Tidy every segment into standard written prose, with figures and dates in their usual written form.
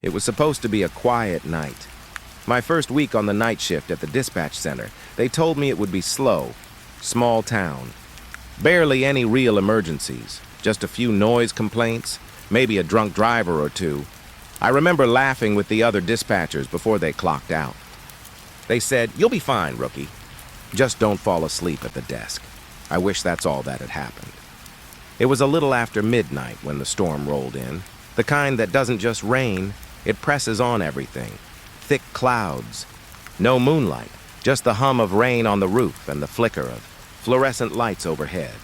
It was supposed to be a quiet night. My first week on the night shift at the dispatch center, they told me it would be slow, small town. Barely any real emergencies, just a few noise complaints, maybe a drunk driver or two. I remember laughing with the other dispatchers before they clocked out. They said, "You'll be fine, rookie. Just don't fall asleep at the desk." I wish that's all that had happened. It was a little after midnight when the storm rolled in, the kind that doesn't just rain, it presses on everything. Thick clouds. No moonlight, just the hum of rain on the roof and the flicker of fluorescent lights overhead.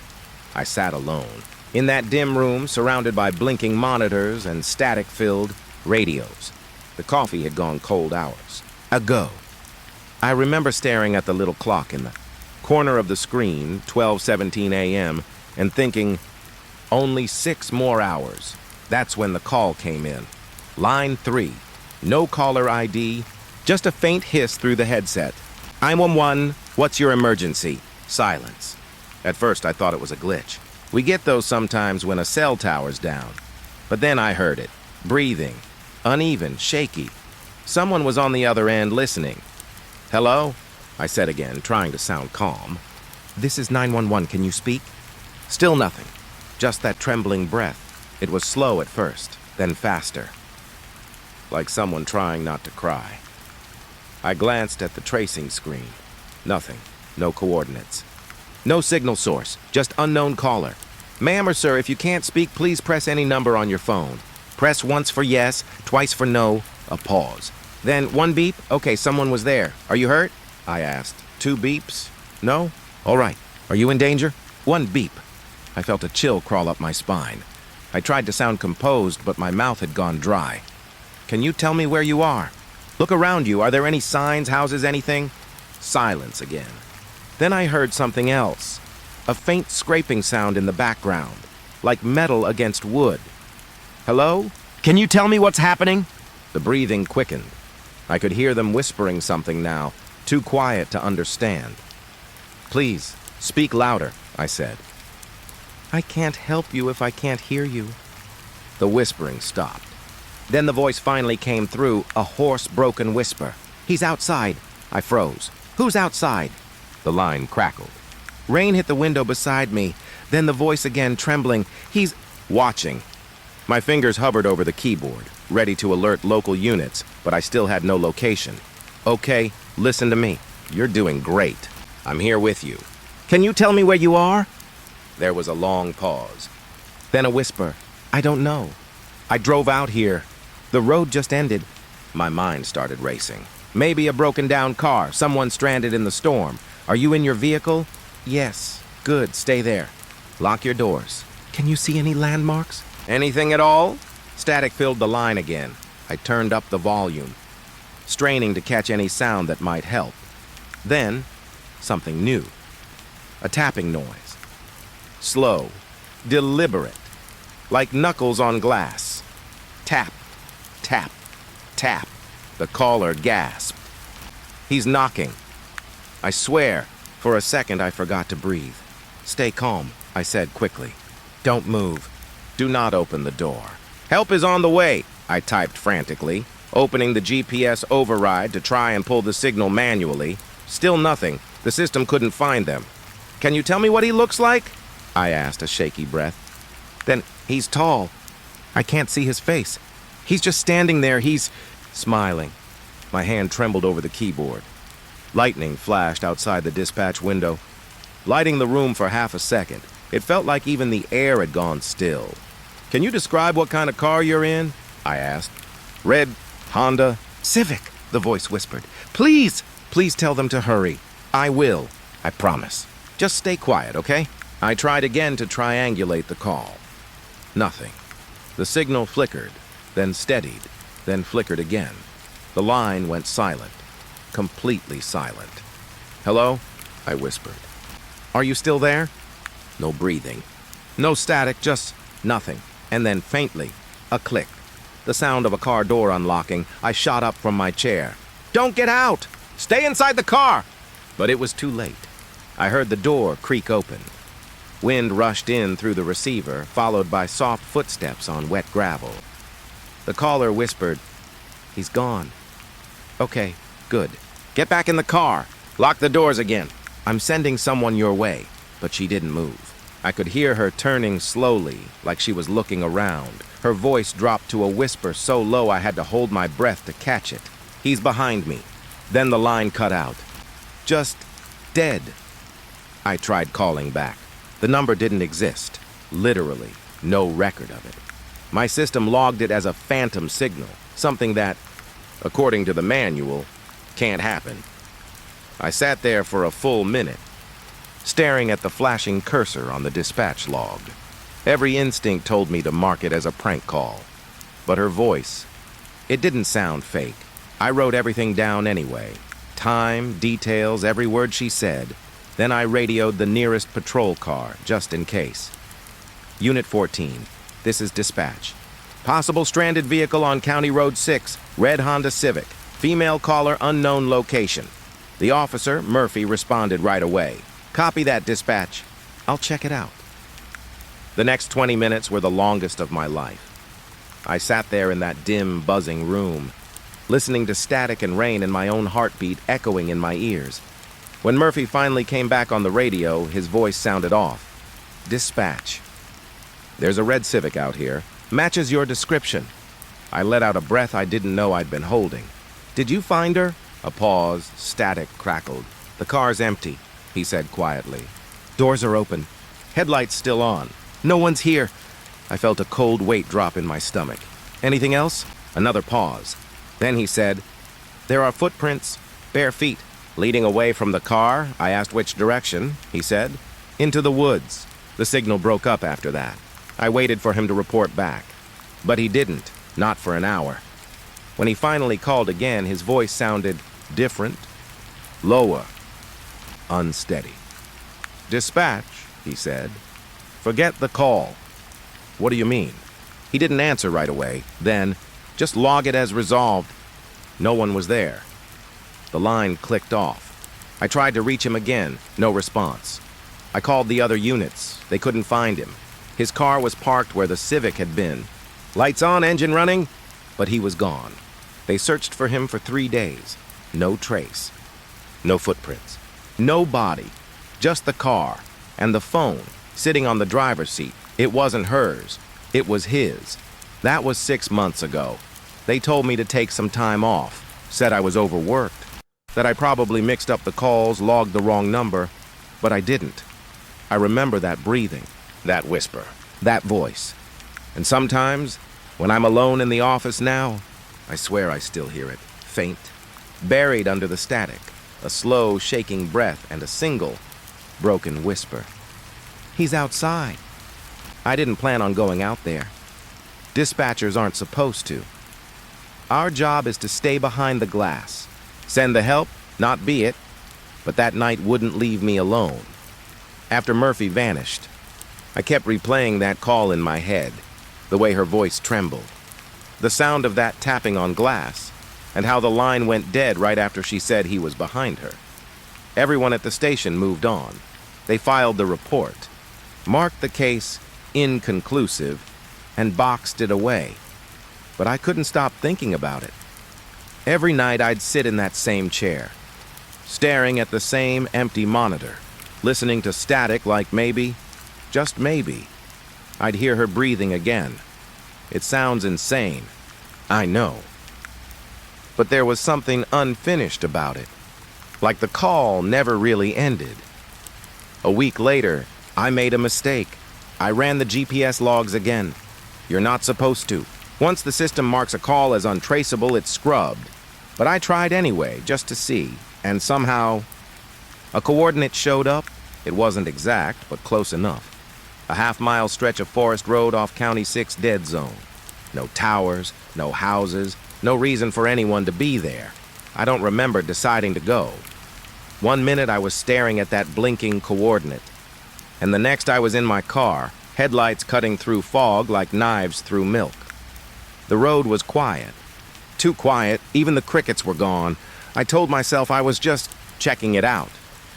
I sat alone, in that dim room surrounded by blinking monitors and static-filled radios. The coffee had gone cold hours ago. I remember staring at the little clock in the corner of the screen, 12:17 a.m., and thinking, only 6 more hours. That's when the call came in. Line 3. No caller ID, just a faint hiss through the headset. "911, what's your emergency?" Silence. At first, I thought it was a glitch. We get those sometimes when a cell tower's down. But then I heard it. Breathing. Uneven, shaky. Someone was on the other end listening. "Hello?" I said again, trying to sound calm. "This is 911, can you speak?" Still nothing. Just that trembling breath. It was slow at first, then faster. Like someone trying not to cry. I glanced at the tracing screen. Nothing. No coordinates. No signal source. Just unknown caller. "Ma'am or sir, if you can't speak, please press any number on your phone. Press once for yes, twice for no." A pause. Then 1 beep. "Okay, someone was there. Are you hurt?" I asked. 2 beeps? No? All right. "Are you in danger?" 1 beep. I felt a chill crawl up my spine. I tried to sound composed, but my mouth had gone dry. "Can you tell me where you are? Look around you. Are there any signs, houses, anything?" Silence again. Then I heard something else. A faint scraping sound in the background, like metal against wood. "Hello? Can you tell me what's happening?" The breathing quickened. I could hear them whispering something now, too quiet to understand. "Please, speak louder," I said. "I can't help you if I can't hear you." The whispering stopped. Then the voice finally came through, a hoarse, broken whisper. "He's outside." I froze. "Who's outside?" The line crackled. Rain hit the window beside me, then the voice again trembling. "He's watching." My fingers hovered over the keyboard, ready to alert local units, but I still had no location. "Okay, listen to me. You're doing great. I'm here with you. Can you tell me where you are?" There was a long pause. Then a whisper. "I don't know. I drove out here. The road just ended." My mind started racing. "Maybe a broken down car, someone stranded in the storm. Are you in your vehicle?" "Yes." "Good, stay there. Lock your doors." "Can you see any landmarks?" "Anything at all?" Static filled the line again. I turned up the volume, straining to catch any sound that might help. Then, something new. A tapping noise. Slow, deliberate, like knuckles on glass. Tap, tap, tap. The caller gasped. "He's knocking." I swear, for a second I forgot to breathe. "Stay calm," I said quickly. "Don't move. Do not open the door." "Help is on the way," I typed frantically, opening the GPS override to try and pull the signal manually. Still nothing. The system couldn't find them. "Can you tell me what he looks like?" I asked, a shaky breath. "Then he's tall. I can't see his face. He's just standing there. He's smiling." My hand trembled over the keyboard. Lightning flashed outside the dispatch window, lighting the room for half a second. It felt like even the air had gone still. "Can you describe what kind of car you're in?" I asked. "Red, Honda, Civic," the voice whispered. "Please, please tell them to hurry." "I will, I promise. Just stay quiet, okay?" I tried again to triangulate the call. Nothing. The signal flickered, then steadied, then flickered again. The line went silent, completely silent. "Hello?" I whispered. "Are you still there?" No breathing. No static, just nothing. And then faintly, a click. The sound of a car door unlocking. I shot up from my chair. "Don't get out! Stay inside the car!" But it was too late. I heard the door creak open. Wind rushed in through the receiver, followed by soft footsteps on wet gravel. The caller whispered, He's gone. Okay, good. Get back in the car. Lock the doors again. I'm sending someone your way. But she didn't move. I could hear her turning slowly, like she was looking around. Her voice dropped to a whisper so low I had to hold my breath to catch it. He's behind me. Then the line cut out. Just dead. I tried calling back. The number didn't exist. Literally, no record of it. My system logged it as a phantom signal, something that, according to the manual, can't happen. I sat there for a full minute, staring at the flashing cursor on the dispatch log. Every instinct told me to mark it as a prank call. But her voice, it didn't sound fake. I wrote everything down anyway. Time, details, every word she said. Then I radioed the nearest patrol car, just in case. Unit 14, this is dispatch. Possible stranded vehicle on County Road 6, red Honda Civic. Female caller, unknown location. The officer, Murphy, responded right away. Copy that, dispatch. I'll check it out. The next 20 minutes were the longest of my life. I sat there in that dim, buzzing room, listening to static and rain and my own heartbeat echoing in my ears. When Murphy finally came back on the radio, his voice sounded off. Dispatch. There's a red Civic out here. Matches your description. I let out a breath I didn't know I'd been holding. Did you find her? A pause, static crackled. The car's empty, he said quietly. Doors are open. Headlights still on. No one's here. I felt a cold weight drop in my stomach. Anything else? Another pause. Then he said, there are footprints, bare feet. Leading away from the car, I asked which direction, he said. Into the woods. The signal broke up after that. I waited for him to report back. But he didn't, not for an hour. When he finally called again, his voice sounded different, lower, unsteady. Dispatch, he said. Forget the call. What do you mean? He didn't answer right away. Then, just log it as resolved. No one was there. The line clicked off. I tried to reach him again. No response. I called the other units. They couldn't find him. His car was parked where the Civic had been. Lights on, engine running. But he was gone. They searched for him for 3 days. No trace. No footprints. No body. Just the car. And the phone, sitting on the driver's seat. It wasn't hers. It was his. That was 6 months ago. They told me to take some time off. Said I was overworked. That I probably mixed up the calls, logged the wrong number. But I didn't. I remember that breathing, that whisper, that voice. And sometimes, when I'm alone in the office now, I swear I still hear it, faint, buried under the static, a slow, shaking breath and a single, broken whisper. He's outside. I didn't plan on going out there. Dispatchers aren't supposed to. Our job is to stay behind the glass, send the help, not be it, but that night wouldn't leave me alone. After Murphy vanished, I kept replaying that call in my head, the way her voice trembled, the sound of that tapping on glass, and how the line went dead right after she said he was behind her. Everyone at the station moved on. They filed the report, marked the case inconclusive, and boxed it away. But I couldn't stop thinking about it. Every night I'd sit in that same chair, staring at the same empty monitor, listening to static like maybe, just maybe, I'd hear her breathing again. It sounds insane, I know. But there was something unfinished about it, like the call never really ended. A week later, I made a mistake. I ran the GPS logs again. You're not supposed to. Once the system marks a call as untraceable, it's scrubbed. But I tried anyway, just to see, and somehow a coordinate showed up. It wasn't exact, but close enough. A half-mile stretch of forest road off County 6 dead zone. No towers, no houses, no reason for anyone to be there. I don't remember deciding to go. 1 minute I was staring at that blinking coordinate, and the next I was in my car, headlights cutting through fog like knives through milk. The road was quiet. Too quiet, even the crickets were gone. I told myself I was just checking it out,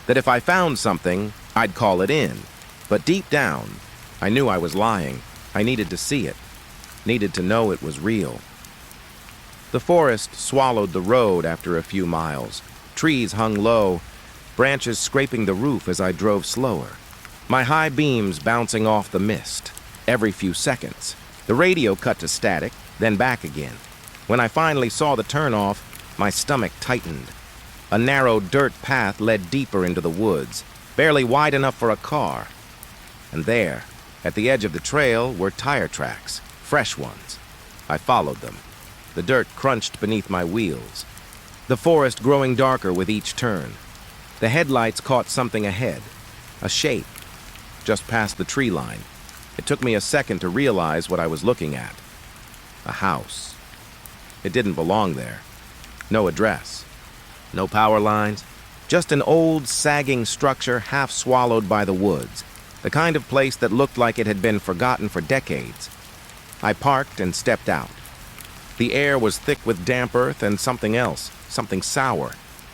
that if I found something, I'd call it in. But deep down, I knew I was lying. I needed to see it, needed to know it was real. The forest swallowed the road after a few miles. Trees hung low, branches scraping the roof as I drove slower. My high beams bouncing off the mist. Every few seconds, the radio cut to static, then back again. When I finally saw the turnoff, my stomach tightened. A narrow dirt path led deeper into the woods, barely wide enough for a car. And there, at the edge of the trail, were tire tracks, fresh ones. I followed them. The dirt crunched beneath my wheels, the forest growing darker with each turn. The headlights caught something ahead, a shape, just past the tree line. It took me a second to realize what I was looking at. A house. It didn't belong there. No address. No power lines. Just an old, sagging structure half swallowed by the woods. The kind of place that looked like it had been forgotten for decades. I parked and stepped out. The air was thick with damp earth and something else, something sour,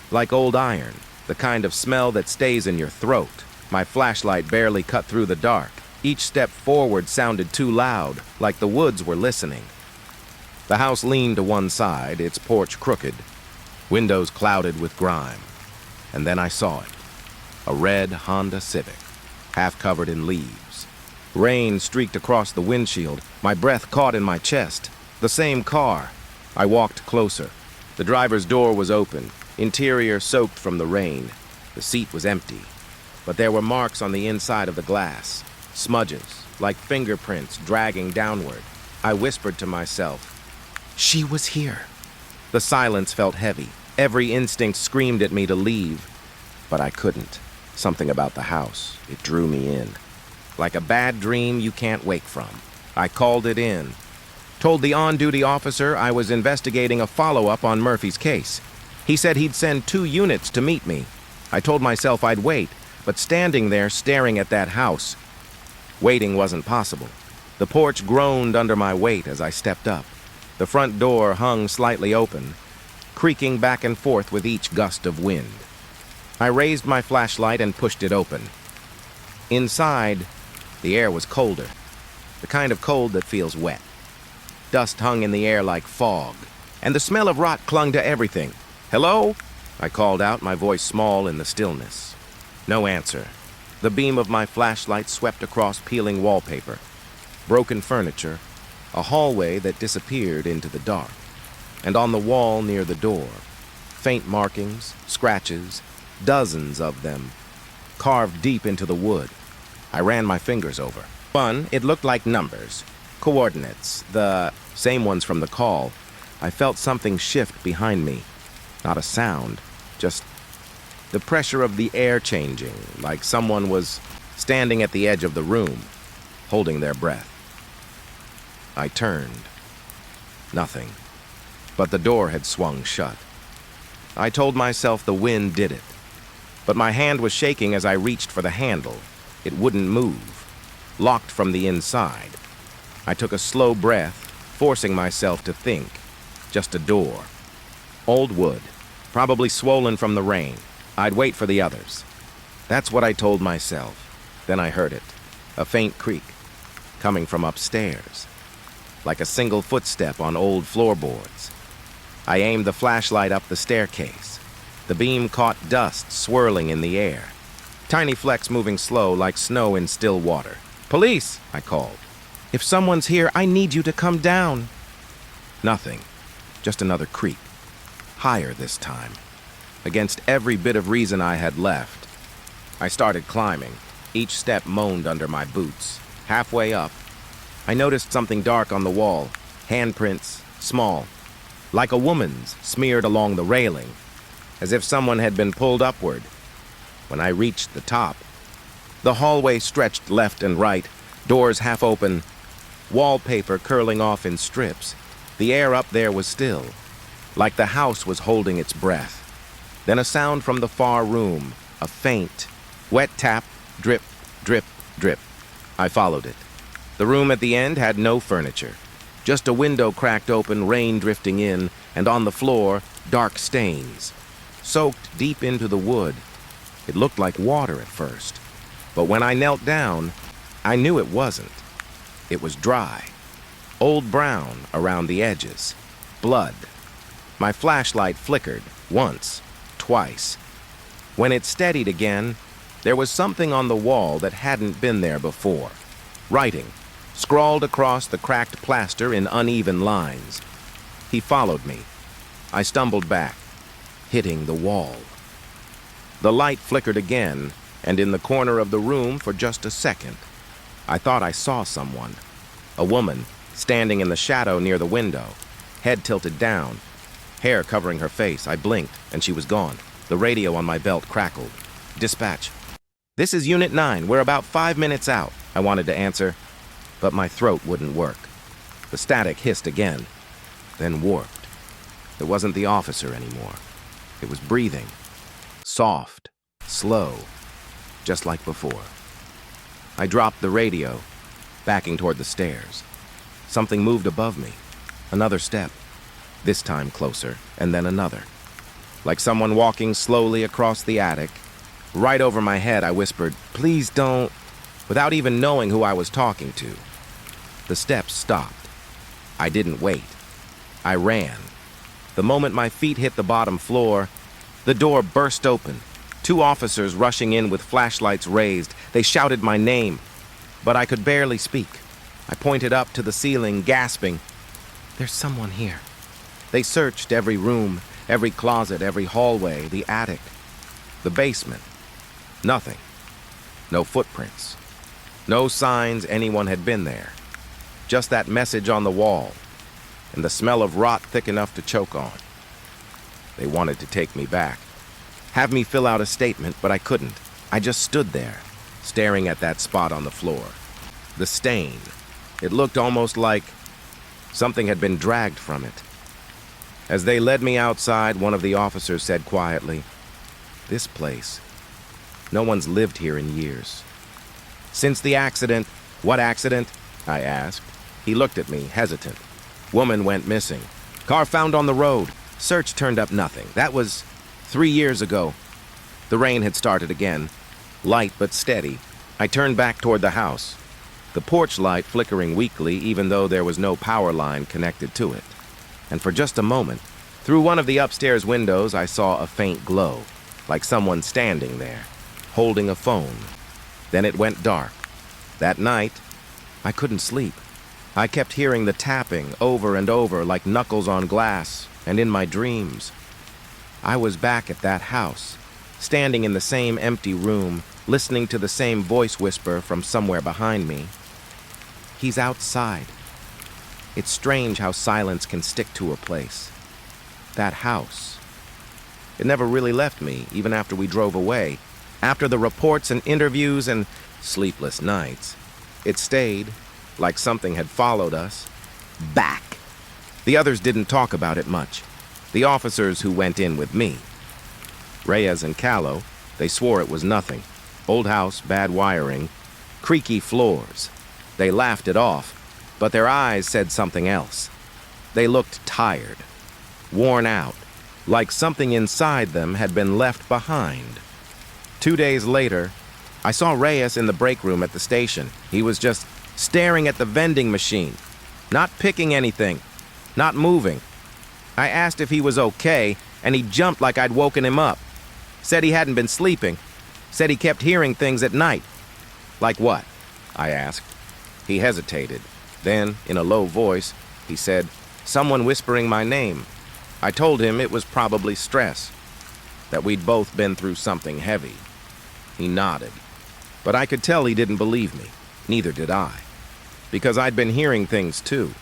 like old iron, the kind of smell that stays in your throat. My flashlight barely cut through the dark. Each step forward sounded too loud, like the woods were listening. The house leaned to one side, its porch crooked, windows clouded with grime. And then I saw it, a red Honda Civic, half covered in leaves. Rain streaked across the windshield, my breath caught in my chest. The same car. I walked closer. The driver's door was open, interior soaked from the rain. The seat was empty, but there were marks on the inside of the glass, smudges, like fingerprints dragging downward. I whispered to myself, "She was here." The silence felt heavy. Every instinct screamed at me to leave, but I couldn't. Something about the house, it drew me in. Like a bad dream you can't wake from. I called it in. Told the on-duty officer I was investigating a follow-up on Murphy's case. He said he'd send 2 units to meet me. I told myself I'd wait, but standing there staring at that house, waiting wasn't possible. The porch groaned under my weight as I stepped up. The front door hung slightly open, creaking back and forth with each gust of wind. I raised my flashlight and pushed it open. Inside, the air was colder, the kind of cold that feels wet. Dust hung in the air like fog, and the smell of rot clung to everything. "Hello?" I called out, my voice small in the stillness. No answer. The beam of my flashlight swept across peeling wallpaper, broken furniture, a hallway that disappeared into the dark. And on the wall near the door, faint markings, scratches, dozens of them, carved deep into the wood. I ran my fingers over. One, it looked like numbers, coordinates, the same ones from the call. I felt something shift behind me. Not a sound, just the pressure of the air changing, like someone was standing at the edge of the room, holding their breath. I turned. Nothing. But the door had swung shut. I told myself the wind did it. But my hand was shaking as I reached for the handle. It wouldn't move, locked from the inside. I took a slow breath, forcing myself to think. Just a door. Old wood, probably swollen from the rain. I'd wait for the others. That's what I told myself. Then I heard it, a faint creak, coming from upstairs, like a single footstep on old floorboards. I aimed the flashlight up the staircase. The beam caught dust swirling in the air, tiny flecks moving slow like snow in still water. "Police!" I called. "If someone's here, I need you to come down." Nothing, just another creak, higher this time. Against every bit of reason I had left, I started climbing. Each step moaned under my boots. Halfway up, I noticed something dark on the wall, handprints, small, like a woman's, smeared along the railing, as if someone had been pulled upward. When I reached the top, the hallway stretched left and right, doors half open, wallpaper curling off in strips. The air up there was still, like the house was holding its breath. Then a sound from the far room, a faint, wet tap, drip, drip, drip. I followed it. The room at the end had no furniture, just a window cracked open, rain drifting in, and on the floor, dark stains, soaked deep into the wood. It looked like water at first, but when I knelt down, I knew it wasn't. It was dry, old brown around the edges, blood, My flashlight flickered, once, twice. When it steadied again, there was something on the wall that hadn't been there before. Writing, scrawled across the cracked plaster in uneven lines. He followed me. I stumbled back, hitting the wall. The light flickered again, and in the corner of the room for just a second, I thought I saw someone. A woman, standing in the shadow near the window, head tilted down, hair covering her face. I blinked, and she was gone. The radio on my belt crackled. Dispatch. This is Unit 9. We're about 5 minutes out. I wanted to answer, but my throat wouldn't work. The static hissed again, then warped. It wasn't the officer anymore. It was breathing. Soft, slow, just like before. I dropped the radio, backing toward the stairs. Something moved above me. Another step. This time closer, and then another. Like someone walking slowly across the attic. Right over my head, I whispered, "Please don't," without even knowing who I was talking to. The steps stopped. I didn't wait. I ran. The moment my feet hit the bottom floor, the door burst open. 2 officers rushing in with flashlights raised. They shouted my name, but I could barely speak. I pointed up to the ceiling, gasping, "There's someone here." They searched every room, every closet, every hallway, the attic, the basement. Nothing. No footprints. No signs anyone had been there. Just that message on the wall, and the smell of rot thick enough to choke on. They wanted to take me back, have me fill out a statement, but I couldn't. I just stood there, staring at that spot on the floor. The stain. It looked almost like something had been dragged from it. As they led me outside, one of the officers said quietly, "This place, no one's lived here in years." "Since the accident." "What accident?" I asked. He looked at me, hesitant. "Woman went missing. Car found on the road. Search turned up nothing. That was 3 years ago." The rain had started again, light but steady. I turned back toward the house, the porch light flickering weakly even though there was no power line connected to it. And for just a moment, through one of the upstairs windows, I saw a faint glow, like someone standing there, holding a phone. Then it went dark. That night, I couldn't sleep. I kept hearing the tapping over and over like knuckles on glass, and in my dreams, I was back at that house, standing in the same empty room, listening to the same voice whisper from somewhere behind me. "He's outside." It's strange how silence can stick to a place. That house. It never really left me, even after we drove away. After the reports and interviews and sleepless nights, it stayed, like something had followed us, back. The others didn't talk about it much. The officers who went in with me. Reyes and Callow, they swore it was nothing. Old house, bad wiring, creaky floors. They laughed it off, but their eyes said something else. They looked tired, worn out, like something inside them had been left behind. 2 days later, I saw Reyes in the break room at the station. He was just staring at the vending machine, not picking anything, not moving. I asked if he was okay, and he jumped like I'd woken him up. Said he hadn't been sleeping. Said he kept hearing things at night. "Like what?" I asked. He hesitated. Then, in a low voice, he said, "Someone whispering my name." I told him it was probably stress, that we'd both been through something heavy. He nodded, but I could tell he didn't believe me. Neither did I, because I'd been hearing things too.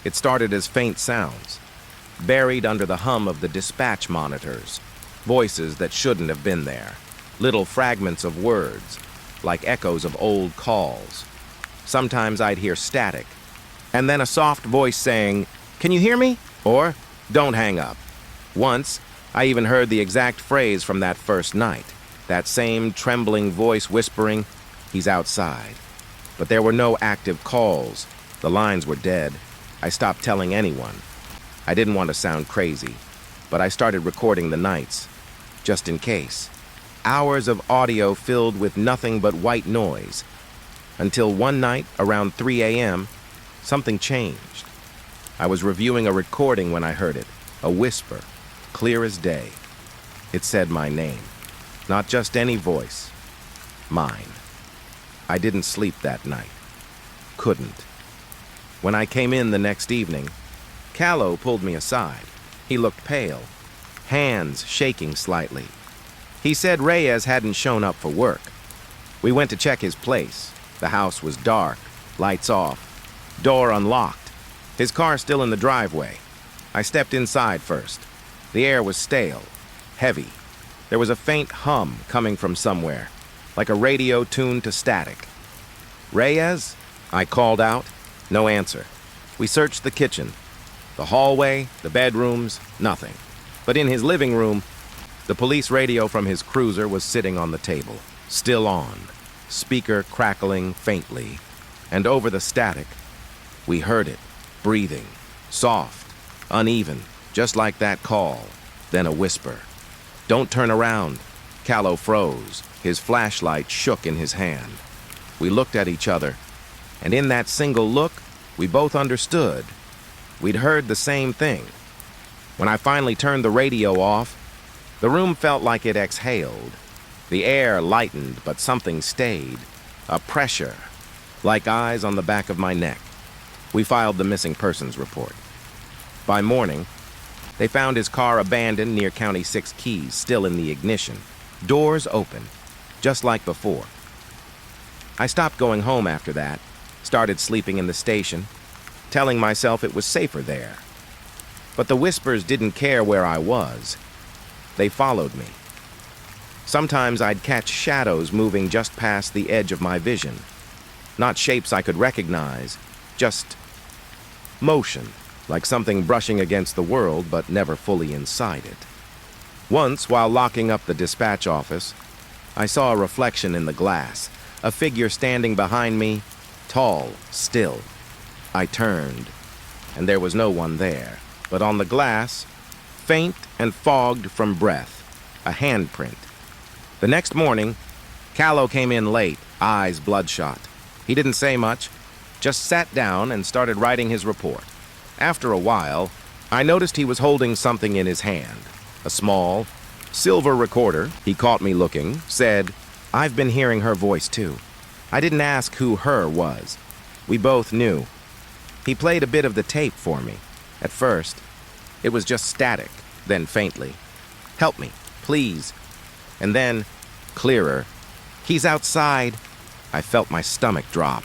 It started as faint sounds, buried under the hum of the dispatch monitors, voices that shouldn't have been there, little fragments of words, like echoes of old calls. Sometimes I'd hear static, and then a soft voice saying, "Can you hear me?" or "Don't hang up." Once, I even heard the exact phrase from that first night, that same trembling voice whispering, "He's outside." But there were no active calls. The lines were dead. I stopped telling anyone. I didn't want to sound crazy, but I started recording the nights, just in case. Hours of audio filled with nothing but white noise, until one night, around 3 a.m., something changed. I was reviewing a recording when I heard it. A whisper, clear as day. It said my name. Not just any voice. Mine. I didn't sleep that night. Couldn't. When I came in the next evening, Callow pulled me aside. He looked pale, hands shaking slightly. He said Reyes hadn't shown up for work. We went to check his place. The house was dark, lights off, door unlocked. His car still in the driveway. I stepped inside first. The air was stale, heavy. There was a faint hum coming from somewhere, like a radio tuned to static. "Reyes?" I called out. No answer. We searched the kitchen, the hallway, the bedrooms, nothing. But in his living room, the police radio from his cruiser was sitting on the table, still on, speaker crackling faintly. And over the static, we heard it, breathing, soft, uneven, just like that call. Then a whisper. "Don't turn around." Callow froze. His flashlight shook in his hand. We looked at each other, and in that single look, we both understood. We'd heard the same thing. When I finally turned the radio off, the room felt like it exhaled. The air lightened, but something stayed. A pressure, like eyes on the back of my neck. We filed the missing persons report. By morning, they found his car abandoned near County 6 Keys, still in the ignition. Doors open, just like before. I stopped going home after that, started sleeping in the station, telling myself it was safer there. But the whispers didn't care where I was. They followed me. Sometimes I'd catch shadows moving just past the edge of my vision. Not shapes I could recognize, just motion, like something brushing against the world but never fully inside it. Once, while locking up the dispatch office, I saw a reflection in the glass, a figure standing behind me, tall, still. I turned, and there was no one there, but on the glass, faint and fogged from breath, a handprint. The next morning, Callow came in late, eyes bloodshot. He didn't say much, just sat down and started writing his report. After a while, I noticed he was holding something in his hand, a small, silver recorder. He caught me looking, said, "I've been hearing her voice too." I didn't ask who her was. We both knew. He played a bit of the tape for me. At first, it was just static, then faintly. "Help me, please." And then, clearer, "He's outside." I felt my stomach drop.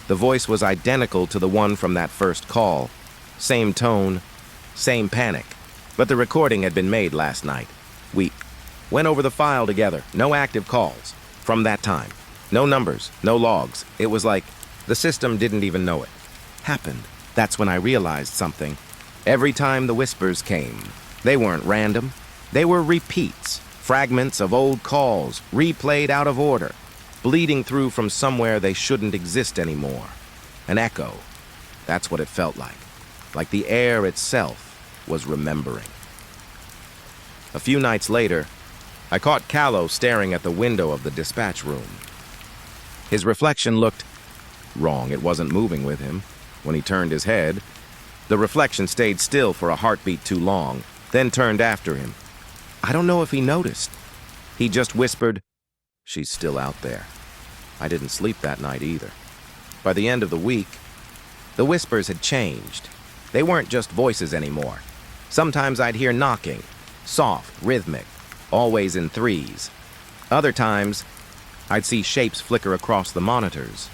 The voice was identical to the one from that first call. Same tone, same panic. But the recording had been made last night. We went over the file together. No active calls from that time. No numbers, no logs. It was like the system didn't even know it. Happened. That's when I realized something. Every time the whispers came, they weren't random. They were repeats, fragments of old calls, replayed out of order, bleeding through from somewhere they shouldn't exist anymore. An echo. That's what it felt like the air itself was remembering. A few nights later, I caught Callow staring at the window of the dispatch room. His reflection looked wrong. It wasn't moving with him. When he turned his head, the reflection stayed still for a heartbeat too long, then turned after him. I don't know if he noticed. He just whispered, "She's still out there." I didn't sleep that night either. By the end of the week, the whispers had changed. They weren't just voices anymore. Sometimes I'd hear knocking, soft, rhythmic, always in threes. Other times, I'd see shapes flicker across the monitors.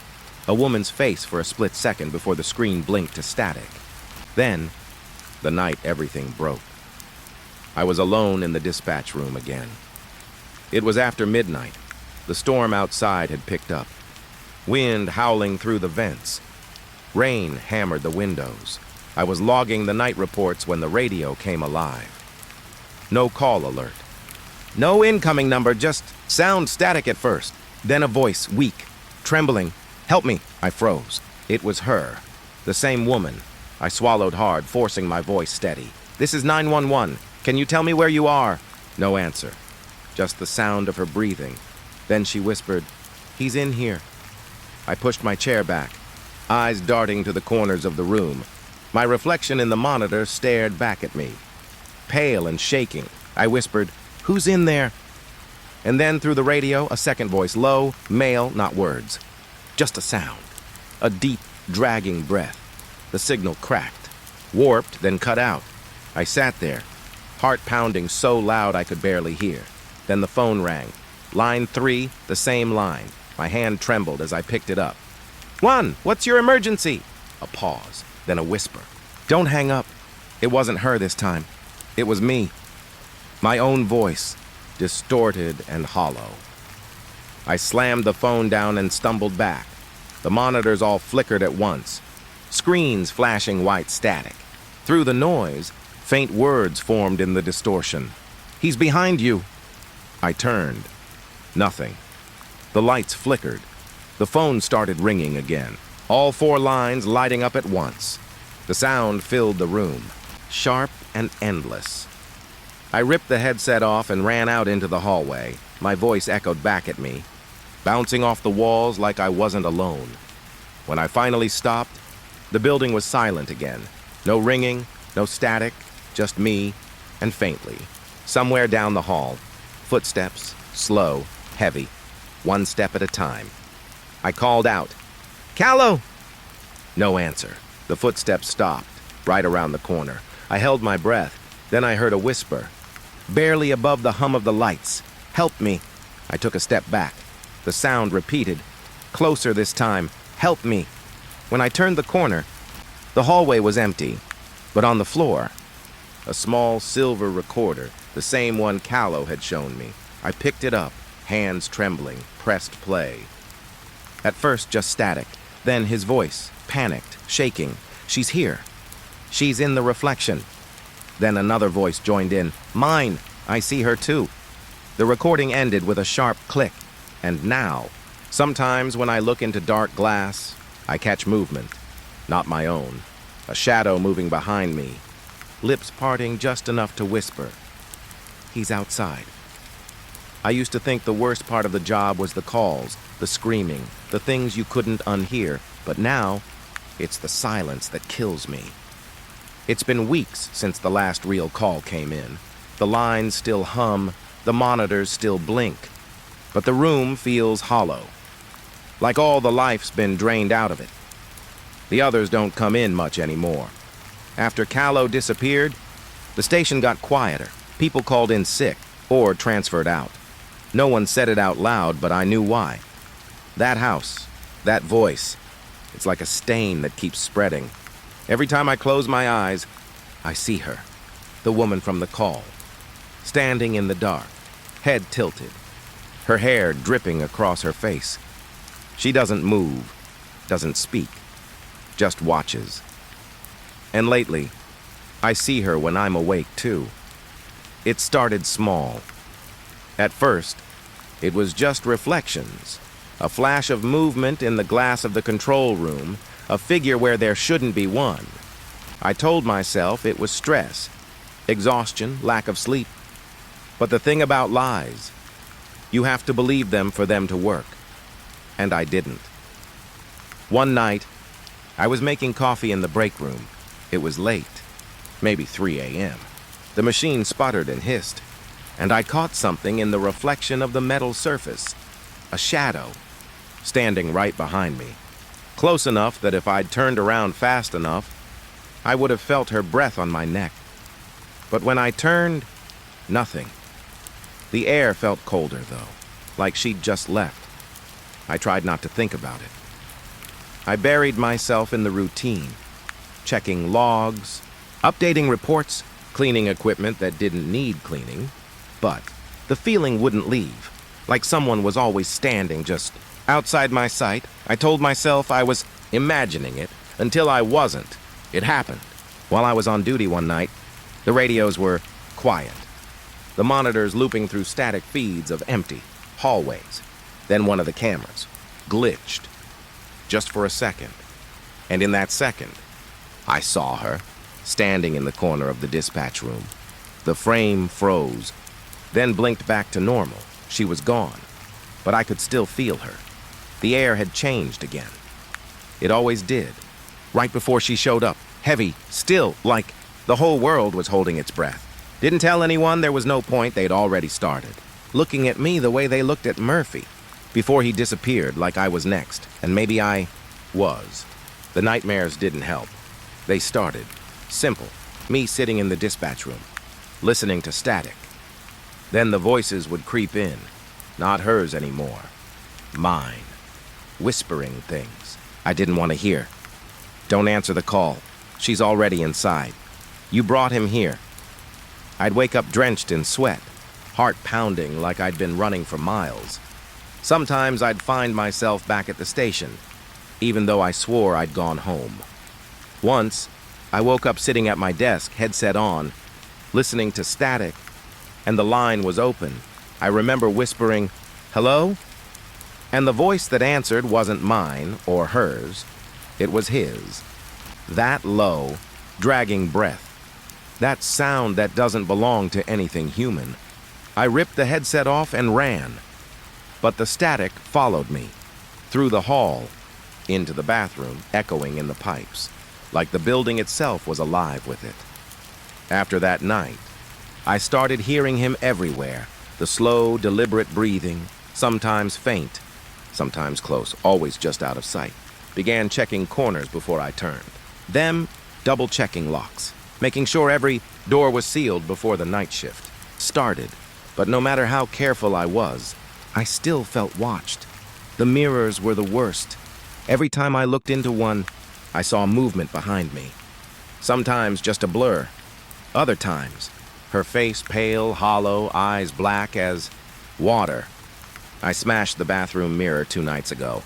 A woman's face for a split second before the screen blinked to static. Then, the night everything broke. I was alone in the dispatch room again. It was after midnight. The storm outside had picked up. Wind howling through the vents. Rain hammered the windows. I was logging the night reports when the radio came alive. No call alert. No incoming number, just sound static at first. Then a voice, weak, trembling. "Help me." I froze. It was her. The same woman. I swallowed hard, forcing my voice steady. "This is 911. Can you tell me where you are?" No answer. Just the sound of her breathing. Then she whispered, "He's in here." I pushed my chair back, eyes darting to the corners of the room. My reflection in the monitor stared back at me. pale and shaking. I whispered, "Who's in there?" And then through the radio, a second voice, low, male, not words. Just a sound. A deep, dragging breath. The signal cracked, warped, then cut out. I sat there, heart pounding so loud I could barely hear. Then the phone rang. Line 3, the same line. My hand trembled as I picked it up. "One, what's your emergency?" A pause, then a whisper. "Don't hang up." It wasn't her this time. It was me. My own voice, distorted and hollow. I slammed the phone down and stumbled back. The monitors all flickered at once, screens flashing white static. Through the noise, faint words formed in the distortion. "He's behind you." I turned. Nothing. The lights flickered. The phone started ringing again, all 4 lines lighting up at once. The sound filled the room, sharp and endless. I ripped the headset off and ran out into the hallway. My voice echoed back at me, bouncing off the walls like I wasn't alone. When I finally stopped, the building was silent again. No ringing, no static, just me, and faintly, somewhere down the hall, footsteps, slow, heavy, 1 step at a time. I called out, "Callow!" No answer. The footsteps stopped, right around the corner. I held my breath. Then I heard a whisper, barely above the hum of the lights. "Help me." I took a step back. The sound repeated, closer this time. "Help me." When I turned the corner, the hallway was empty, but on the floor, a small silver recorder, the same one Callow had shown me. I picked it up, hands trembling, pressed play. At first, just static. Then his voice, panicked, shaking. "She's here. She's in the reflection." Then another voice joined in. "Mine. I see her too." The recording ended with a sharp click. And now, sometimes when I look into dark glass, I catch movement. Not my own. A shadow moving behind me. Lips parting just enough to whisper. "He's outside." I used to think the worst part of the job was the calls, the screaming, the things you couldn't unhear. But now, it's the silence that kills me. It's been weeks since the last real call came in. The lines still hum, the monitors still blink. But the room feels hollow, like all the life's been drained out of it. The others don't come in much anymore. After Callow disappeared, the station got quieter. People called in sick or transferred out. No one said it out loud, but I knew why. That house, that voice, it's like a stain that keeps spreading. Every time I close my eyes, I see her, the woman from the call, standing in the dark, head tilted, her hair dripping across her face. She doesn't move, doesn't speak, just watches. And lately, I see her when I'm awake too. It started small. At first, it was just reflections, a flash of movement in the glass of the control room, a figure where there shouldn't be one. I told myself it was stress, exhaustion, lack of sleep. But the thing about lies, you have to believe them for them to work. And I didn't. One night, I was making coffee in the break room. It was late, maybe 3 a.m. The machine sputtered and hissed, and I caught something in the reflection of the metal surface, a shadow, standing right behind me. Close enough that if I'd turned around fast enough, I would have felt her breath on my neck. But when I turned, nothing. The air felt colder, though, like she'd just left. I tried not to think about it. I buried myself in the routine, checking logs, updating reports, cleaning equipment that didn't need cleaning. But the feeling wouldn't leave, like someone was always standing just outside my sight. I told myself I was imagining it until I wasn't. It happened. While I was on duty one night, the radios were quiet, the monitors looping through static feeds of empty hallways. Then one of the cameras glitched, just for a second. And in that second, I saw her, standing in the corner of the dispatch room. The frame froze, then blinked back to normal. She was gone, but I could still feel her. The air had changed again. It always did. Right before she showed up, heavy, still, like the whole world was holding its breath. Didn't tell anyone there was no point, they'd already started. Looking at me the way they looked at Murphy. Before he disappeared, like I was next. And maybe I was. The nightmares didn't help. They started. Simple. Me sitting in the dispatch room, listening to static. Then the voices would creep in. Not hers anymore. Mine. Whispering things I didn't want to hear. Don't answer the call. She's already inside. You brought him here. I'd wake up drenched in sweat, heart pounding like I'd been running for miles. Sometimes I'd find myself back at the station, even though I swore I'd gone home. Once, I woke up sitting at my desk, headset on, listening to static, and the line was open. I remember whispering, "Hello?" And the voice that answered wasn't mine or hers. It was his. That low, dragging breath. That sound that doesn't belong to anything human. I ripped the headset off and ran. But the static followed me. Through the hall, into the bathroom, echoing in the pipes. Like the building itself was alive with it. After that night, I started hearing him everywhere. The slow, deliberate breathing, sometimes faint, sometimes close, always just out of sight. Began checking corners before I turned. Then, double-checking locks, making sure every door was sealed before the night shift started. But no matter how careful I was, I still felt watched. The mirrors were the worst. Every time I looked into one, I saw movement behind me. Sometimes just a blur. Other times, her face pale, hollow, eyes black as water. I smashed the bathroom mirror 2 nights ago.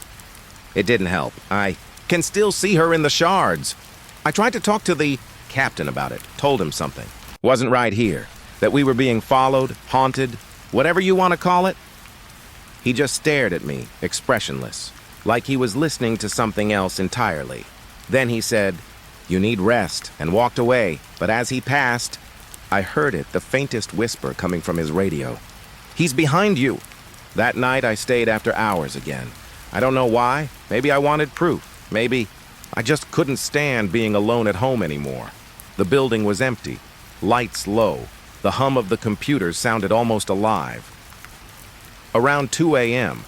It didn't help. I can still see her in the shards. I tried to talk to the captain about it, told him something. Wasn't right here. That we were being followed, haunted, whatever you want to call it. He just stared at me, expressionless, like he was listening to something else entirely. Then he said, "You need rest," and walked away. But as he passed, I heard it, the faintest whisper coming from his radio. "He's behind you." That night I stayed after hours again. I don't know why. Maybe I wanted proof. Maybe I just couldn't stand being alone at home anymore. The building was empty, lights low. The hum of the computers sounded almost alive. Around 2 a.m.,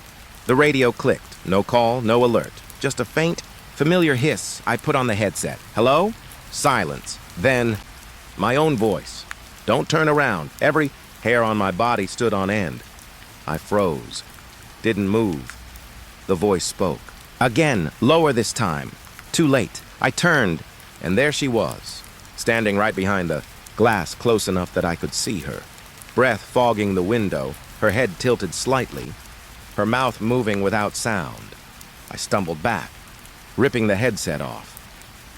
the radio clicked. No call, no alert. Just a faint, familiar hiss. I put on the headset. "Hello?" Silence. Then, my own voice. "Don't turn around." Every hair on my body stood on end. I froze. Didn't move. The voice spoke. Again, lower this time. Too late. I turned, and there she was, standing right behind the glass close enough that I could see her. Breath fogging the window, her head tilted slightly, her mouth moving without sound. I stumbled back, ripping the headset off.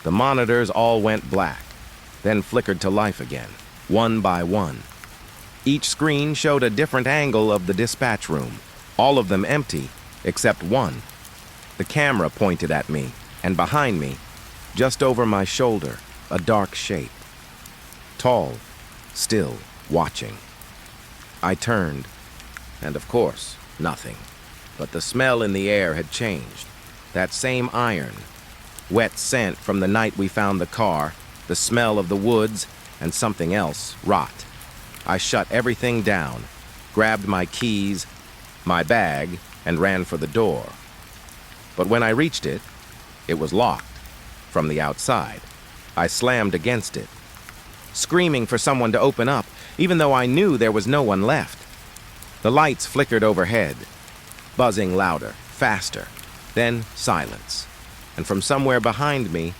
The monitors all went black, then flickered to life again, one by one. Each screen showed a different angle of the dispatch room, all of them empty, except one. The camera pointed at me, and behind me, just over my shoulder, a dark shape. Tall, still, watching. I turned, and of course, nothing. But the smell in the air had changed. That same iron, wet scent from the night we found the car, the smell of the woods, and something else, rot. I shut everything down, grabbed my keys, my bag, and ran for the door. But when I reached it, it was locked from the outside. I slammed against it, screaming for someone to open up, even though I knew there was no one left. The lights flickered overhead, buzzing louder, faster, then silence. And from somewhere behind me,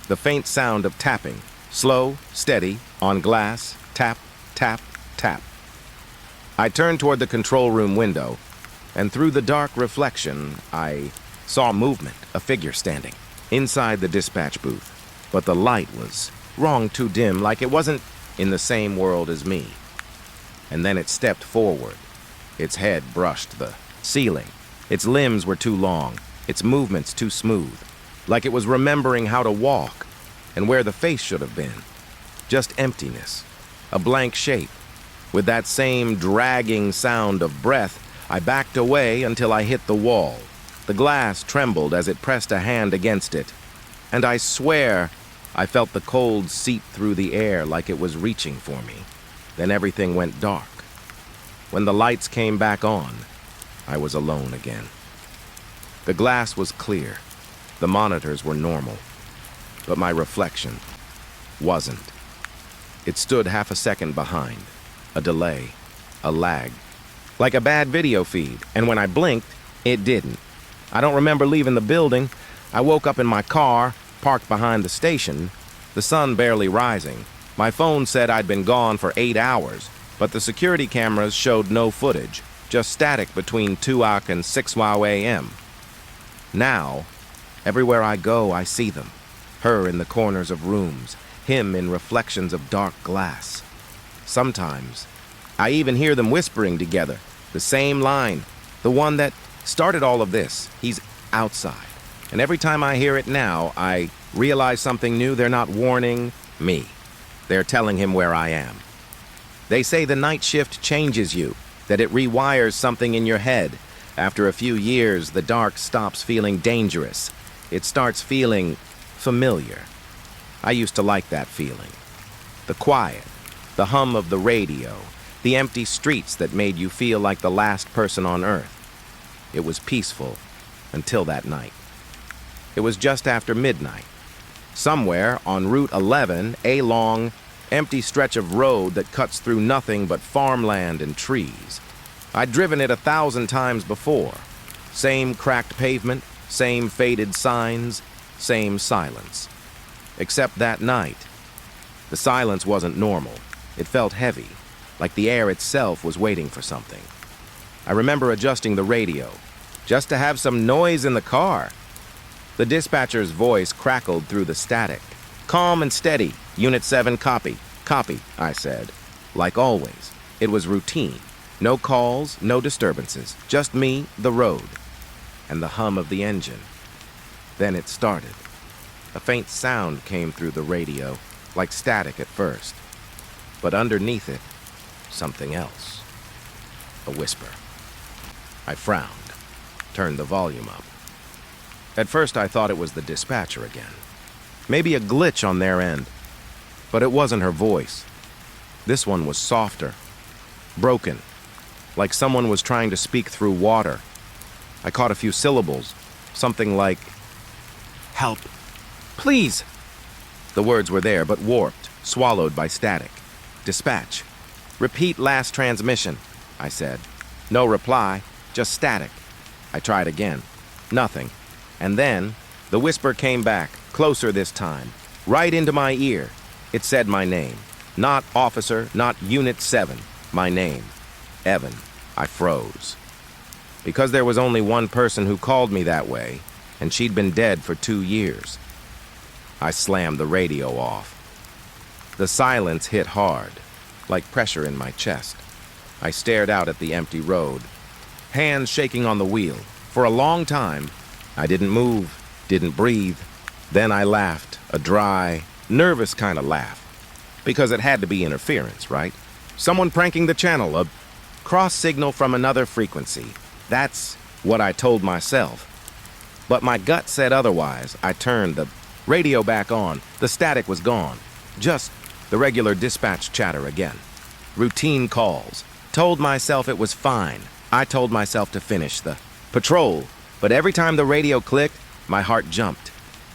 the faint sound of tapping, slow, steady, on glass, tap, tap, tap. I turned toward the control room window, and through the dark reflection, I saw movement, a figure standing inside the dispatch booth. But the light was wrong, too dim, like it wasn't in the same world as me. And then it stepped forward. Its head brushed the ceiling. Its limbs were too long, its movements too smooth, like it was remembering how to walk and where the face should have been. Just emptiness, a blank shape. With that same dragging sound of breath, I backed away until I hit the wall. The glass trembled as it pressed a hand against it, and I swear I felt the cold seep through the air like it was reaching for me. Then everything went dark. When the lights came back on, I was alone again. The glass was clear. The monitors were normal. But my reflection wasn't. It stood half a second behind. A delay. A lag. Like a bad video feed. And when I blinked, it didn't. I don't remember leaving the building. I woke up in my car, parked behind the station, the sun barely rising. My phone said I'd been gone for 8 hours, but the security cameras showed no footage, just static between 2:00 and 6:00 a.m. Now, everywhere I go, I see them. Her in the corners of rooms, him in reflections of dark glass. Sometimes, I even hear them whispering together, the same line, the one that started all of this. He's outside. And every time I hear it now, I realize something new. They're not warning me. They're telling him where I am. They say the night shift changes you, that it rewires something in your head. After a few years, the dark stops feeling dangerous. It starts feeling familiar. I used to like that feeling. The quiet, the hum of the radio, the empty streets that made you feel like the last person on earth. It was peaceful until that night. It was just after midnight. Somewhere on Route 11, a long, empty stretch of road that cuts through nothing but farmland and trees. I'd driven it 1,000 times before. Same cracked pavement, same faded signs, same silence. Except that night, the silence wasn't normal. It felt heavy, like the air itself was waiting for something. I remember adjusting the radio, just to have some noise in the car. The dispatcher's voice crackled through the static. "Calm and steady, Unit 7 copy. Copy," I said. Like always, it was routine. No calls, no disturbances. Just me, the road, and the hum of the engine. Then it started. A faint sound came through the radio, like static at first. But underneath it, something else. A whisper. I frowned, turned the volume up. At first I thought it was the dispatcher again. Maybe a glitch on their end. But it wasn't her voice. This one was softer, broken, like someone was trying to speak through water. I caught a few syllables, something like, "Help, please." The words were there, but warped, swallowed by static. "Dispatch. Repeat last transmission," I said. No reply, just static. I tried again. Nothing. And then, the whisper came back, closer this time, right into my ear. It said my name. Not officer, not Unit 7. My name. Evan. I froze. Because there was only one person who called me that way, and she'd been dead for 2 years. I slammed the radio off. The silence hit hard, like pressure in my chest. I stared out at the empty road, hands shaking on the wheel. For a long time, I didn't move, didn't breathe. Then I laughed, a dry, nervous kind of laugh. Because it had to be interference, right? Someone pranking the channel, a cross signal from another frequency. That's what I told myself. But my gut said otherwise. I turned the radio back on. The static was gone. Just the regular dispatch chatter again. Routine calls. Told myself it was fine. I told myself to finish the patrol. But every time the radio clicked, my heart jumped.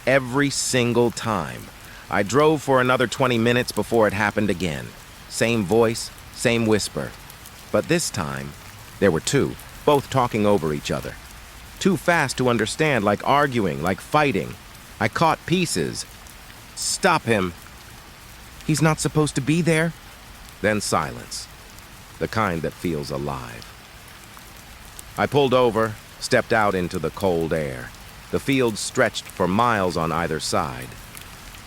Every single time. I drove for another 20 minutes before it happened again. Same voice, same whisper. But this time, there were two, both talking over each other. Too fast to understand, like arguing, like fighting. I caught pieces. "Stop him. He's not supposed to be there." Then silence. The kind that feels alive. I pulled over, stepped out into the cold air. The fields stretched for miles on either side.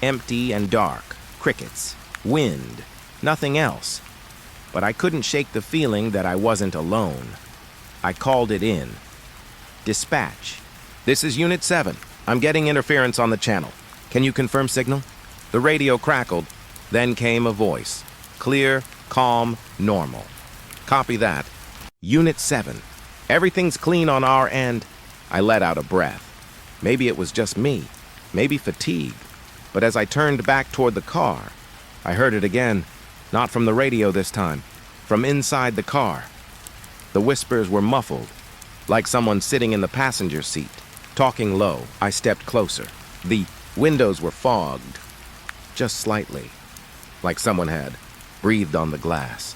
Empty and dark, crickets, wind, nothing else. But I couldn't shake the feeling that I wasn't alone. I called it in. "Dispatch. This is Unit 7. I'm getting interference on the channel. Can you confirm signal?" The radio crackled. Then came a voice. Clear, calm, normal. "Copy that. Unit 7. Everything's clean on our end." I let out a breath. Maybe it was just me. Maybe fatigue. But as I turned back toward the car, I heard it again. Not from the radio this time, from inside the car. The whispers were muffled, like someone sitting in the passenger seat. Talking low, I stepped closer. The windows were fogged, just slightly, like someone had breathed on the glass.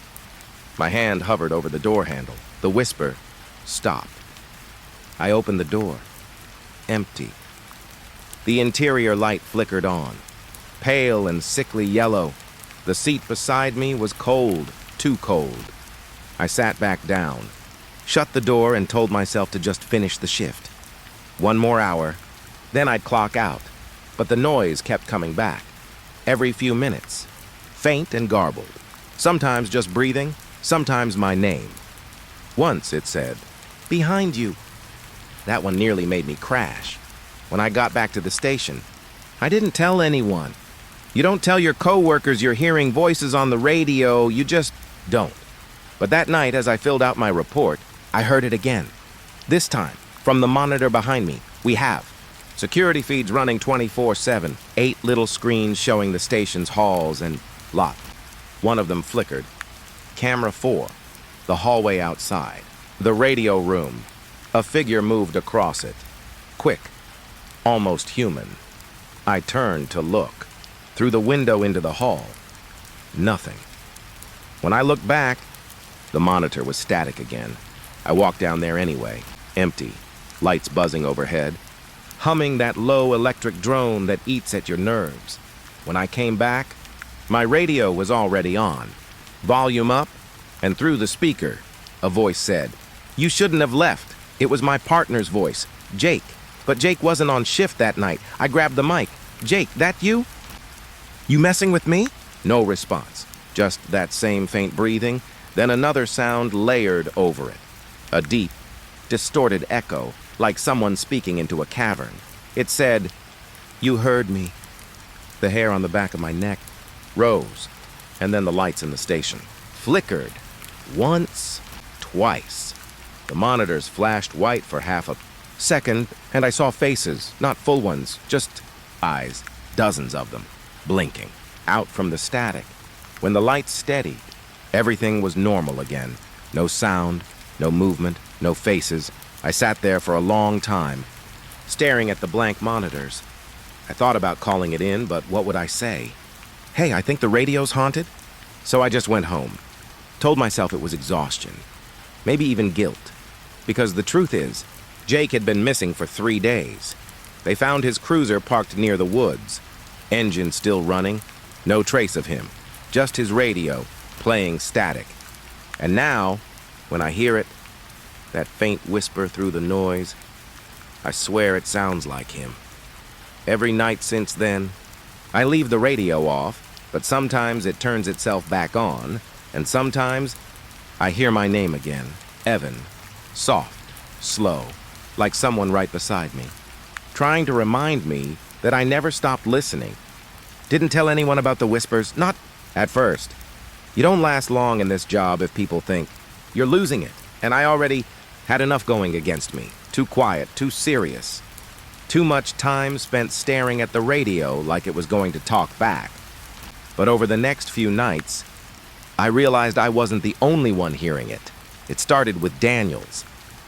My hand hovered over the door handle. The whisper stopped. I opened the door. Empty. The interior light flickered on, pale and sickly yellow. The seat beside me was cold, too cold. I sat back down, shut the door, and told myself to just finish the shift. One more hour, then I'd clock out. But the noise kept coming back, every few minutes, faint and garbled. Sometimes just breathing, sometimes my name. Once it said, "Behind you." That one nearly made me crash. When I got back to the station, I didn't tell anyone. You don't tell your coworkers you're hearing voices on the radio, you just don't. But that night, as I filled out my report, I heard it again. This time, from the monitor behind me. We have security feeds running 24/7, 8 little screens showing the station's halls and lot. One of them flickered. Camera 4, the hallway outside. The radio room. A figure moved across it. Quick, almost human. I turned to look. Through the window into the hall. Nothing. When I looked back, the monitor was static again. I walked down there anyway. Empty. Lights buzzing overhead. Humming that low electric drone that eats at your nerves. When I came back, my radio was already on. Volume up, and through the speaker, a voice said, "You shouldn't have left. It was my partner's voice, Jake. But Jake wasn't on shift that night. I grabbed the mic. Jake, that you? You messing with me?" No response. Just that same faint breathing, then another sound layered over it. A deep, distorted echo, like someone speaking into a cavern. It said, "You heard me." The hair on the back of my neck rose, and then the lights in the station flickered. Once, twice. The monitors flashed white for half a second, and I saw faces, not full ones, just eyes, dozens of them, blinking, out from the static. When the lights steadied, everything was normal again. No sound, no movement, no faces. I sat there for a long time, staring at the blank monitors. I thought about calling it in, but what would I say? "Hey, I think the radio's haunted." So I just went home. Told myself it was exhaustion, maybe even guilt. Because the truth is, Jake had been missing for 3 days. They found his cruiser parked near the woods. Engine still running, no trace of him. Just his radio, playing static. And now, when I hear it, that faint whisper through the noise, I swear it sounds like him. Every night since then, I leave the radio off, but sometimes it turns itself back on, and sometimes I hear my name again, Evan, soft, slow, like someone right beside me, trying to remind me that I never stopped listening. Didn't tell anyone about the whispers, not at first. You don't last long in this job if people think you're losing it, and I already had enough going against me. Too quiet, too serious. Too much time spent staring at the radio like it was going to talk back. But over the next few nights, I realized I wasn't the only one hearing it. It started with Daniels.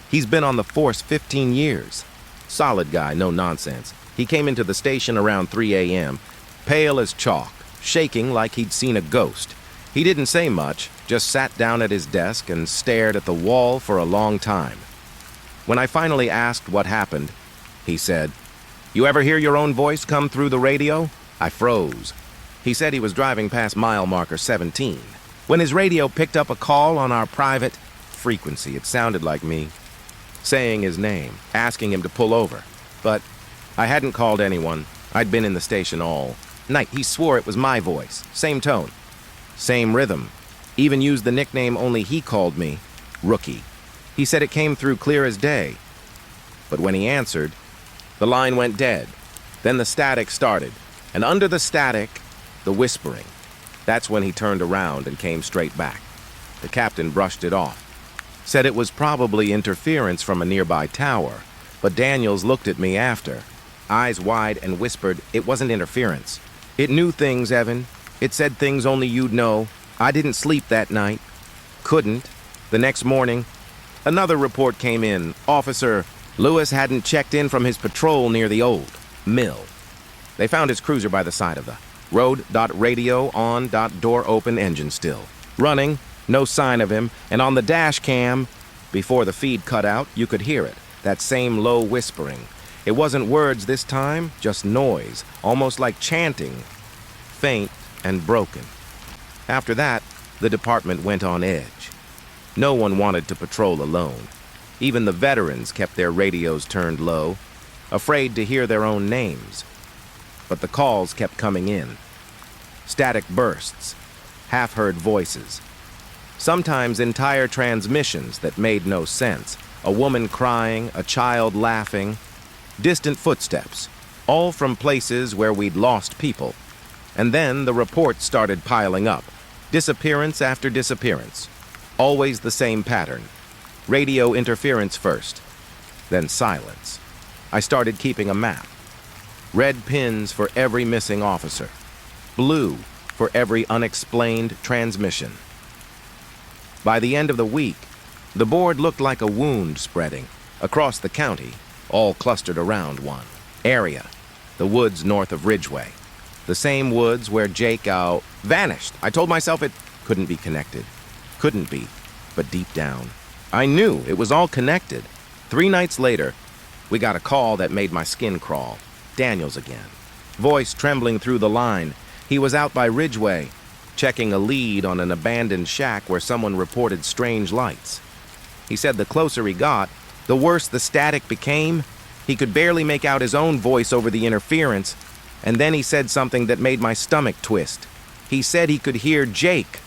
He's been on the force 15 years. Solid guy, no nonsense. He came into the station around 3 a.m., pale as chalk, shaking like he'd seen a ghost. He didn't say much, just sat down at his desk and stared at the wall for a long time. When I finally asked what happened, he said, "You ever hear your own voice come through the radio?" I froze. He said he was driving past mile marker 17. When his radio picked up a call on our private frequency, it sounded like me, saying his name, asking him to pull over. But I hadn't called anyone. I'd been in the station all night. He swore it was my voice. Same tone. Same rhythm. Even used the nickname only he called me, Rookie. He said it came through clear as day. But when he answered, the line went dead. Then the static started. And under the static, the whispering. That's when he turned around and came straight back. The captain brushed it off. Said it was probably interference from a nearby tower. But Daniels looked at me after, eyes wide, and whispered it wasn't interference. It knew things, Evan. It said things only you'd know. I didn't sleep that night. Couldn't. The next morning, another report came in. Officer Lewis hadn't checked in from his patrol near the old mill. They found his cruiser by the side of the road. Radio on. Door open, engine still running. No sign of him. And on the dash cam, before the feed cut out, you could hear it. That same low whispering. It wasn't words this time, just noise, almost like chanting, faint and broken. After that, the department went on edge. No one wanted to patrol alone. Even the veterans kept their radios turned low, afraid to hear their own names. But the calls kept coming in. Static bursts, half-heard voices. Sometimes entire transmissions that made no sense. A woman crying, a child laughing. Distant footsteps, all from places where we'd lost people. And then the reports started piling up. Disappearance after disappearance. Always the same pattern. Radio interference first, then silence. I started keeping a map. Red pins for every missing officer. Blue for every unexplained transmission. By the end of the week, the board looked like a wound spreading across the county, all clustered around one area, the woods north of Ridgeway. The same woods where Jake vanished. I told myself it couldn't be connected. Couldn't be, but deep down, I knew it was all connected. 3 nights later, we got a call that made my skin crawl. Daniels again. Voice trembling through the line. He was out by Ridgeway, checking a lead on an abandoned shack where someone reported strange lights. He said the closer he got, the worse the static became. He could barely make out his own voice over the interference, and then he said something that made my stomach twist. He said he could hear Jake.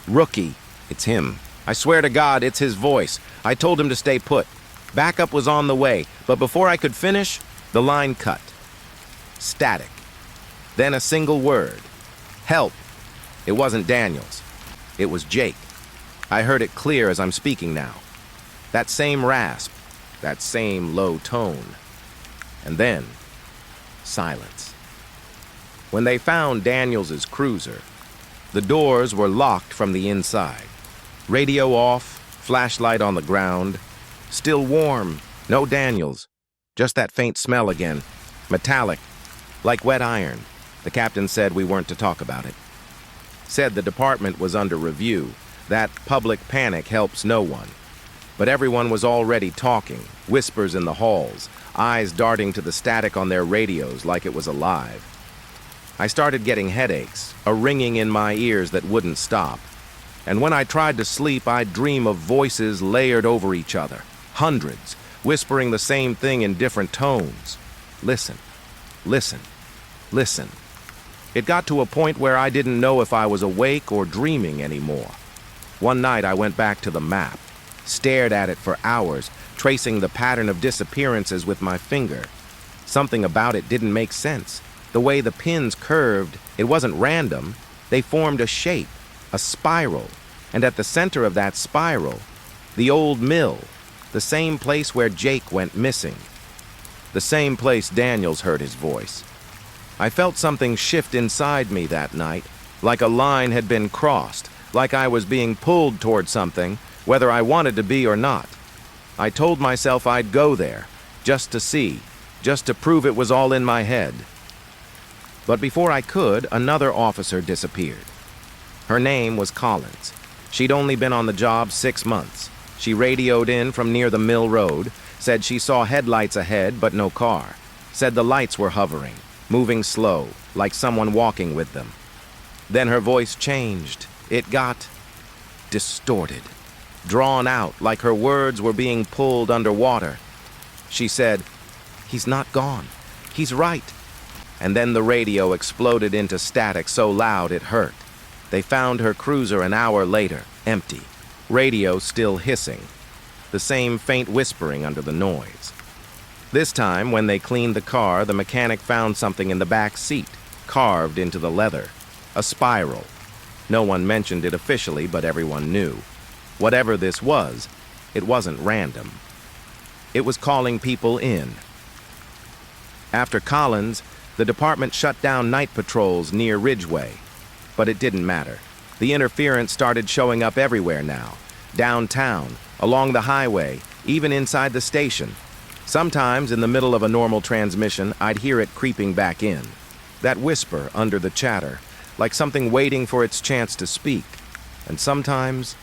Rookie, it's him. I swear to God, it's his voice. I told him to stay put. Backup was on the way, but before I could finish, the line cut. Static. Then a single word. Help. It wasn't Daniels. It was Jake. I heard it clear as I'm speaking now. That same rasp, that same low tone. And then, silence. When they found Daniels' cruiser, the doors were locked from the inside. Radio off, flashlight on the ground. Still warm, no Daniels. Just that faint smell again. Metallic, like wet iron. The captain said we weren't to talk about it. Said the department was under review. That public panic helps no one. But everyone was already talking, whispers in the halls, eyes darting to the static on their radios like it was alive. I started getting headaches, a ringing in my ears that wouldn't stop. And when I tried to sleep, I'd dream of voices layered over each other, hundreds, whispering the same thing in different tones. Listen, listen, listen. It got to a point where I didn't know if I was awake or dreaming anymore. One night I went back to the map, stared at it for hours, tracing the pattern of disappearances with my finger. Something about it didn't make sense. The way the pins curved, it wasn't random. They formed a shape, a spiral, and at the center of that spiral, the old mill, the same place where Jake went missing. The same place Daniels heard his voice. I felt something shift inside me that night, like a line had been crossed, like I was being pulled toward something, whether I wanted to be or not. I told myself I'd go there, just to see, just to prove it was all in my head. But before I could, another officer disappeared. Her name was Collins. She'd only been on the job 6 months. She radioed in from near the mill road, said she saw headlights ahead but no car, said the lights were hovering, moving slow, like someone walking with them. Then her voice changed. It got distorted, drawn out like her words were being pulled underwater. She said, "He's not gone. He's right." And then the radio exploded into static so loud it hurt. They found her cruiser an hour later, empty. Radio still hissing. The same faint whispering under the noise. This time, when they cleaned the car, the mechanic found something in the back seat, carved into the leather. A spiral. No one mentioned it officially, but everyone knew. Whatever this was, it wasn't random. It was calling people in. After Collins, the department shut down night patrols near Ridgeway. But it didn't matter. The interference started showing up everywhere now. Downtown, along the highway, even inside the station. Sometimes, in the middle of a normal transmission, I'd hear it creeping back in. That whisper under the chatter, like something waiting for its chance to speak. And sometimes,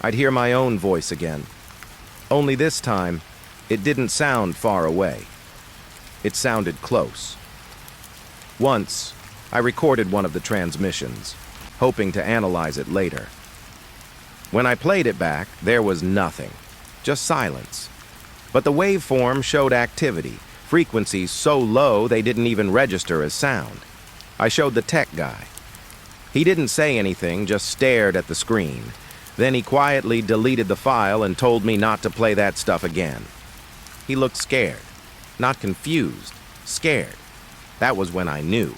I'd hear my own voice again. Only this time, it didn't sound far away. It sounded close. Once, I recorded one of the transmissions, hoping to analyze it later. When I played it back, there was nothing, just silence. But the waveform showed activity, frequencies so low they didn't even register as sound. I showed the tech guy. He didn't say anything, just stared at the screen. Then he quietly deleted the file and told me not to play that stuff again. He looked scared, not confused, scared. That was when I knew.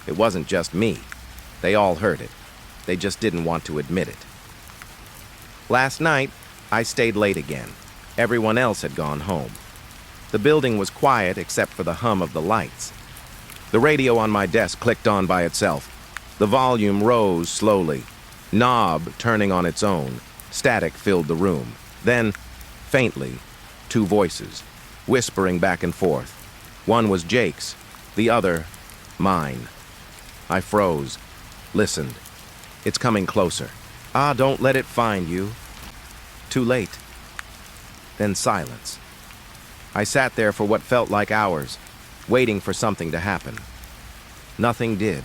It wasn't just me. They all heard it. They just didn't want to admit it. Last night, I stayed late again. Everyone else had gone home. The building was quiet except for the hum of the lights. The radio on my desk clicked on by itself. The volume rose slowly, knob turning on its own. Static filled the room. Then, faintly, two voices, whispering back and forth. One was Jake's, the other, mine. I froze, listened. It's coming closer. Ah, don't let it find you. Too late. Then silence. I sat there for what felt like hours, waiting for something to happen. Nothing did.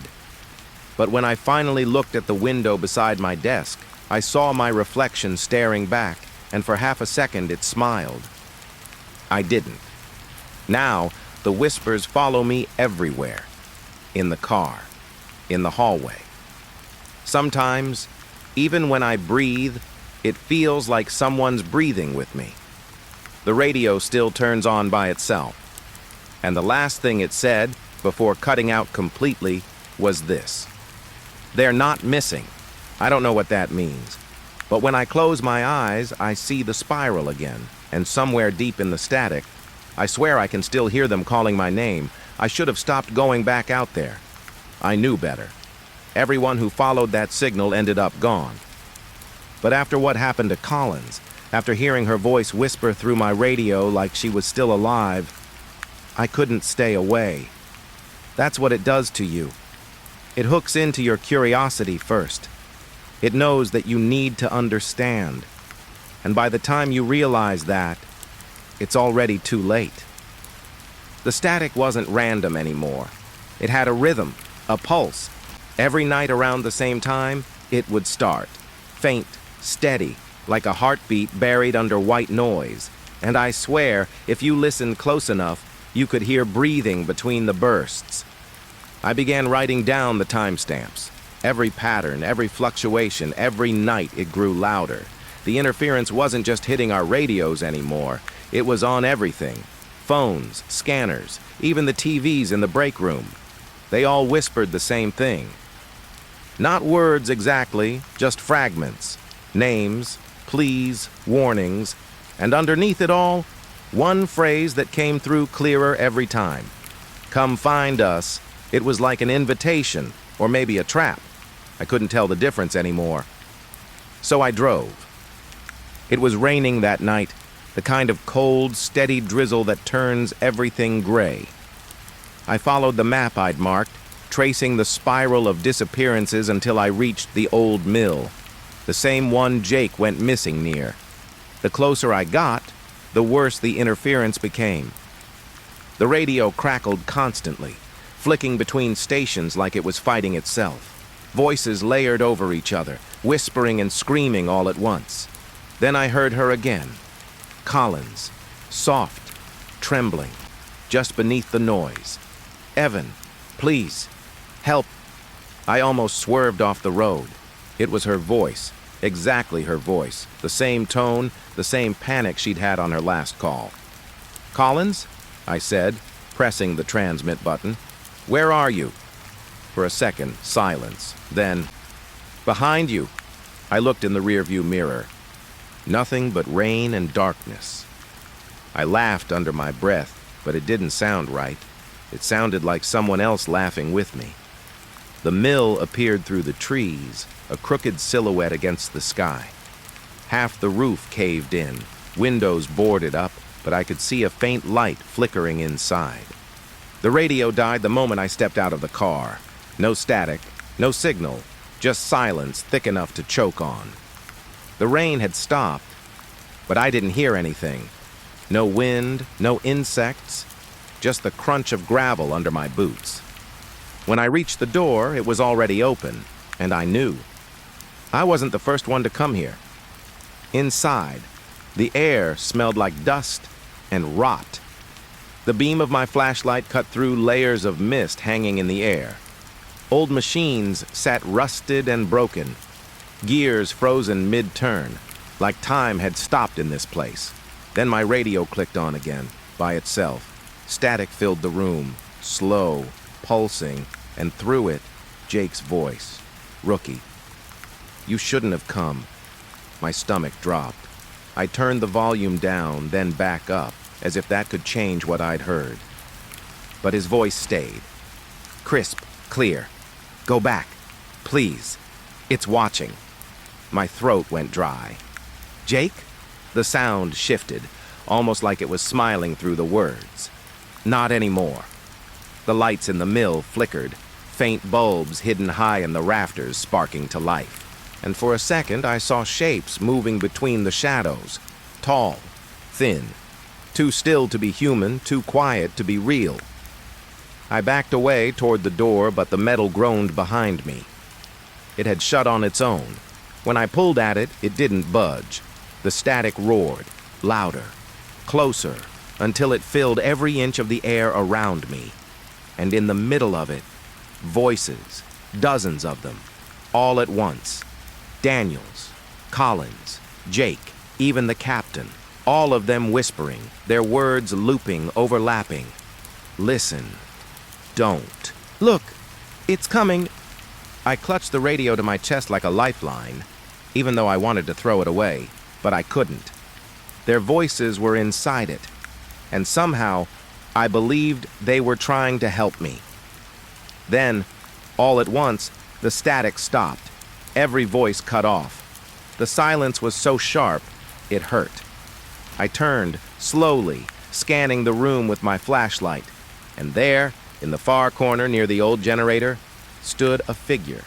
But when I finally looked at the window beside my desk, I saw my reflection staring back, and for half a second it smiled. I didn't. Now, the whispers follow me everywhere. In the car. In the hallway. Sometimes, even when I breathe, it feels like someone's breathing with me. The radio still turns on by itself. And the last thing it said, before cutting out completely, was this. They're not missing. I don't know what that means. But when I close my eyes, I see the spiral again, and somewhere deep in the static, I swear I can still hear them calling my name. I should have stopped going back out there. I knew better. Everyone who followed that signal ended up gone. But after what happened to Collins, after hearing her voice whisper through my radio like she was still alive, I couldn't stay away. That's what it does to you. It hooks into your curiosity first. It knows that you need to understand. And by the time you realize that, it's already too late. The static wasn't random anymore. It had a rhythm, a pulse. Every night around the same time, it would start. Faint, steady, like a heartbeat buried under white noise. And I swear, if you listened close enough, you could hear breathing between the bursts. I began writing down the timestamps. Every pattern, every fluctuation, every night it grew louder. The interference wasn't just hitting our radios anymore. It was on everything. Phones, scanners, even the TVs in the break room. They all whispered the same thing. Not words exactly, just fragments. Names, pleas, warnings, and underneath it all, one phrase that came through clearer every time. Come find us. It was like an invitation, or maybe a trap. I couldn't tell the difference anymore. So I drove. It was raining that night, the kind of cold, steady drizzle that turns everything gray. I followed the map I'd marked, tracing the spiral of disappearances until I reached the old mill, the same one Jake went missing near. The closer I got, the worse the interference became. The radio crackled constantly, flicking between stations like it was fighting itself. Voices layered over each other, whispering and screaming all at once. Then I heard her again. Collins, soft, trembling, just beneath the noise. Evan, please, help. I almost swerved off the road. It was her voice, exactly her voice, the same tone, the same panic she'd had on her last call. Collins? I said, pressing the transmit button. Where are you? For a second, silence. Then, behind you. I looked in the rearview mirror. Nothing but rain and darkness. I laughed under my breath, but it didn't sound right. It sounded like someone else laughing with me. The mill appeared through the trees, a crooked silhouette against the sky. Half the roof caved in, windows boarded up, but I could see a faint light flickering inside. The radio died the moment I stepped out of the car. No static, no signal, just silence thick enough to choke on. The rain had stopped, but I didn't hear anything. No wind, no insects, just the crunch of gravel under my boots. When I reached the door, it was already open, and I knew. I wasn't the first one to come here. Inside, the air smelled like dust and rot. The beam of my flashlight cut through layers of mist hanging in the air. Old machines sat rusted and broken, gears frozen mid-turn, like time had stopped in this place. Then my radio clicked on again, by itself. Static filled the room, slow, pulsing, and through it, Jake's voice. "Rookie, you shouldn't have come." My stomach dropped. I turned the volume down, then back up, as if that could change what I'd heard. But his voice stayed. Crisp, clear. "Go back, please. It's watching." My throat went dry. "Jake?" The sound shifted, almost like it was smiling through the words. "Not anymore." The lights in the mill flickered, faint bulbs hidden high in the rafters sparking to life. And for a second I saw shapes moving between the shadows. Tall, thin, too still to be human, too quiet to be real. I backed away toward the door, but the metal groaned behind me. It had shut on its own. When I pulled at it, it didn't budge. The static roared, louder, closer, until it filled every inch of the air around me. And in the middle of it, voices, dozens of them, all at once. Daniels, Collins, Jake, even the captain, all of them whispering, their words looping, overlapping. "Listen. Don't. Look, it's coming." I clutched the radio to my chest like a lifeline, even though I wanted to throw it away, but I couldn't. Their voices were inside it, and somehow I believed they were trying to help me. Then, all at once, the static stopped. Every voice cut off. The silence was so sharp, it hurt. I turned, slowly, scanning the room with my flashlight, and there, in the far corner near the old generator, stood a figure.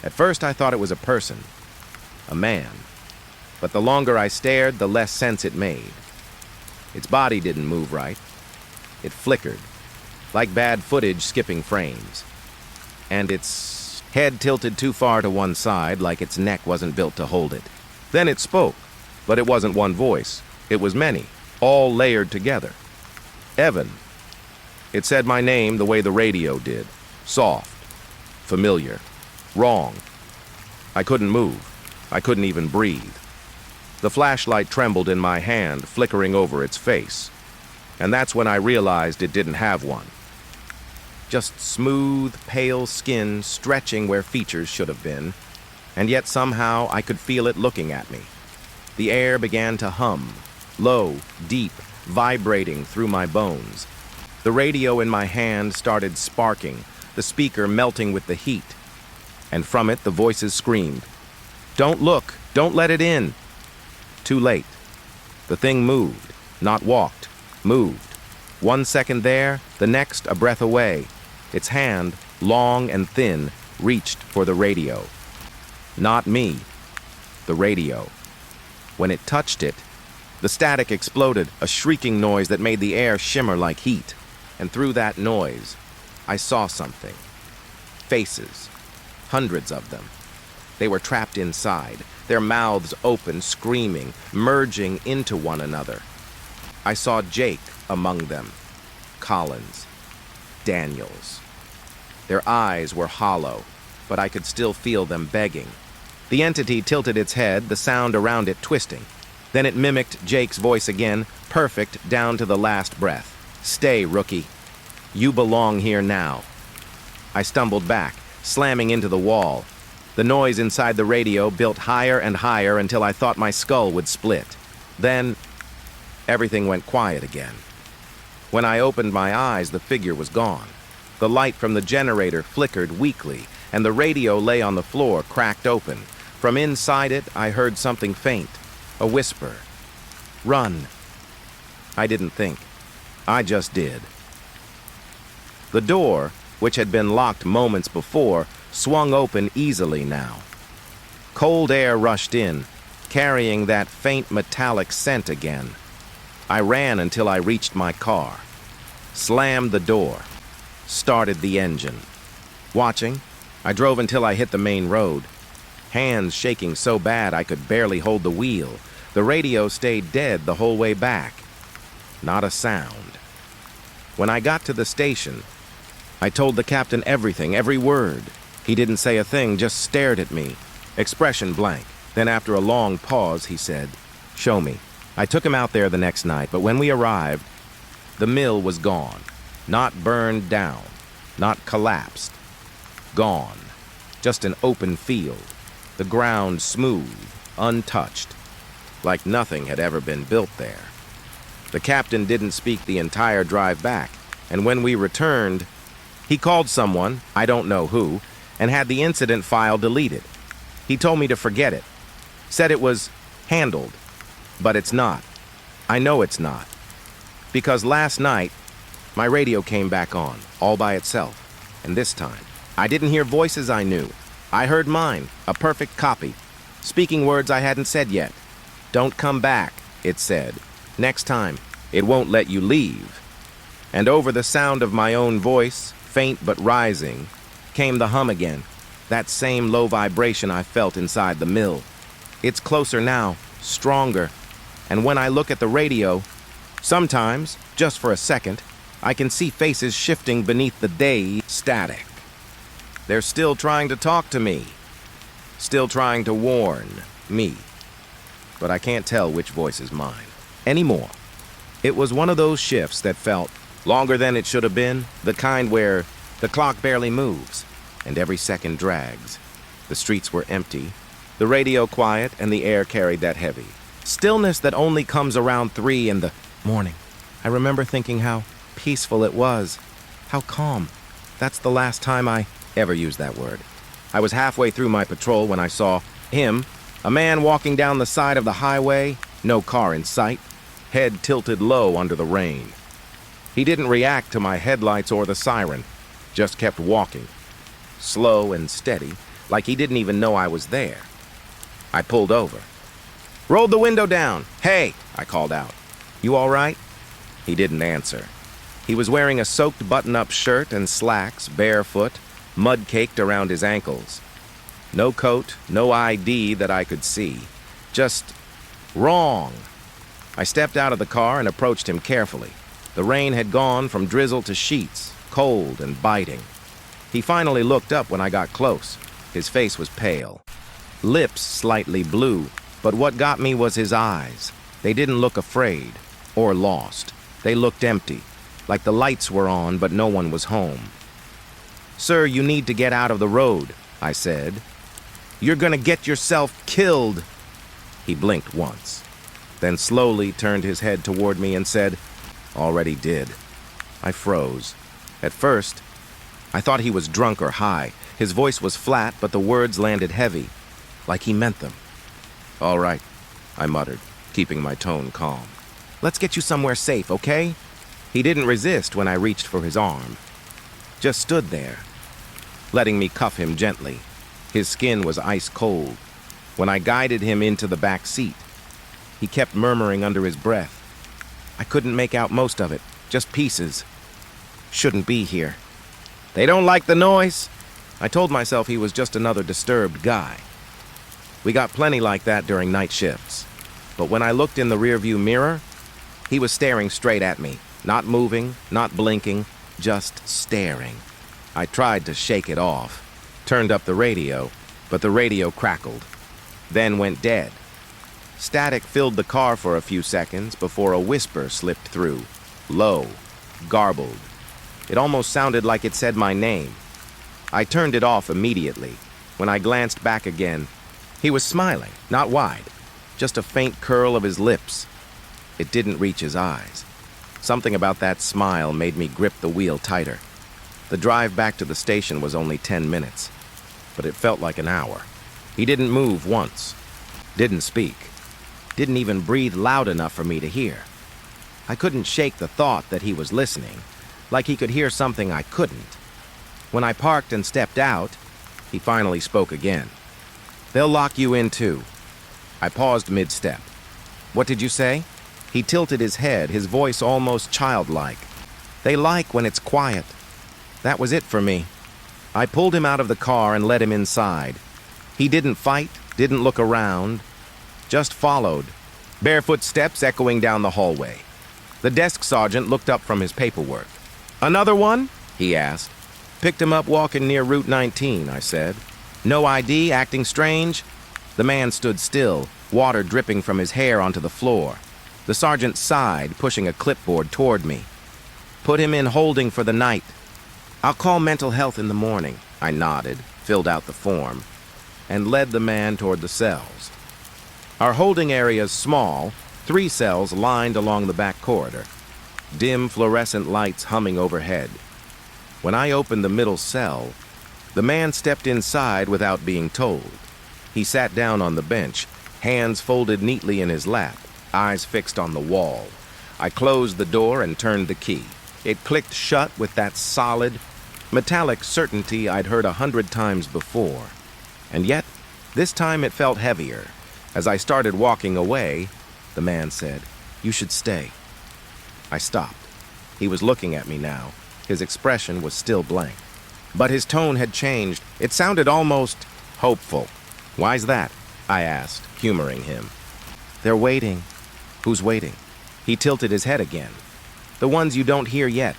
At first I thought it was a person, a man, but the longer I stared, the less sense it made. Its body didn't move right. It flickered, like bad footage skipping frames. And its head tilted too far to one side, like its neck wasn't built to hold it. Then it spoke, but it wasn't one voice. It was many, all layered together. "Evan." It said my name the way the radio did. Soft. Familiar. Wrong. I couldn't move. I couldn't even breathe. The flashlight trembled in my hand, flickering over its face. And that's when I realized it didn't have one. Just smooth, pale skin stretching where features should have been, and yet somehow I could feel it looking at me. The air began to hum, low, deep, vibrating through my bones. The radio in my hand started sparking, the speaker melting with the heat. And from it, the voices screamed, "Don't look! Don't let it in!" Too late. The thing moved, not walked, moved. 1 second there, the next a breath away. Its hand, long and thin, reached for the radio. Not me. The radio. When it touched it, the static exploded, a shrieking noise that made the air shimmer like heat. And through that noise, I saw something. Faces. Hundreds of them. They were trapped inside, their mouths open, screaming, merging into one another. I saw Jake among them. Collins. Daniels. Their eyes were hollow, but I could still feel them begging. The entity tilted its head, the sound around it twisting. Then it mimicked Jake's voice again, perfect down to the last breath. "Stay, rookie. You belong here now." I stumbled back, slamming into the wall. The noise inside the radio built higher and higher until I thought my skull would split. Then, everything went quiet again. When I opened my eyes, the figure was gone. The light from the generator flickered weakly, and the radio lay on the floor, cracked open. From inside it, I heard something faint, a whisper. "Run." I didn't think. I just did. The door, which had been locked moments before, swung open easily now. Cold air rushed in, carrying that faint metallic scent again. I ran until I reached my car, slammed the door, started the engine. Watching, I drove until I hit the main road, hands shaking so bad I could barely hold the wheel. The radio stayed dead the whole way back. Not a sound. When I got to the station, I told the captain everything, every word. He didn't say a thing, just stared at me, expression blank. Then after a long pause, he said, "Show me." I took him out there the next night, but when we arrived, the mill was gone. Not burned down, not collapsed. Gone. Just an open field. The ground smooth, untouched, like nothing had ever been built there. The captain didn't speak the entire drive back, and when we returned, he called someone, I don't know who, and had the incident file deleted. He told me to forget it. Said it was handled, but it's not. I know it's not. Because last night, my radio came back on, all by itself, and this time, I didn't hear voices I knew. I heard mine, a perfect copy, speaking words I hadn't said yet. "Don't come back," it said. "Next time, it won't let you leave." And over the sound of my own voice, faint but rising, came the hum again, that same low vibration I felt inside the mill. It's closer now, stronger, and when I look at the radio, sometimes, just for a second, I can see faces shifting beneath the day static. They're still trying to talk to me, still trying to warn me, but I can't tell which voice is mine anymore. It was one of those shifts that felt longer than it should have been, the kind where the clock barely moves and every second drags. The streets were empty, the radio quiet, and the air carried that heavy stillness that only comes around 3 in the morning. I remember thinking how peaceful it was, how calm. That's the last time I ever used that word. I was halfway through my patrol when I saw him, a man walking down the side of the highway, no car in sight, head tilted low under the rain. He didn't react to my headlights or the siren, just kept walking, slow and steady, like he didn't even know I was there. I pulled over, rolled the window down. "Hey," I called out. "You all right?" He didn't answer. He was wearing a soaked button-up shirt and slacks, barefoot, mud-caked around his ankles. No coat, no ID that I could see. Just wrong. I stepped out of the car and approached him carefully. The rain had gone from drizzle to sheets, cold and biting. He finally looked up when I got close. His face was pale, lips slightly blue, but what got me was his eyes. They didn't look afraid or lost. They looked empty, like the lights were on but no one was home. "Sir, you need to get out of the road," I said. "You're gonna get yourself killed." He blinked once, then slowly turned his head toward me and said, "Already did." I froze. At first, I thought he was drunk or high. His voice was flat, but the words landed heavy, like he meant them. "All right," I muttered, keeping my tone calm. "Let's get you somewhere safe, okay?" He didn't resist when I reached for his arm. Just stood there, letting me cuff him gently. His skin was ice cold. When I guided him into the back seat, he kept murmuring under his breath. I couldn't make out most of it, just pieces. "Shouldn't be here. They don't like the noise." I told myself he was just another disturbed guy. We got plenty like that during night shifts. But when I looked in the rearview mirror, he was staring straight at me, not moving, not blinking, just staring. I tried to shake it off, turned up the radio, but the radio crackled, then went dead. Static filled the car for a few seconds before a whisper slipped through, low, garbled. It almost sounded like it said my name. I turned it off immediately. When I glanced back again, he was smiling, not wide, just a faint curl of his lips. It didn't reach his eyes. Something about that smile made me grip the wheel tighter. The drive back to the station was only 10 minutes, but it felt like an hour. He didn't move once, didn't speak, didn't even breathe loud enough for me to hear. I couldn't shake the thought that he was listening, like he could hear something I couldn't. When I parked and stepped out, he finally spoke again. "They'll lock you in too." I paused mid-step. "What did you say?" He tilted his head, his voice almost childlike. "They like when it's quiet." That was it for me. I pulled him out of the car and led him inside. He didn't fight, didn't look around, just followed, barefoot steps echoing down the hallway. The desk sergeant looked up from his paperwork. "Another one?" he asked. "Picked him up walking near Route 19, I said. "No ID, acting strange?" The man stood still, water dripping from his hair onto the floor. The sergeant sighed, pushing a clipboard toward me. "Put him in holding for the night." "I'll call mental health in the morning." I nodded, filled out the form, and led the man toward the cells. Our holding area's small, 3 cells lined along the back corridor, dim fluorescent lights humming overhead. When I opened the middle cell, the man stepped inside without being told. He sat down on the bench, hands folded neatly in his lap, eyes fixed on the wall. I closed the door and turned the key. It clicked shut with that solid, metallic certainty I'd heard 100 times before. And yet, this time it felt heavier. As I started walking away, the man said, "You should stay." I stopped. He was looking at me now. His expression was still blank. But his tone had changed. It sounded almost hopeful. "Why's that?" I asked, humoring him. "They're waiting." "Who's waiting?" He tilted his head again. "The ones you don't hear yet."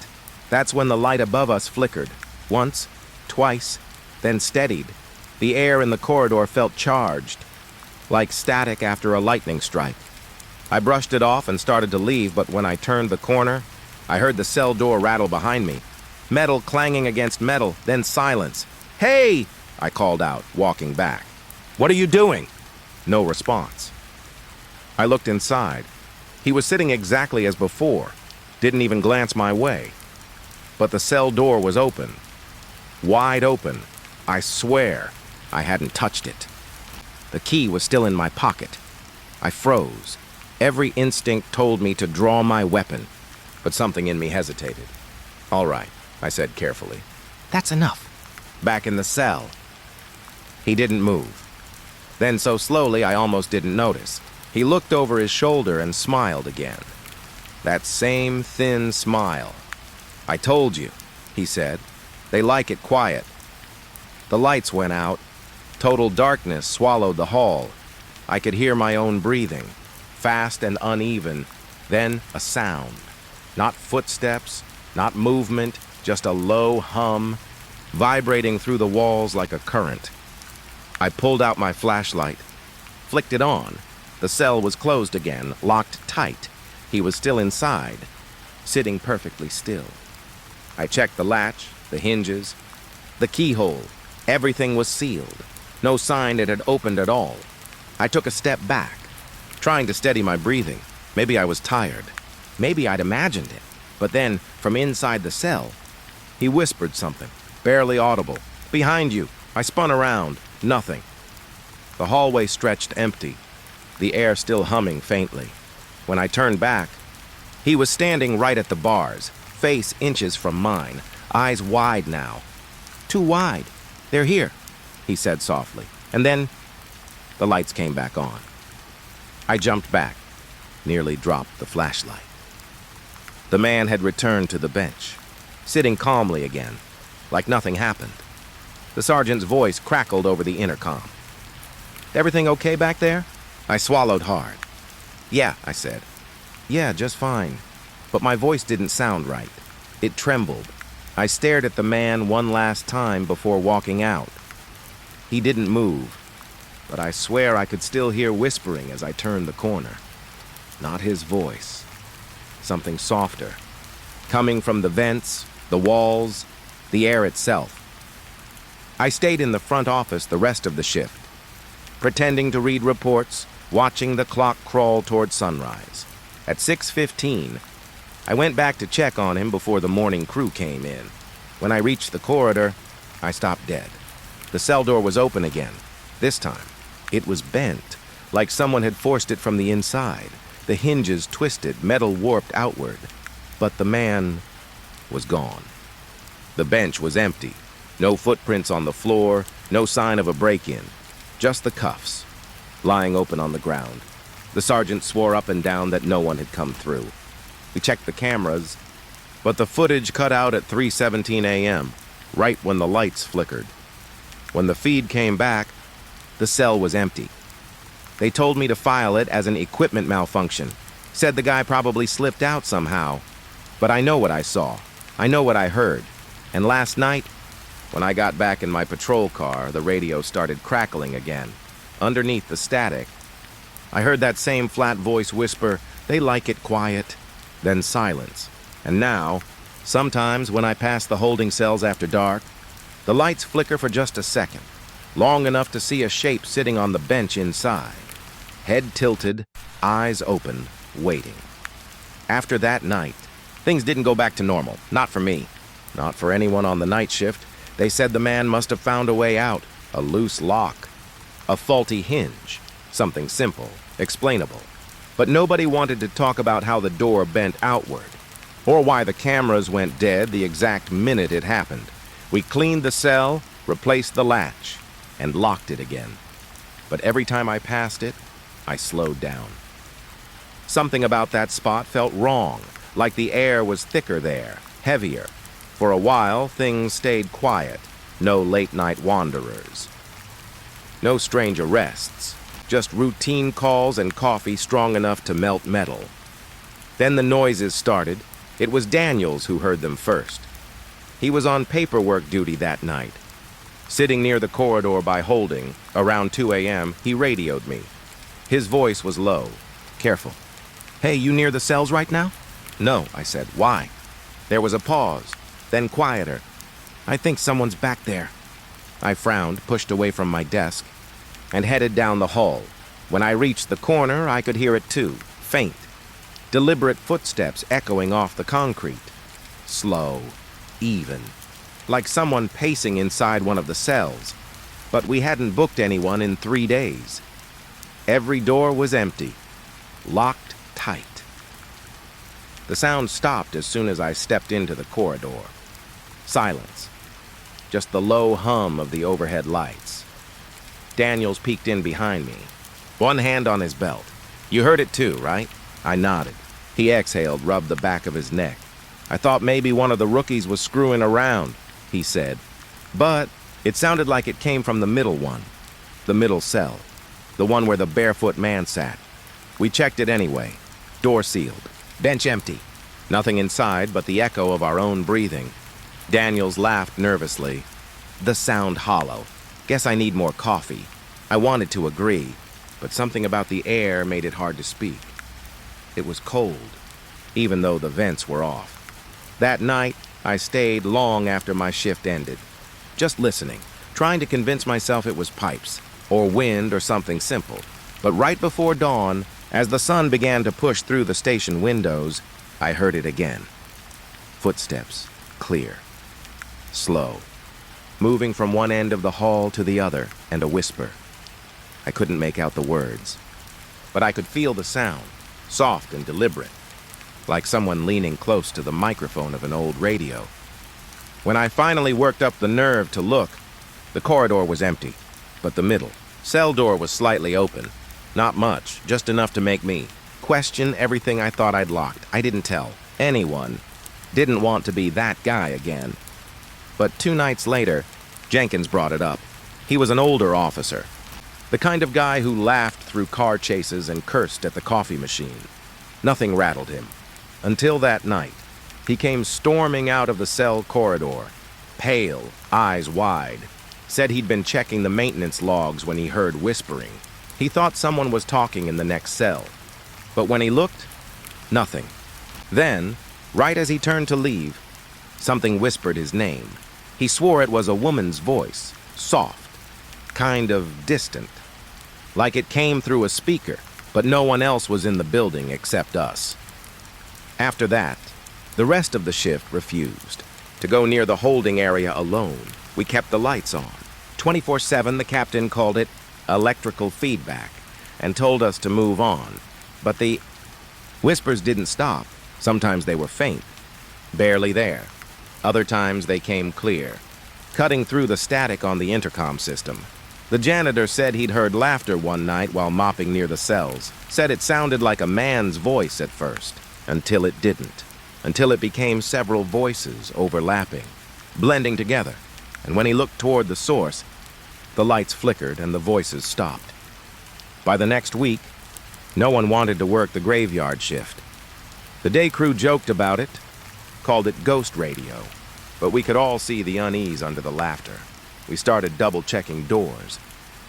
That's when the light above us flickered. Once, twice, then steadied. The air in the corridor felt charged, like static after a lightning strike. I brushed it off and started to leave, but when I turned the corner, I heard the cell door rattle behind me. Metal clanging against metal, then silence. "Hey!" I called out, walking back. "What are you doing?" No response. I looked inside. He was sitting exactly as before, didn't even glance my way. But the cell door was open. Wide open. I swear I hadn't touched it. The key was still in my pocket. I froze. Every instinct told me to draw my weapon, but something in me hesitated. "All right," I said carefully. "That's enough." Back in the cell. He didn't move. Then so slowly I almost didn't notice. He looked over his shoulder and smiled again. That same thin smile. "I told you," he said. "They like it quiet." The lights went out. Total darkness swallowed the hall. I could hear my own breathing, fast and uneven, then a sound. Not footsteps, not movement, just a low hum, vibrating through the walls like a current. I pulled out my flashlight, flicked it on. The cell was closed again, locked tight. He was still inside, sitting perfectly still. I checked the latch, the hinges, the keyhole. Everything was sealed. No sign it had opened at all. I took a step back, trying to steady my breathing. Maybe I was tired. Maybe I'd imagined it. But then, from inside the cell, he whispered something, barely audible. "Behind you." I spun around. Nothing. The hallway stretched empty, the air still humming faintly. When I turned back, he was standing right at the bars, face inches from mine, eyes wide now. "Too wide. They're here," he said softly. And then the lights came back on. I jumped back, nearly dropped the flashlight. The man had returned to the bench, sitting calmly again, like nothing happened. The sergeant's voice crackled over the intercom. "Everything okay back there?" I swallowed hard. "Yeah," I said. "Yeah, just fine." But my voice didn't sound right. It trembled. I stared at the man one last time before walking out. He didn't move, but I swear I could still hear whispering as I turned the corner. Not his voice. Something softer, coming from the vents, the walls, the air itself. I stayed in the front office the rest of the shift, pretending to read reports, watching the clock crawl toward sunrise. At 6:15, I went back to check on him before the morning crew came in. When I reached the corridor, I stopped dead. The cell door was open again. This time, it was bent, like someone had forced it from the inside. The hinges twisted, metal warped outward. But the man was gone. The bench was empty. No footprints on the floor, no sign of a break-in. Just the cuffs, lying open on the ground. The sergeant swore up and down that no one had come through. We checked the cameras, but the footage cut out at 3:17 a.m., right when the lights flickered. When the feed came back, the cell was empty. They told me to file it as an equipment malfunction. Said the guy probably slipped out somehow. But I know what I saw. I know what I heard. And last night, when I got back in my patrol car, the radio started crackling again. Underneath the static, I heard that same flat voice whisper, "They like it quiet." Then silence. And now, sometimes when I pass the holding cells after dark, the lights flicker for just a second, long enough to see a shape sitting on the bench inside. Head tilted, eyes open, waiting. After that night, things didn't go back to normal. Not for me. Not for anyone on the night shift. They said the man must have found a way out. A loose lock. A faulty hinge. Something simple, explainable. But nobody wanted to talk about how the door bent outward, or why the cameras went dead the exact minute it happened. We cleaned the cell, replaced the latch, and locked it again. But every time I passed it, I slowed down. Something about that spot felt wrong, like the air was thicker there, heavier. For a while, things stayed quiet. No late-night wanderers. No strange arrests. Just routine calls and coffee strong enough to melt metal. Then the noises started. It was Daniels who heard them first. He was on paperwork duty that night. Sitting near the corridor by holding, around 2 a.m., he radioed me. His voice was low, careful. "Hey, you near the cells right now?" "No," I said. "Why?" There was a pause, then quieter. "I think someone's back there." I frowned, pushed away from my desk, and headed down the hall. When I reached the corner, I could hear it too, faint. Deliberate footsteps echoing off the concrete. Slow, even, like someone pacing inside one of the cells. But we hadn't booked anyone in 3 days. Every door was empty, locked tight. The sound stopped as soon as I stepped into the corridor. Silence. Just the low hum of the overhead lights. Daniels peeked in behind me, one hand on his belt. "You heard it too, right?" I nodded. He exhaled, rubbed the back of his neck. "I thought maybe one of the rookies was screwing around," he said. But it sounded like it came from the middle one. The middle cell. The one where the barefoot man sat. We checked it anyway. Door sealed. Bench empty. Nothing inside but the echo of our own breathing. Daniels laughed nervously. "The sound hollow. Guess I need more coffee." I wanted to agree, but something about the air made it hard to speak. It was cold, even though the vents were off. That night, I stayed long after my shift ended, just listening, trying to convince myself it was pipes, or wind, or something simple. But right before dawn, as the sun began to push through the station windows, I heard it again. Footsteps, clear, slow, moving from one end of the hall to the other, and a whisper. I couldn't make out the words, but I could feel the sound, soft and deliberate, like someone leaning close to the microphone of an old radio. When I finally worked up the nerve to look, the corridor was empty, but the middle cell door was slightly open. Not much, just enough to make me question everything I thought I'd locked. I didn't tell anyone. Didn't want to be that guy again. But 2 nights later, Jenkins brought it up. He was an older officer, the kind of guy who laughed through car chases and cursed at the coffee machine. Nothing rattled him. Until that night, he came storming out of the cell corridor, pale, eyes wide. Said he'd been checking the maintenance logs when he heard whispering. He thought someone was talking in the next cell. But when he looked, nothing. Then, right as he turned to leave, something whispered his name. He swore it was a woman's voice, soft, kind of distant, like it came through a speaker, but no one else was in the building except us. After that, the rest of the shift refused. to go near the holding area alone. We kept the lights on. 24/7, the captain called it electrical feedback and told us to move on. But the whispers didn't stop. Sometimes they were faint, barely there. Other times they came clear, cutting through the static on the intercom system. The janitor said he'd heard laughter one night while mopping near the cells. Said it sounded like a man's voice at first, until it didn't. Until it became several voices overlapping, blending together. And when he looked toward the source, the lights flickered and the voices stopped. By the next week, no one wanted to work the graveyard shift. The day crew joked about it, called it ghost radio, but we could all see the unease under the laughter. We started double-checking doors,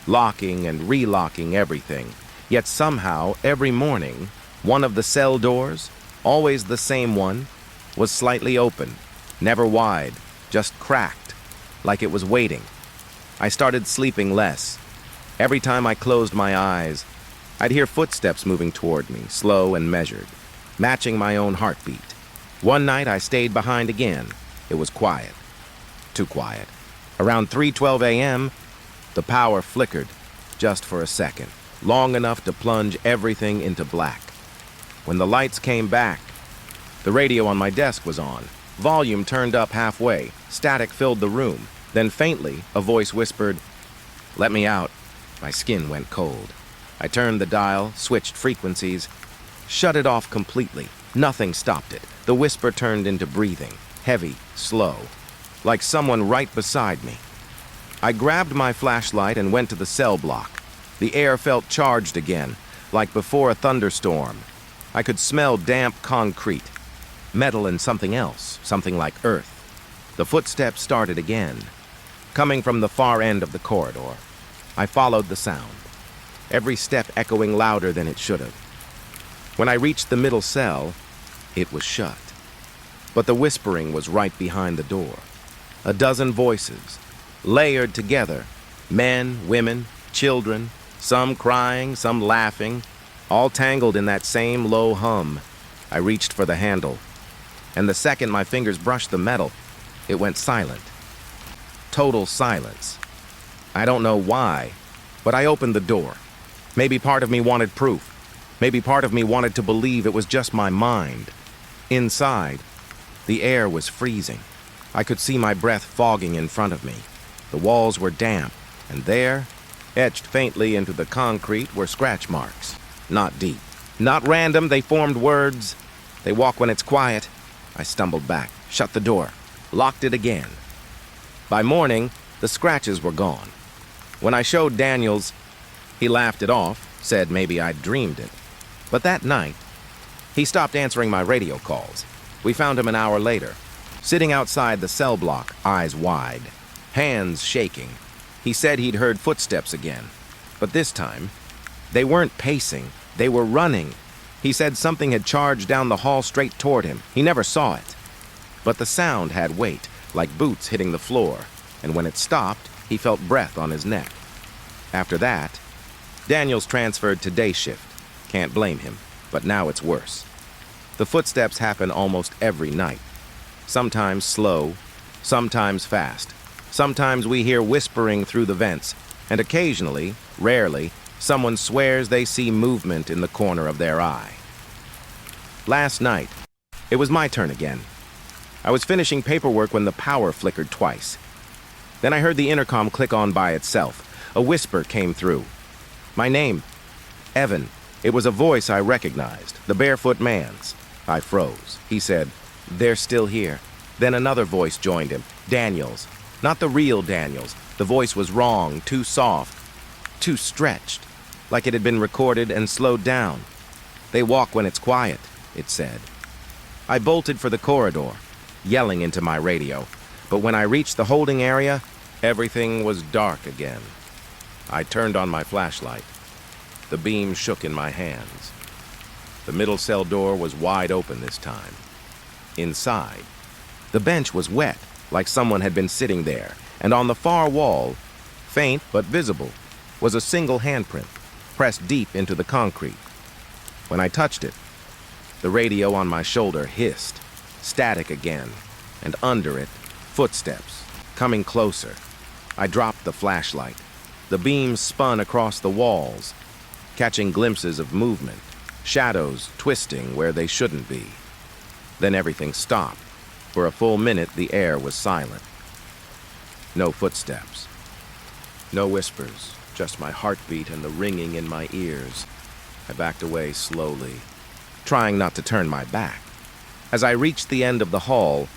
locking and relocking everything. Yet somehow, every morning, one of the cell doors, always the same one, was slightly open, never wide, just cracked, like it was waiting. I started sleeping less. Every time I closed my eyes, I'd hear footsteps moving toward me, slow and measured, matching my own heartbeat. One night I stayed behind again. It was quiet. Too quiet. Around 3:12 a.m., the power flickered, just for a second, long enough to plunge everything into black. When the lights came back, the radio on my desk was on. Volume turned up halfway. Static filled the room. Then faintly, a voice whispered, "Let me out." My skin went cold. I turned the dial, switched frequencies, shut it off completely. Nothing stopped it. The whisper turned into breathing, heavy, slow, like someone right beside me. I grabbed my flashlight and went to the cell block. The air felt charged again, like before a thunderstorm. I could smell damp concrete, metal and something else, something like earth. The footsteps started again, coming from the far end of the corridor. I followed the sound, every step echoing louder than it should have. When I reached the middle cell, it was shut. But the whispering was right behind the door. A dozen voices, layered together, men, women, children, some crying, some laughing, all tangled in that same low hum. I reached for the handle, and the second my fingers brushed the metal, it went silent. Total silence. I don't know why, but I opened the door. Maybe part of me wanted proof. Maybe part of me wanted to believe it was just my mind. Inside, the air was freezing. I could see my breath fogging in front of me. The walls were damp, and there, etched faintly into the concrete, were scratch marks. Not deep. Not random, they formed words. They walk when it's quiet. I stumbled back, shut the door, locked it again. By morning, the scratches were gone. When I showed Daniels, he laughed it off, said maybe I'd dreamed it. But that night, he stopped answering my radio calls. We found him an hour later, sitting outside the cell block, eyes wide, hands shaking. He said he'd heard footsteps again, but this time, they weren't pacing, they were running. He said something had charged down the hall straight toward him. He never saw it. But the sound had weight, like boots hitting the floor, and when it stopped, he felt breath on his neck. After that, Daniels transferred to day shift. Can't blame him, but now it's worse. The footsteps happen almost every night. Sometimes slow, sometimes fast. Sometimes we hear whispering through the vents, and occasionally, rarely, someone swears they see movement in the corner of their eye. Last night, it was my turn again. I was finishing paperwork when the power flickered twice. Then I heard the intercom click on by itself. A whisper came through. My name, Evan. It was a voice I recognized, the barefoot man's. I froze. He said, "They're still here." Then another voice joined him, Daniels. Not the real Daniels. The voice was wrong, too soft, too stretched, like it had been recorded and slowed down. "They walk when it's quiet," it said. I bolted for the corridor, yelling into my radio. But when I reached the holding area, everything was dark again. I turned on my flashlight. The beam shook in my hands. The middle cell door was wide open this time. Inside, the bench was wet, like someone had been sitting there, and on the far wall, faint but visible, was a single handprint, pressed deep into the concrete. When I touched it, the radio on my shoulder hissed, static again, and under it, footsteps, coming closer. I dropped the flashlight. The beam spun across the walls, catching glimpses of movement, shadows twisting where they shouldn't be. Then everything stopped. For a full minute, the air was silent. No footsteps. No whispers, just my heartbeat and the ringing in my ears. I backed away slowly, trying not to turn my back. As I reached the end of the hall,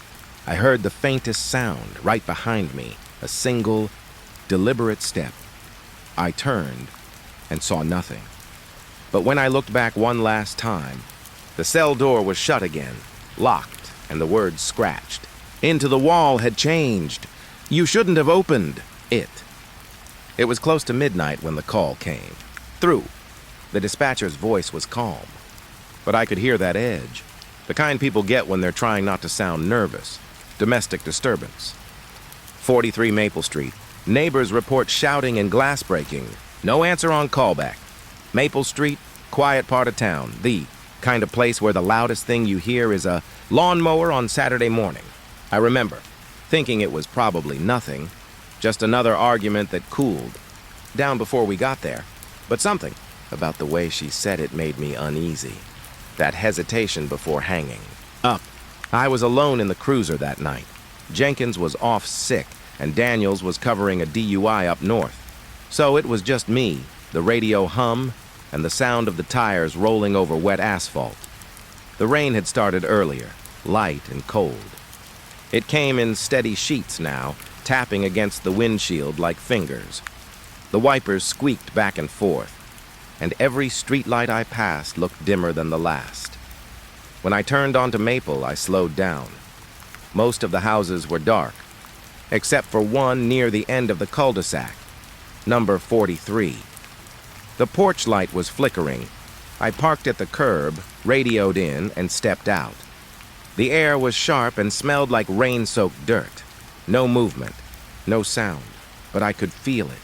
I heard the faintest sound right behind me, a single, deliberate step. I turned and saw nothing. But when I looked back one last time, the cell door was shut again, locked, and the words scratched. Into the wall had changed. You shouldn't have opened it. It was close to midnight when the call came. Through. The dispatcher's voice was calm, but I could hear that edge, the kind people get when they're trying not to sound nervous. Domestic disturbance. 43 Maple Street. Neighbors report shouting and glass breaking. No answer on callback. Maple Street, quiet part of town. The kind of place where the loudest thing you hear is a lawnmower on Saturday morning. I remember thinking it was probably nothing, just another argument that cooled down before we got there. But something about the way she said it made me uneasy. That hesitation before hanging up. I was alone in the cruiser that night. Jenkins was off sick, and Daniels was covering a DUI up north. So it was just me, the radio hum, and the sound of the tires rolling over wet asphalt. The rain had started earlier, light and cold. It came in steady sheets now, tapping against the windshield like fingers. The wipers squeaked back and forth, and every streetlight I passed looked dimmer than the last. When I turned onto Maple, I slowed down. Most of the houses were dark, except for one near the end of the cul-de-sac, number 43. The porch light was flickering. I parked at the curb, radioed in, and stepped out. The air was sharp and smelled like rain-soaked dirt. No movement, no sound, but I could feel it,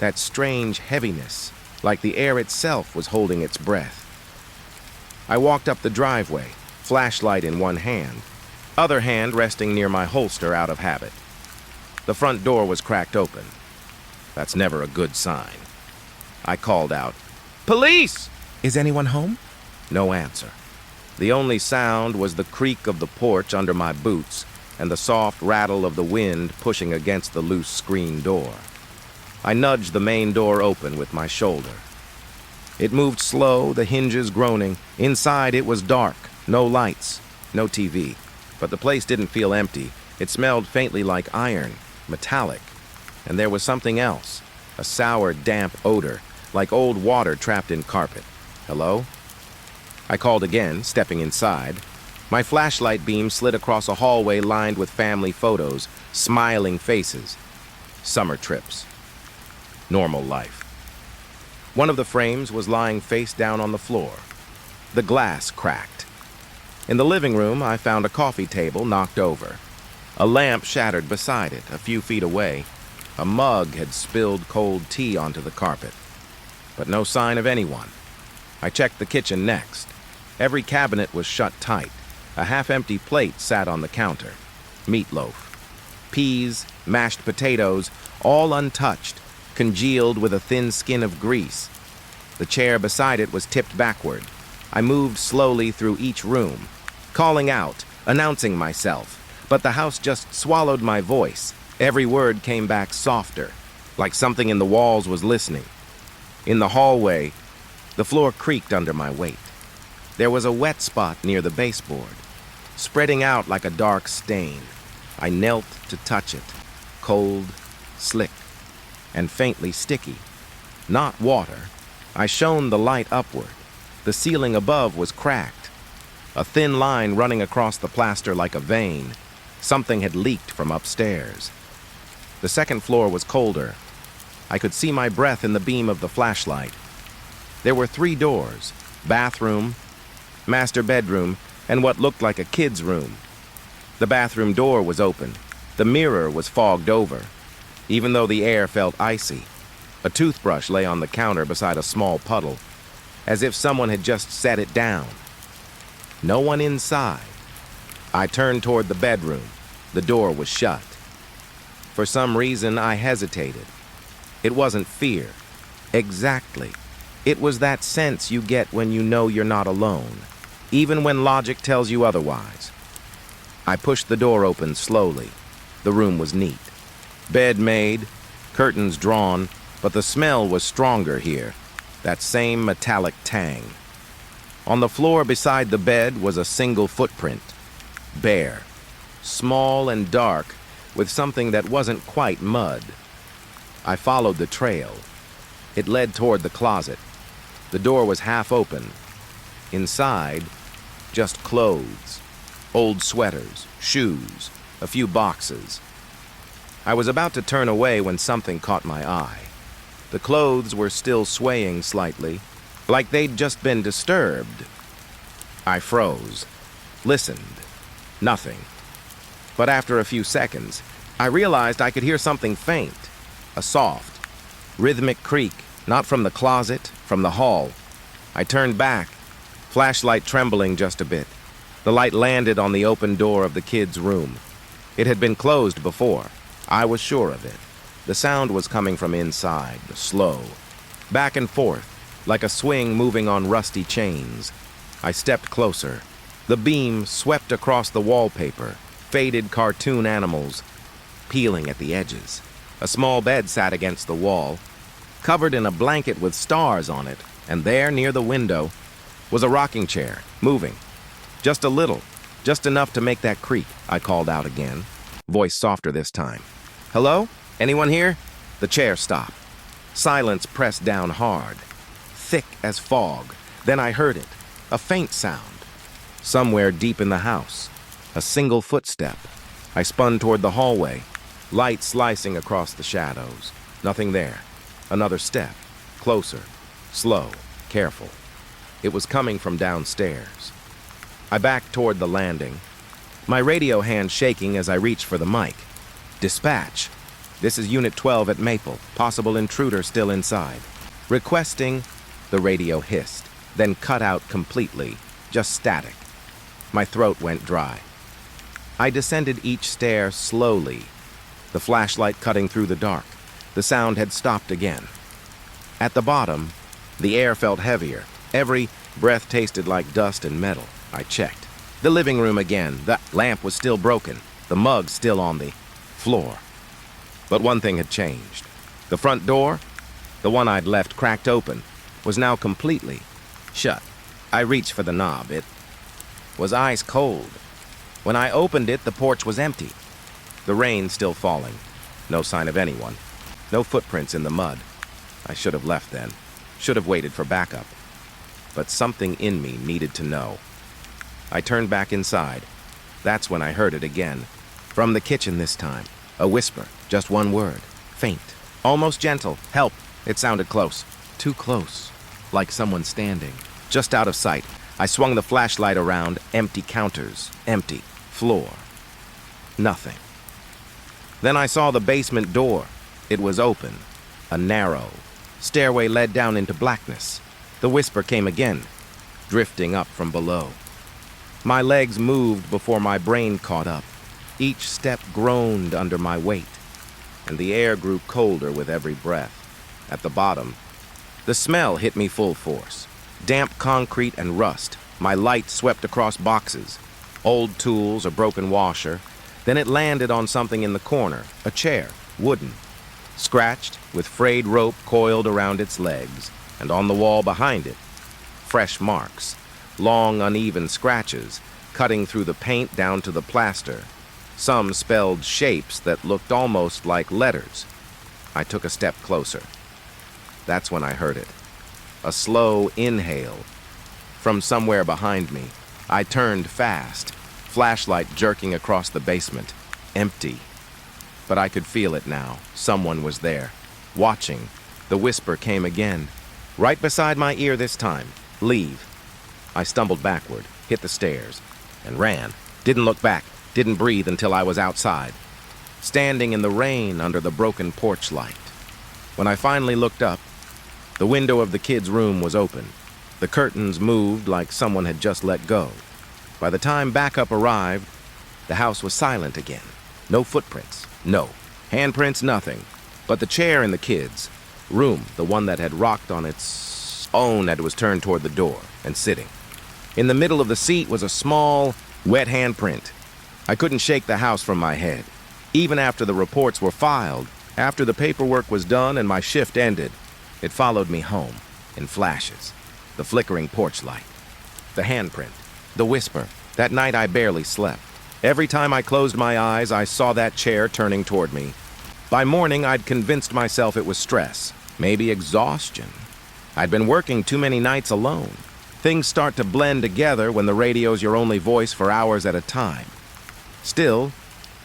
that strange heaviness, like the air itself was holding its breath. I walked up the driveway, flashlight in one hand, other hand resting near my holster out of habit. The front door was cracked open. That's never a good sign. I called out, "Police! Is anyone home?" No answer. The only sound was the creak of the porch under my boots and the soft rattle of the wind pushing against the loose screen door. I nudged the main door open with my shoulder. It moved slow, the hinges groaning. Inside it was dark, no lights, no TV. But the place didn't feel empty. It smelled faintly like iron, metallic. And there was something else, a sour, damp odor, like old water trapped in carpet. Hello? I called again, stepping inside. My flashlight beam slid across a hallway lined with family photos, smiling faces. Summer trips. Normal life. One of the frames was lying face down on the floor. The glass cracked. In the living room, I found a coffee table knocked over. A lamp shattered beside it, a few feet away. A mug had spilled cold tea onto the carpet. But no sign of anyone. I checked the kitchen next. Every cabinet was shut tight. A half-empty plate sat on the counter. Meatloaf. Peas, mashed potatoes, all untouched, congealed with a thin skin of grease. The chair beside it was tipped backward. I moved slowly through each room, calling out, announcing myself, but the house just swallowed my voice. Every word came back softer, like something in the walls was listening. In the hallway, the floor creaked under my weight. There was a wet spot near the baseboard, spreading out like a dark stain. I knelt to touch it, cold, slick, and faintly sticky. Not water. I shone the light upward. The ceiling above was cracked. A thin line running across the plaster like a vein. Something had leaked from upstairs. The second floor was colder. I could see my breath in the beam of the flashlight. There were 3 doors: bathroom, master bedroom, and what looked like a kid's room. The bathroom door was open. The mirror was fogged over, even though the air felt icy. A toothbrush lay on the counter beside a small puddle, as if someone had just set it down. No one inside. I turned toward the bedroom. The door was shut. For some reason, I hesitated. It wasn't fear. Exactly. It was that sense you get when you know you're not alone, even when logic tells you otherwise. I pushed the door open slowly. The room was neat. Bed made, curtains drawn, but the smell was stronger here, that same metallic tang. On the floor beside the bed was a single footprint, bare, small and dark, with something that wasn't quite mud. I followed the trail. It led toward the closet. The door was half open. Inside, just clothes, old sweaters, shoes, a few boxes. I was about to turn away when something caught my eye. The clothes were still swaying slightly, like they'd just been disturbed. I froze, listened. Nothing. But after a few seconds, I realized I could hear something faint, a soft, rhythmic creak, not from the closet, from the hall. I turned back, flashlight trembling just a bit. The light landed on the open door of the kids' room. It had been closed before. I was sure of it. The sound was coming from inside, slow, back and forth, like a swing moving on rusty chains. I stepped closer. The beam swept across the wallpaper, faded cartoon animals, peeling at the edges. A small bed sat against the wall, covered in a blanket with stars on it, and there, near the window, was a rocking chair, moving. Just a little, just enough to make that creak. I called out again, voice softer this time. "Hello? Anyone here?" The chair stopped. Silence pressed down hard, thick as fog. Then I heard it, a faint sound. Somewhere deep in the house, a single footstep. I spun toward the hallway, light slicing across the shadows. Nothing there. Another step, closer, slow, careful. It was coming from downstairs. I backed toward the landing, my radio hand shaking as I reached for the mic. "Dispatch. This is Unit 12 at Maple. Possible intruder still inside." "Requesting," the radio hissed, then cut out completely, just static. My throat went dry. I descended each stair slowly, the flashlight cutting through the dark. The sound had stopped again. At the bottom, the air felt heavier. Every breath tasted like dust and metal. I checked. The living room again. The lamp was still broken, the mug still on the floor. But one thing had changed. The front door, the one I'd left cracked open, was now completely shut. I reached for the knob. It was ice cold. When I opened it, the porch was empty. The rain still falling. No sign of anyone. No footprints in the mud. I should have left then. Should have waited for backup. But something in me needed to know. I turned back inside. That's when I heard it again. From the kitchen this time. A whisper. Just one word. Faint. Almost gentle. "Help." It sounded close. Too close. Like someone standing. Just out of sight. I swung the flashlight around. Empty counters. Empty. Floor. Nothing. Then I saw the basement door. It was open. A narrow stairway led down into blackness. The whisper came again, drifting up from below. My legs moved before my brain caught up. Each step groaned under my weight, and the air grew colder with every breath. At the bottom, the smell hit me full force. Damp concrete and rust. My light swept across boxes, old tools, a broken washer. Then it landed on something in the corner, a chair, wooden, scratched, with frayed rope coiled around its legs, and on the wall behind it, fresh marks, long uneven scratches, cutting through the paint down to the plaster. Some spelled shapes that looked almost like letters. I took a step closer. That's when I heard it. A slow inhale. From somewhere behind me, I turned fast, flashlight jerking across the basement. Empty. But I could feel it now. Someone was there, watching. The whisper came again, right beside my ear this time. "Leave." I stumbled backward, hit the stairs, and ran. Didn't look back, didn't breathe until I was outside, standing in the rain under the broken porch light. When I finally looked up, the window of the kids' room was open. The curtains moved like someone had just let go. By the time backup arrived, the house was silent again. No footprints. No. Handprints, nothing. But the chair in the kids' room, the one that had rocked on its own as it was turned toward the door and sitting. In the middle of the seat was a small, wet handprint. I couldn't shake the house from my head. Even after the reports were filed, after the paperwork was done and my shift ended, it followed me home in flashes. The flickering porch light, the handprint, the whisper. That night I barely slept. Every time I closed my eyes, I saw that chair turning toward me. By morning, I'd convinced myself it was stress, maybe exhaustion. I'd been working too many nights alone. Things start to blend together when the radio's your only voice for hours at a time. Still,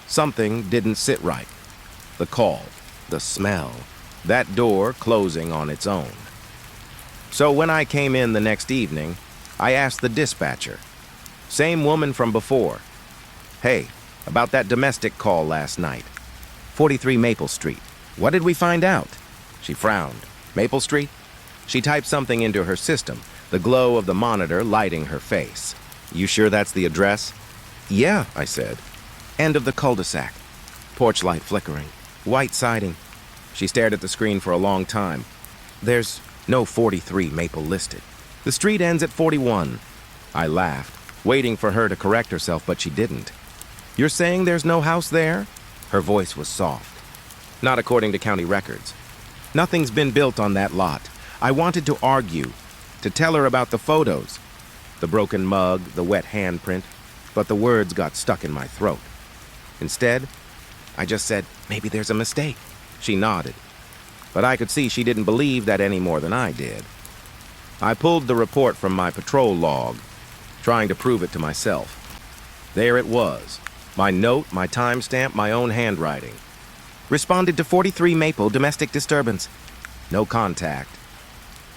something didn't sit right. The call, the smell, that door closing on its own. So when I came in the next evening, I asked the dispatcher, same woman from before, "Hey, about that domestic call last night. 43 Maple Street. What did we find out?" She frowned. "Maple Street?" She typed something into her system, the glow of the monitor lighting her face. "You sure that's the address?" "Yeah," I said. "End of the cul-de-sac. Porch light flickering. White siding." She stared at the screen for a long time. "There's no 43 Maple listed. The street ends at 41. I laughed, waiting for her to correct herself, but she didn't. "You're saying there's no house there?" Her voice was soft. "Not according to county records. Nothing's been built on that lot." I wanted to argue, to tell her about the photos, the broken mug, the wet handprint, but the words got stuck in my throat. Instead, I just said, "Maybe there's a mistake." She nodded, but I could see she didn't believe that any more than I did. I pulled the report from my patrol log, trying to prove it to myself. There it was. My note, my timestamp, my own handwriting. Responded to 43 Maple, domestic disturbance. No contact.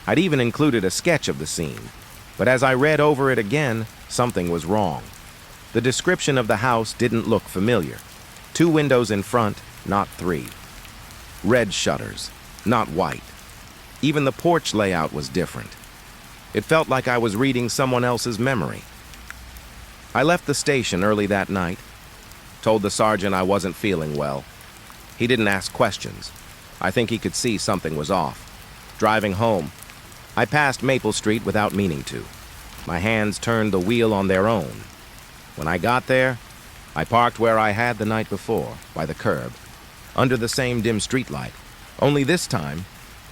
I'd even included a sketch of the scene, but as I read over it again, something was wrong. The description of the house didn't look familiar. 2 windows in front, not 3. Red shutters, not white. Even the porch layout was different. It felt like I was reading someone else's memory. I left the station early that night, told the sergeant I wasn't feeling well. He didn't ask questions. I think he could see something was off. Driving home, I passed Maple Street without meaning to. My hands turned the wheel on their own. When I got there, I parked where I had the night before, by the curb, under the same dim streetlight. Only this time,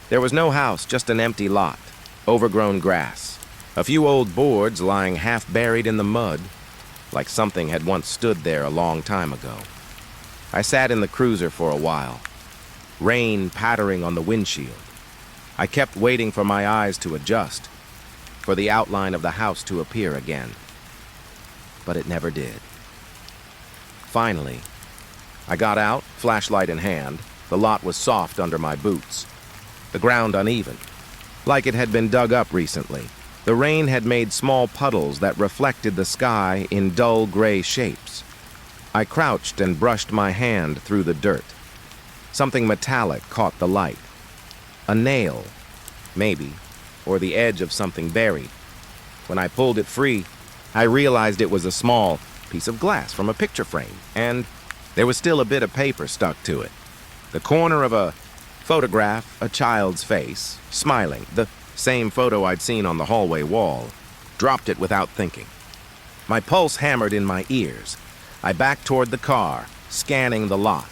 there was no house, just an empty lot, overgrown grass, a few old boards lying half buried in the mud, like something had once stood there a long time ago. I sat in the cruiser for a while, rain pattering on the windshield. I kept waiting for my eyes to adjust, for the outline of the house to appear again. But it never did. Finally, I got out, flashlight in hand. The lot was soft under my boots, the ground uneven, like it had been dug up recently. The rain had made small puddles that reflected the sky in dull gray shapes. I crouched and brushed my hand through the dirt. Something metallic caught the light. A nail, maybe, or the edge of something buried. When I pulled it free, I realized it was a small piece of glass from a picture frame, and there was still a bit of paper stuck to it. The corner of a photograph, a child's face, smiling, the same photo I'd seen on the hallway wall. Dropped it without thinking. My pulse hammered in my ears. I backed toward the car, scanning the lot,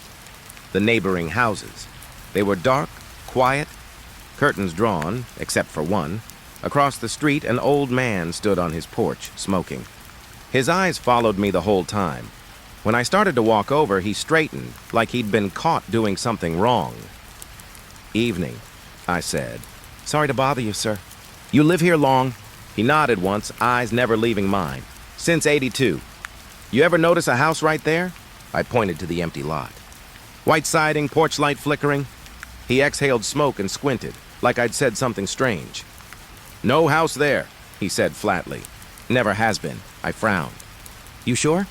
the neighboring houses. They were dark, quiet, curtains drawn, except for one. Across the street, an old man stood on his porch, smoking. His eyes followed me the whole time. When I started to walk over, he straightened, like he'd been caught doing something wrong. "Evening," I said. "Sorry to bother you, sir. You live here long?" He nodded once, eyes never leaving mine. "Since '82. You ever notice a house right there?" I pointed to the empty lot. "White siding, porch light flickering." He exhaled smoke and squinted, like I'd said something strange. "No house there," he said flatly. "Never has been." I frowned. "You sure?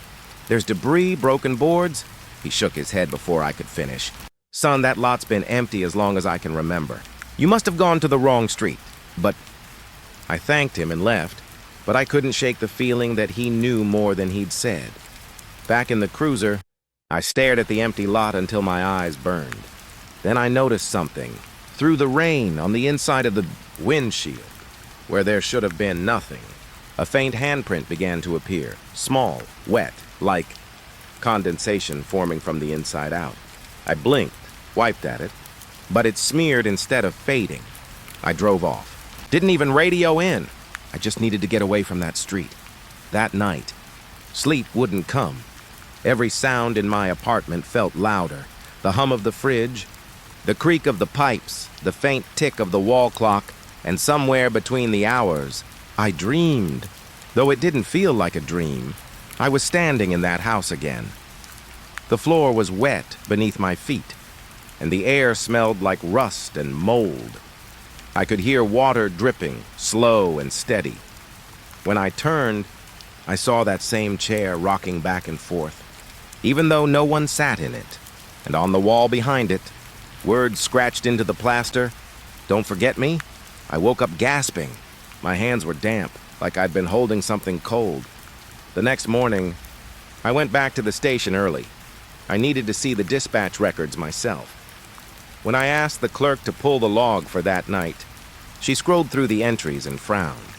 There's debris, broken boards." He shook his head before I could finish. "Son, that lot's been empty as long as I can remember. You must have gone to the wrong street." But I thanked him and left, but I couldn't shake the feeling that he knew more than he'd said. Back in the cruiser, I stared at the empty lot until my eyes burned. Then I noticed something. Through the rain on the inside of the windshield, where there should have been nothing, a faint handprint began to appear, small, wet, like condensation forming from the inside out. I blinked, wiped at it, but it smeared instead of fading. I drove off. Didn't even radio in. I just needed to get away from that street. That night, sleep wouldn't come. Every sound in my apartment felt louder. The hum of the fridge, the creak of the pipes, the faint tick of the wall clock, and somewhere between the hours, I dreamed. Though it didn't feel like a dream, I was standing in that house again. The floor was wet beneath my feet, and the air smelled like rust and mold. I could hear water dripping, slow and steady. When I turned, I saw that same chair rocking back and forth, even though no one sat in it, and on the wall behind it, words scratched into the plaster, "Don't forget me?" I woke up gasping. My hands were damp, like I'd been holding something cold. The next morning, I went back to the station early. I needed to see the dispatch records myself. When I asked the clerk to pull the log for that night, she scrolled through the entries and frowned.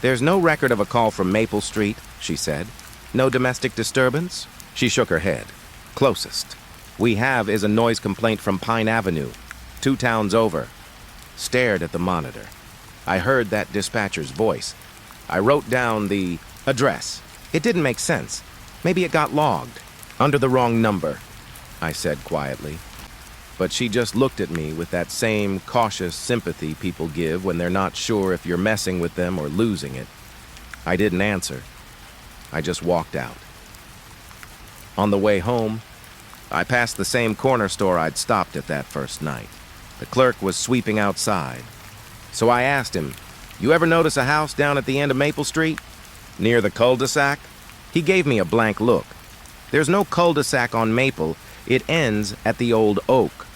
"There's no record of a call from Maple Street," she said. "No domestic disturbance?" She shook her head. "Closest we have is a noise complaint from Pine Avenue, 2 towns over." Stared at the monitor. I heard that dispatcher's voice. I wrote down the address. It didn't make sense. Maybe it got logged. "Under the wrong number," I said quietly. But she just looked at me with that same cautious sympathy people give when they're not sure if you're messing with them or losing it. I didn't answer. I just walked out. On the way home, I passed the same corner store I'd stopped at that first night. The clerk was sweeping outside. So I asked him, "You ever notice a house down at the end of Maple Street? Near the cul-de-sac?" He gave me a blank look. "There's no cul-de-sac on Maple. It ends at the old Oak."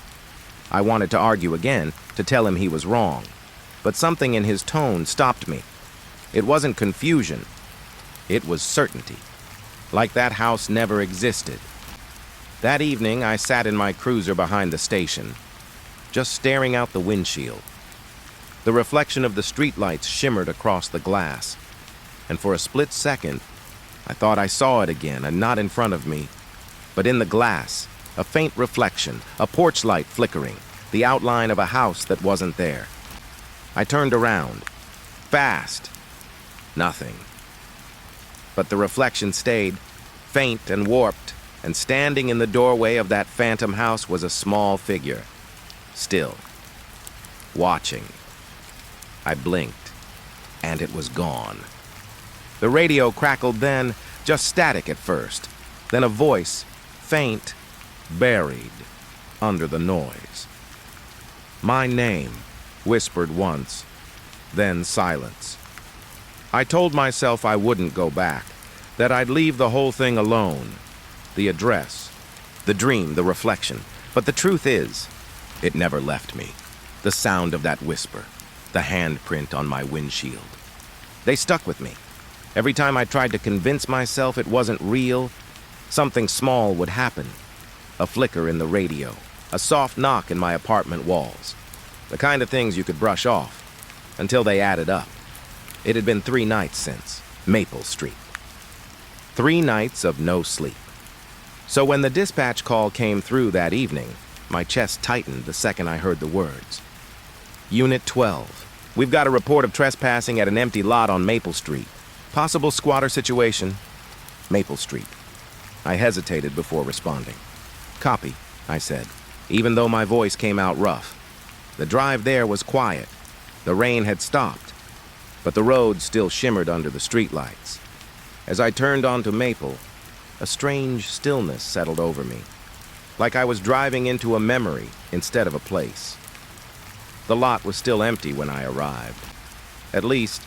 I wanted to argue again, to tell him he was wrong. But something in his tone stopped me. It wasn't confusion. It was certainty. Like that house never existed. That evening, I sat in my cruiser behind the station, just staring out the windshield. The reflection of the streetlights shimmered across the glass, and for a split second, I thought I saw it again, and not in front of me, but in the glass, a faint reflection, a porch light flickering, the outline of a house that wasn't there. I turned around. Fast. Nothing. But the reflection stayed, faint and warped, and standing in the doorway of that phantom house was a small figure, still, watching. I blinked, and it was gone. The radio crackled then, just static at first, then a voice, faint, buried under the noise. My name, whispered once, then silence. I told myself I wouldn't go back, that I'd leave the whole thing alone. The address, the dream, the reflection. But the truth is, it never left me. The sound of that whisper, the handprint on my windshield. They stuck with me. Every time I tried to convince myself it wasn't real, something small would happen. A flicker in the radio, a soft knock in my apartment walls. The kind of things you could brush off, until they added up. It had been 3 nights since Maple Street. 3 nights of no sleep. So when the dispatch call came through that evening, my chest tightened the second I heard the words. Unit 12. We've got a report of trespassing at an empty lot on Maple Street. Possible squatter situation. Maple Street. I hesitated before responding. Copy, I said, even though my voice came out rough. The drive there was quiet. The rain had stopped, but the road still shimmered under the streetlights. As I turned onto Maple, a strange stillness settled over me, like I was driving into a memory instead of a place. The lot was still empty when I arrived. At least,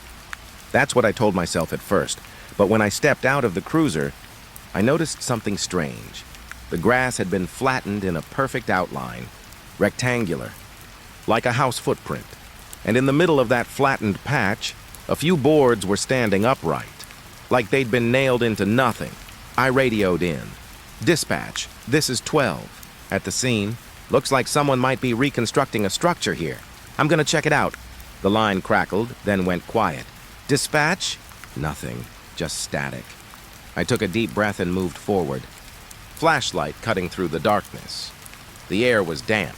that's what I told myself at first, but when I stepped out of the cruiser, I noticed something strange. The grass had been flattened in a perfect outline, rectangular, like a house footprint. And in the middle of that flattened patch, a few boards were standing upright, like they'd been nailed into nothing. I radioed in. Dispatch, this is 12. At the scene. Looks like someone might be reconstructing a structure here. I'm gonna check it out. The line crackled, then went quiet. Dispatch? Nothing, just static. I took a deep breath and moved forward. Flashlight cutting through the darkness. The air was damp,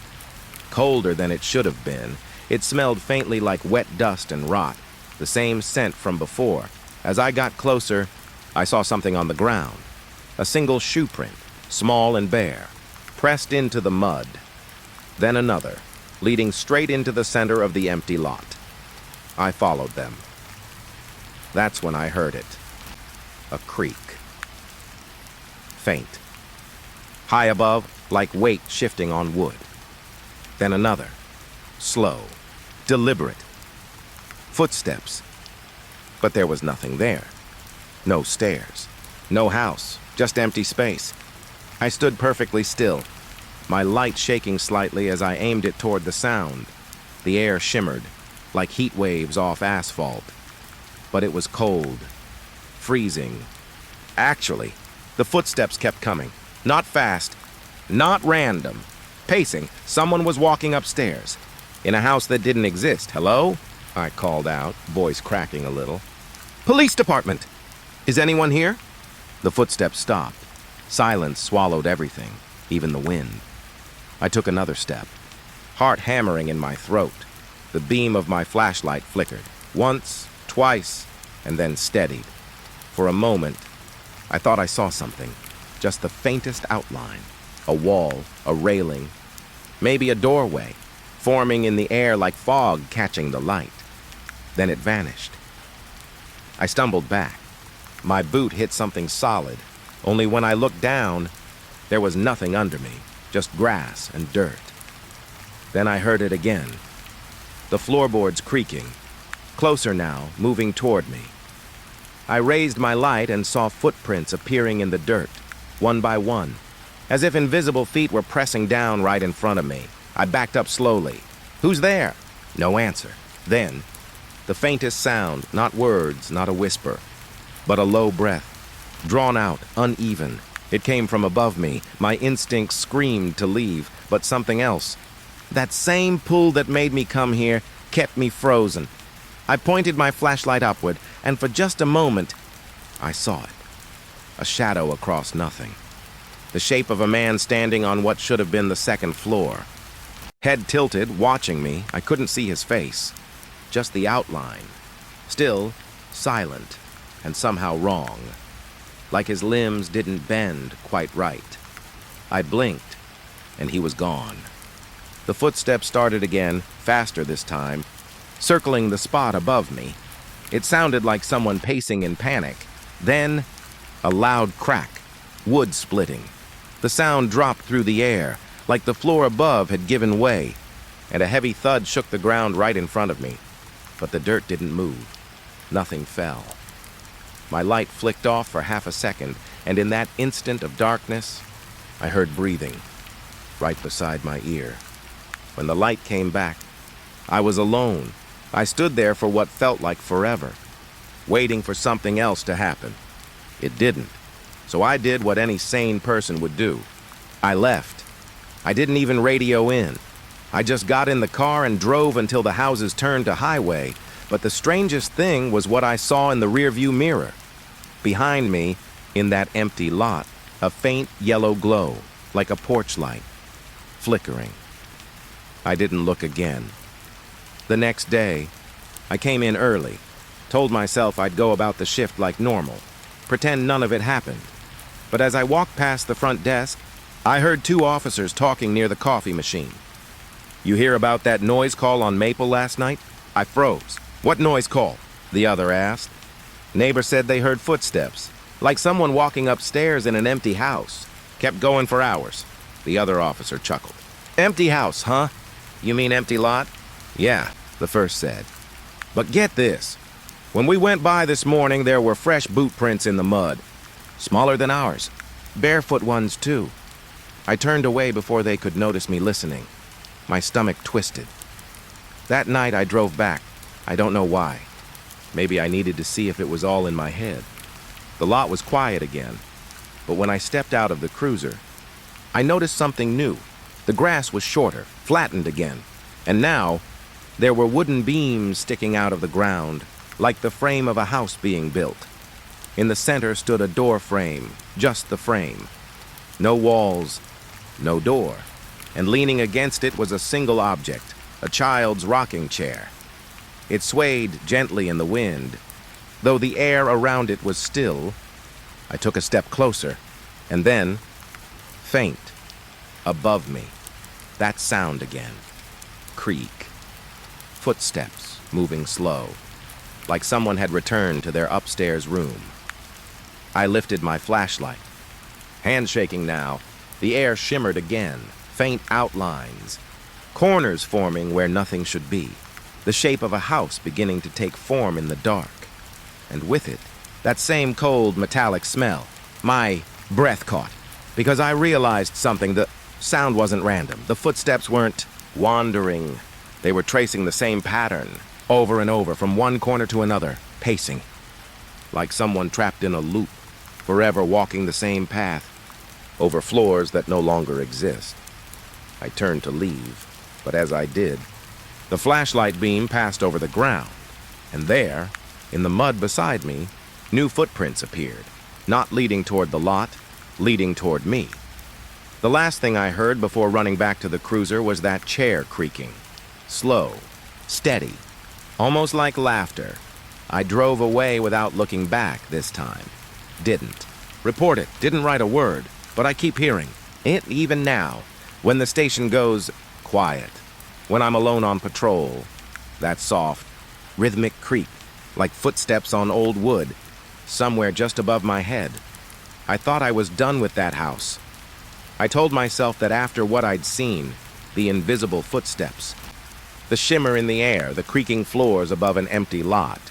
colder than it should have been. It smelled faintly like wet dust and rot, the same scent from before. As I got closer, I saw something on the ground. A single shoe print, small and bare, pressed into the mud. Then another, leading straight into the center of the empty lot. I followed them. That's when I heard it. A creak. Faint. High above, like weight shifting on wood. Then another. Slow. Deliberate. Footsteps. But there was nothing there. No stairs. No house. Just empty space. I stood perfectly still, my light shaking slightly as I aimed it toward the sound. The air shimmered, like heat waves off asphalt. But it was cold. Freezing. Actually, the footsteps kept coming. Not fast. Not random. Pacing. Someone was walking upstairs. In a house that didn't exist. Hello? I called out, voice cracking a little. Police department! Is anyone here? The footsteps stopped. Silence swallowed everything, even the wind. I took another step, heart hammering in my throat. The beam of my flashlight flickered. Once, twice, and then steadied. For a moment, I thought I saw something. Just the faintest outline. A wall, a railing, maybe a doorway, forming in the air like fog catching the light. Then it vanished. I stumbled back. My boot hit something solid. Only when I looked down, there was nothing under me, just grass and dirt. Then I heard it again. The floorboards creaking. Closer now, moving toward me. I raised my light and saw footprints appearing in the dirt, one by one, as if invisible feet were pressing down right in front of me. I backed up slowly. Who's there? No answer. Then, the faintest sound, not words, not a whisper, but a low breath, drawn out, uneven. It came from above me. My instincts screamed to leave, but something else. That same pull that made me come here kept me frozen. I pointed my flashlight upward, and for just a moment, I saw it. A shadow across nothing. The shape of a man standing on what should have been the second floor. Head tilted, watching me. I couldn't see his face. Just the outline. Still, silent, and somehow wrong. Like his limbs didn't bend quite right. I blinked, and he was gone. The footsteps started again, faster this time, circling the spot above me. It sounded like someone pacing in panic. Then, a loud crack, wood splitting. The sound dropped through the air, like the floor above had given way, and a heavy thud shook the ground right in front of me. But the dirt didn't move. Nothing fell. My light flicked off for half a second, and in that instant of darkness, I heard breathing, right beside my ear. When the light came back, I was alone. I stood there for what felt like forever, waiting for something else to happen. It didn't, so I did what any sane person would do. I left. I didn't even radio in. I just got in the car and drove until the houses turned to highway. But the strangest thing was what I saw in the rearview mirror. Behind me, in that empty lot, a faint yellow glow, like a porch light, flickering. I didn't look again. The next day, I came in early, told myself I'd go about the shift like normal, pretend none of it happened. But as I walked past the front desk, I heard two officers talking near the coffee machine. You hear about that noise call on Maple last night? I froze. What noise call? The other asked. Neighbor said they heard footsteps, like someone walking upstairs in an empty house. Kept going for hours. The other officer chuckled. Empty house, huh? You mean empty lot? Yeah, the first said. But get this. When we went by this morning, there were fresh boot prints in the mud. Smaller than ours. Barefoot ones, too. I turned away before they could notice me listening. My stomach twisted. That night I drove back. I don't know why. Maybe I needed to see if it was all in my head. The lot was quiet again. But when I stepped out of the cruiser, I noticed something new. The grass was shorter, flattened again, and now there were wooden beams sticking out of the ground, like the frame of a house being built. In the center stood a door frame, just the frame. No walls, no door, and leaning against it was a single object, a child's rocking chair. It swayed gently in the wind. Though the air around it was still, I took a step closer, and then, faint, above me, that sound again. Creak. Footsteps moving slow, like someone had returned to their upstairs room. I lifted my flashlight. Hands shaking now, the air shimmered again, faint outlines, corners forming where nothing should be, the shape of a house beginning to take form in the dark. And with it, that same cold metallic smell. My breath caught, because I realized something. The sound wasn't random. The footsteps weren't wandering. They were tracing the same pattern, over and over, from one corner to another, pacing. Like someone trapped in a loop, forever walking the same path, over floors that no longer exist. I turned to leave, but as I did, the flashlight beam passed over the ground, and there, in the mud beside me, new footprints appeared, not leading toward the lot, leading toward me. The last thing I heard before running back to the cruiser was that chair creaking. Slow, steady, almost like laughter. I drove away without looking back this time. Didn't report it, didn't write a word, but I keep hearing it even now, when the station goes quiet, when I'm alone on patrol. That soft, rhythmic creak, like footsteps on old wood, somewhere just above my head. I thought I was done with that house. I told myself that after what I'd seen, the invisible footsteps, the shimmer in the air, the creaking floors above an empty lot,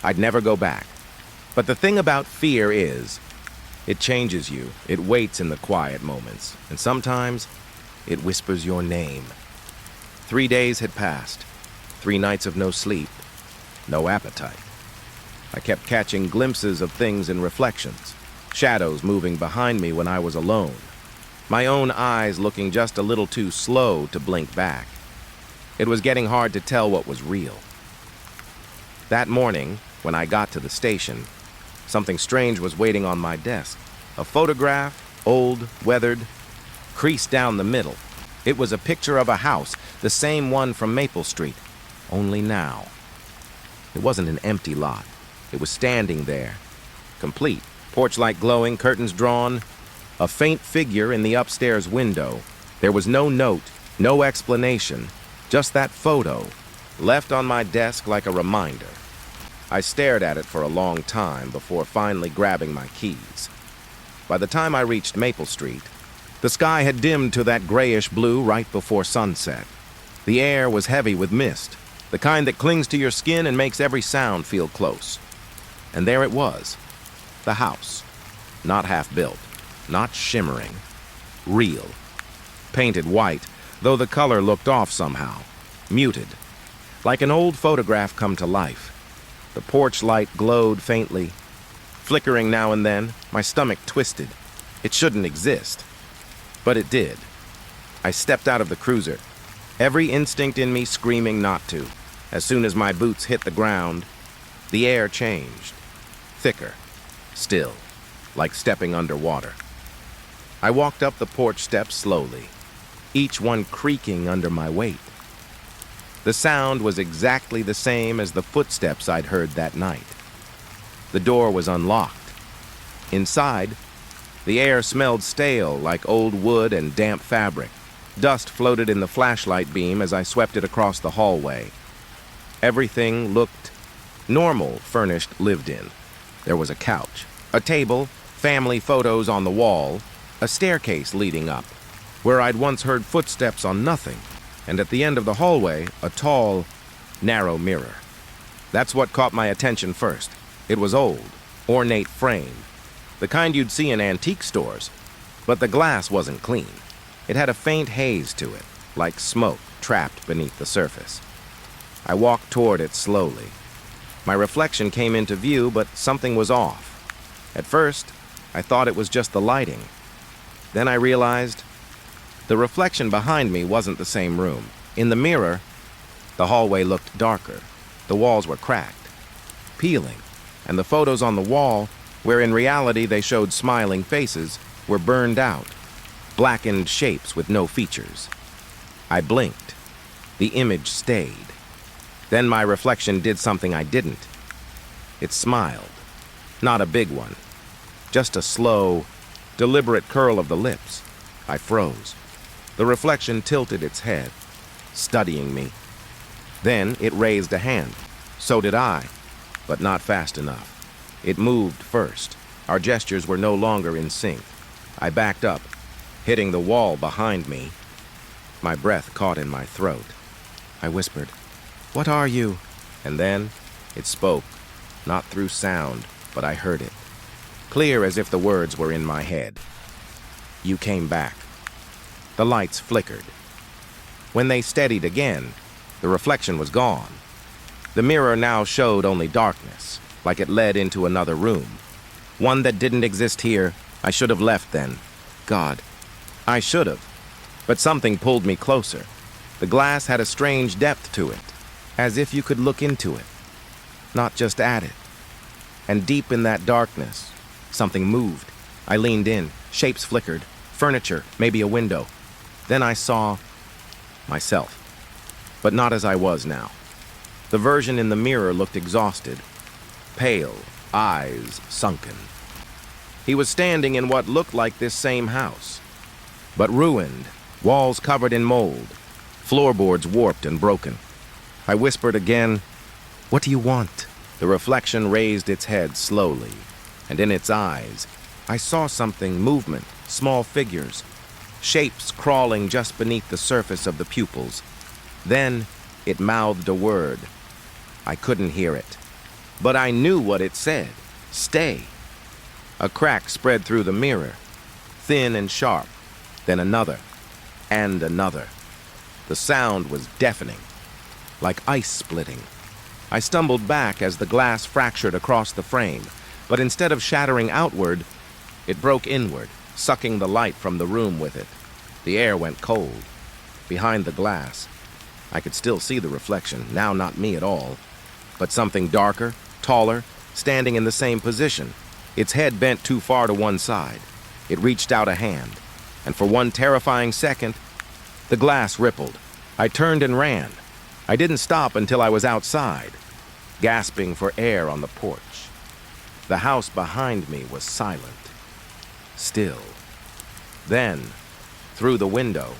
I'd never go back. But the thing about fear is, it changes you. It waits in the quiet moments, and sometimes it whispers your name. 3 days had passed, 3 nights of no sleep, no appetite. I kept catching glimpses of things in reflections, shadows moving behind me when I was alone, my own eyes looking just a little too slow to blink back. It was getting hard to tell what was real. That morning, when I got to the station, something strange was waiting on my desk. A photograph, old, weathered, creased down the middle. It was a picture of a house, the same one from Maple Street, only now. It wasn't an empty lot. It was standing there, complete, porch light glowing, curtains drawn, a faint figure in the upstairs window. There was no note, no explanation, just that photo, left on my desk like a reminder. I stared at it for a long time before finally grabbing my keys. By the time I reached Maple Street, the sky had dimmed to that grayish blue right before sunset. The air was heavy with mist, the kind that clings to your skin and makes every sound feel close. And there it was, the house, not half-built, not shimmering, real, painted white, though the color looked off somehow, muted, like an old photograph come to life. The porch light glowed faintly, flickering now and then. My stomach twisted. It shouldn't exist, but it did. I stepped out of the cruiser, every instinct in me screaming not to. As soon as my boots hit the ground, the air changed, thicker, still, like stepping underwater. I walked up the porch steps slowly, each one creaking under my weight. The sound was exactly the same as the footsteps I'd heard that night. The door was unlocked. Inside, the air smelled stale, like old wood and damp fabric. Dust floated in the flashlight beam as I swept it across the hallway. Everything looked normal, furnished, lived in. There was a couch, a table, family photos on the wall, a staircase leading up, where I'd once heard footsteps on nothing, and at the end of the hallway, a tall, narrow mirror. That's what caught my attention first. It was old, ornate frame, the kind you'd see in antique stores, but the glass wasn't clean. It had a faint haze to it, like smoke trapped beneath the surface. I walked toward it slowly. My reflection came into view, but something was off. At first, I thought it was just the lighting. Then I realized the reflection behind me wasn't the same room. In the mirror, the hallway looked darker. The walls were cracked, peeling, and the photos on the wall, where in reality they showed smiling faces, were burned out, blackened shapes with no features. I blinked. The image stayed. Then my reflection did something I didn't. It smiled. Not a big one. Just a slow, deliberate curl of the lips. I froze. The reflection tilted its head, studying me. Then it raised a hand. So did I, but not fast enough. It moved first. Our gestures were no longer in sync. I backed up, hitting the wall behind me. My breath caught in my throat. I whispered, "What are you?" And then it spoke, not through sound, but I heard it, clear as if the words were in my head. "You came back." The lights flickered. When they steadied again, the reflection was gone. The mirror now showed only darkness, like it led into another room. One that didn't exist here. I should have left then. God, I should have. But something pulled me closer. The glass had a strange depth to it, as if you could look into it, not just at it. And deep in that darkness, something moved. I leaned in. Shapes flickered. Furniture, maybe a window. Then I saw myself, but not as I was now. The version in the mirror looked exhausted, pale, eyes sunken. He was standing in what looked like this same house, but ruined, walls covered in mold, floorboards warped and broken. I whispered again, "What do you want?" The reflection raised its head slowly, and in its eyes, I saw something, movement, small figures, shapes crawling just beneath the surface of the pupils. Then it mouthed a word. I couldn't hear it, but I knew what it said. Stay. A crack spread through the mirror, thin and sharp, then another, and another. The sound was deafening, like ice splitting. I stumbled back as the glass fractured across the frame, but instead of shattering outward, it broke inward, sucking the light from the room with it. The air went cold. Behind the glass, I could still see the reflection, now not me at all, but something darker, taller, standing in the same position. Its head bent too far to one side. It reached out a hand, and for one terrifying second, the glass rippled. I turned and ran. I didn't stop until I was outside, gasping for air on the porch. The house behind me was silent, still. Then, through the window,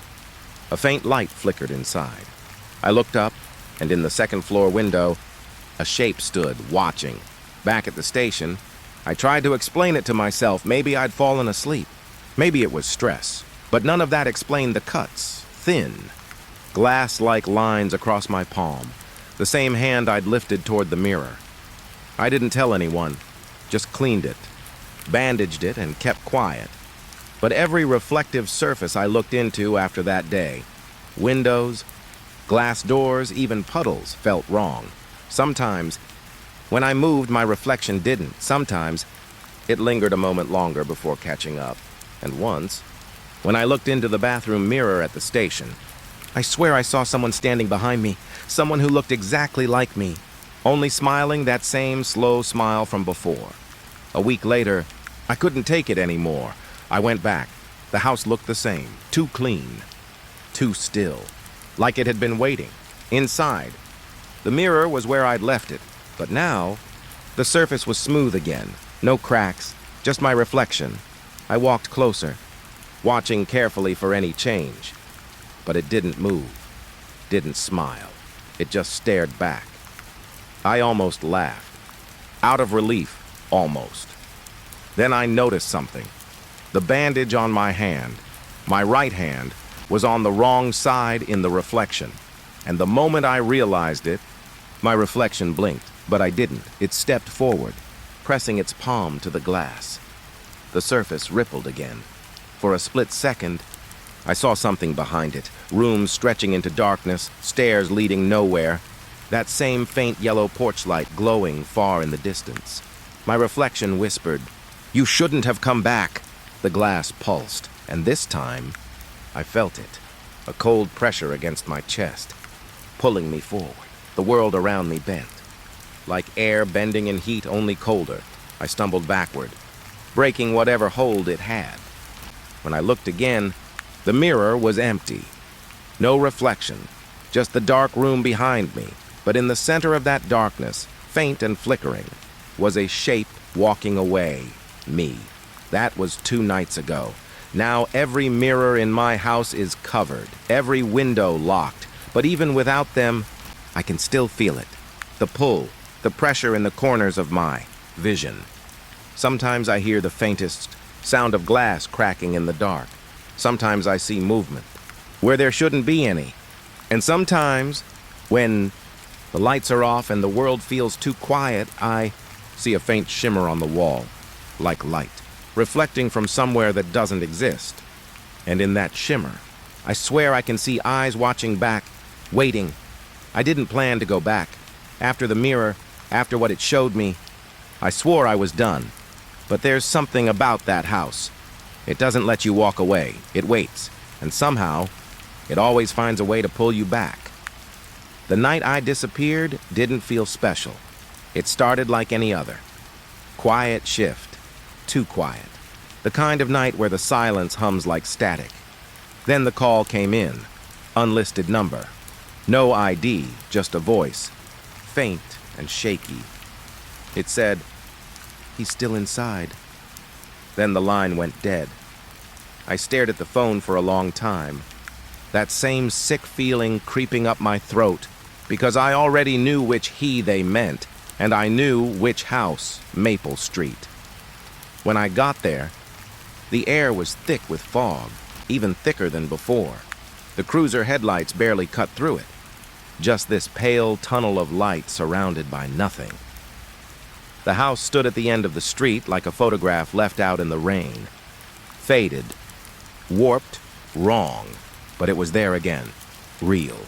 a faint light flickered inside. I looked up, and in the second-floor window, a shape stood, watching. Back at the station, I tried to explain it to myself. Maybe I'd fallen asleep. Maybe it was stress. But none of that explained the cuts. Thin, glass-like lines across my palm. The same hand I'd lifted toward the mirror. I didn't tell anyone, just cleaned it, bandaged it, and kept quiet. But every reflective surface I looked into after that day, windows, glass doors, even puddles, felt wrong. Sometimes, when I moved, my reflection didn't. Sometimes, it lingered a moment longer before catching up. And once, when I looked into the bathroom mirror at the station, I swear I saw someone standing behind me, someone who looked exactly like me, only smiling that same slow smile from before. A week later, I couldn't take it anymore. I went back. The house looked the same, too clean, too still, like it had been waiting. Inside, the mirror was where I'd left it, but now, the surface was smooth again, no cracks, just my reflection. I walked closer, watching carefully for any change, but it didn't move, didn't smile. It just stared back. I almost laughed, out of relief, almost. Then I noticed something. The bandage on my hand, my right hand, was on the wrong side in the reflection. And the moment I realized it, my reflection blinked, but I didn't. It stepped forward, pressing its palm to the glass. The surface rippled again. For a split second, I saw something behind it, rooms stretching into darkness, stairs leading nowhere, that same faint yellow porch light glowing far in the distance. My reflection whispered, You shouldn't have come back. The glass pulsed, and this time, I felt it. A cold pressure against my chest, pulling me forward. The world around me bent. Like air bending in heat, only colder, I stumbled backward, breaking whatever hold it had. When I looked again, the mirror was empty. No reflection, just the dark room behind me. But in the center of that darkness, faint and flickering, was a shape walking away. Me. That was 2 nights ago. Now every mirror in my house is covered, every window locked. But even without them, I can still feel it. The pull, the pressure in the corners of my vision. Sometimes I hear the faintest sound of glass cracking in the dark. Sometimes I see movement where there shouldn't be any. And sometimes, when the lights are off and the world feels too quiet, I see a faint shimmer on the wall, like light, reflecting from somewhere that doesn't exist. And in that shimmer, I swear I can see eyes watching back, waiting. I didn't plan to go back. After the mirror, after what it showed me, I swore I was done. But there's something about that house. It doesn't let you walk away. It waits. And somehow, it always finds a way to pull you back. The night I disappeared didn't feel special. It started like any other. Quiet shift. Too quiet. The kind of night where the silence hums like static. Then the call came in. Unlisted number. No ID, just a voice. Faint and shaky. It said, "He's still inside." Then the line went dead. I stared at the phone for a long time. That same sick feeling creeping up my throat, because I already knew which he they meant, and I knew which house, Maple Street. When I got there, the air was thick with fog, even thicker than before. The cruiser headlights barely cut through it. Just this pale tunnel of light surrounded by nothing. The house stood at the end of the street like a photograph left out in the rain. Faded, warped, wrong, but it was there again, real.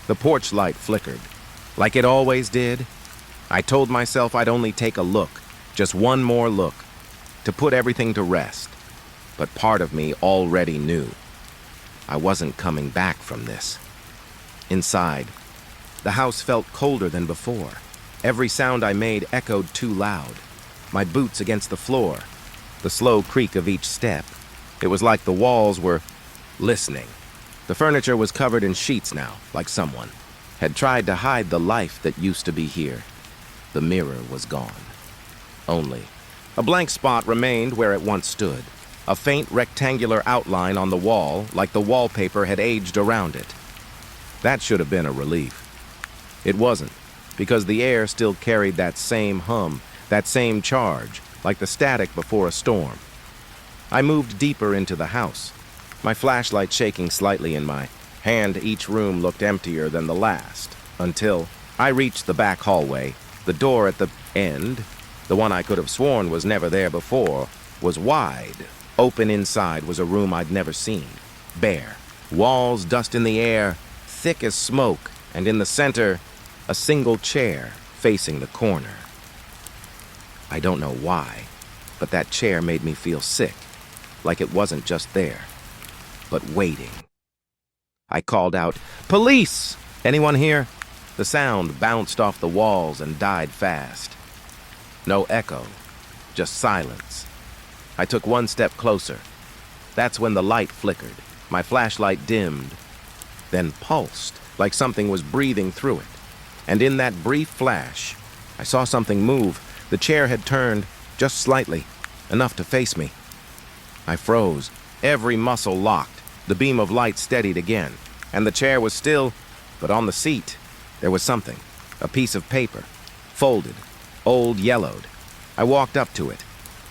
The porch light flickered, like it always did. I told myself I'd only take a look, just one more look, to put everything to rest. But part of me already knew. I wasn't coming back from this. Inside, the house felt colder than before. Every sound I made echoed too loud. My boots against the floor, the slow creak of each step. It was like the walls were listening. The furniture was covered in sheets now, like someone had tried to hide the life that used to be here. The mirror was gone. Only a blank spot remained where it once stood. A faint rectangular outline on the wall, like the wallpaper had aged around it. That should have been a relief. It wasn't, because the air still carried that same hum, that same charge, like the static before a storm. I moved deeper into the house, my flashlight shaking slightly in my hand. Each room looked emptier than the last, until I reached the back hallway. The door at the end, the one I could have sworn was never there before, was wide. Open inside was a room I'd never seen. Bare. Walls, dust in the air, thick as smoke, and in the center, a single chair facing the corner. I don't know why, but that chair made me feel sick, like it wasn't just there, but waiting. I called out, "Police! Anyone here?" The sound bounced off the walls and died fast. No echo, just silence. I took one step closer. That's when the light flickered. My flashlight dimmed, then pulsed, like something was breathing through it. And in that brief flash, I saw something move. The chair had turned, just slightly, enough to face me. I froze, every muscle locked. The beam of light steadied again, and the chair was still, but on the seat, there was something, a piece of paper, folded, old, yellowed. I walked up to it,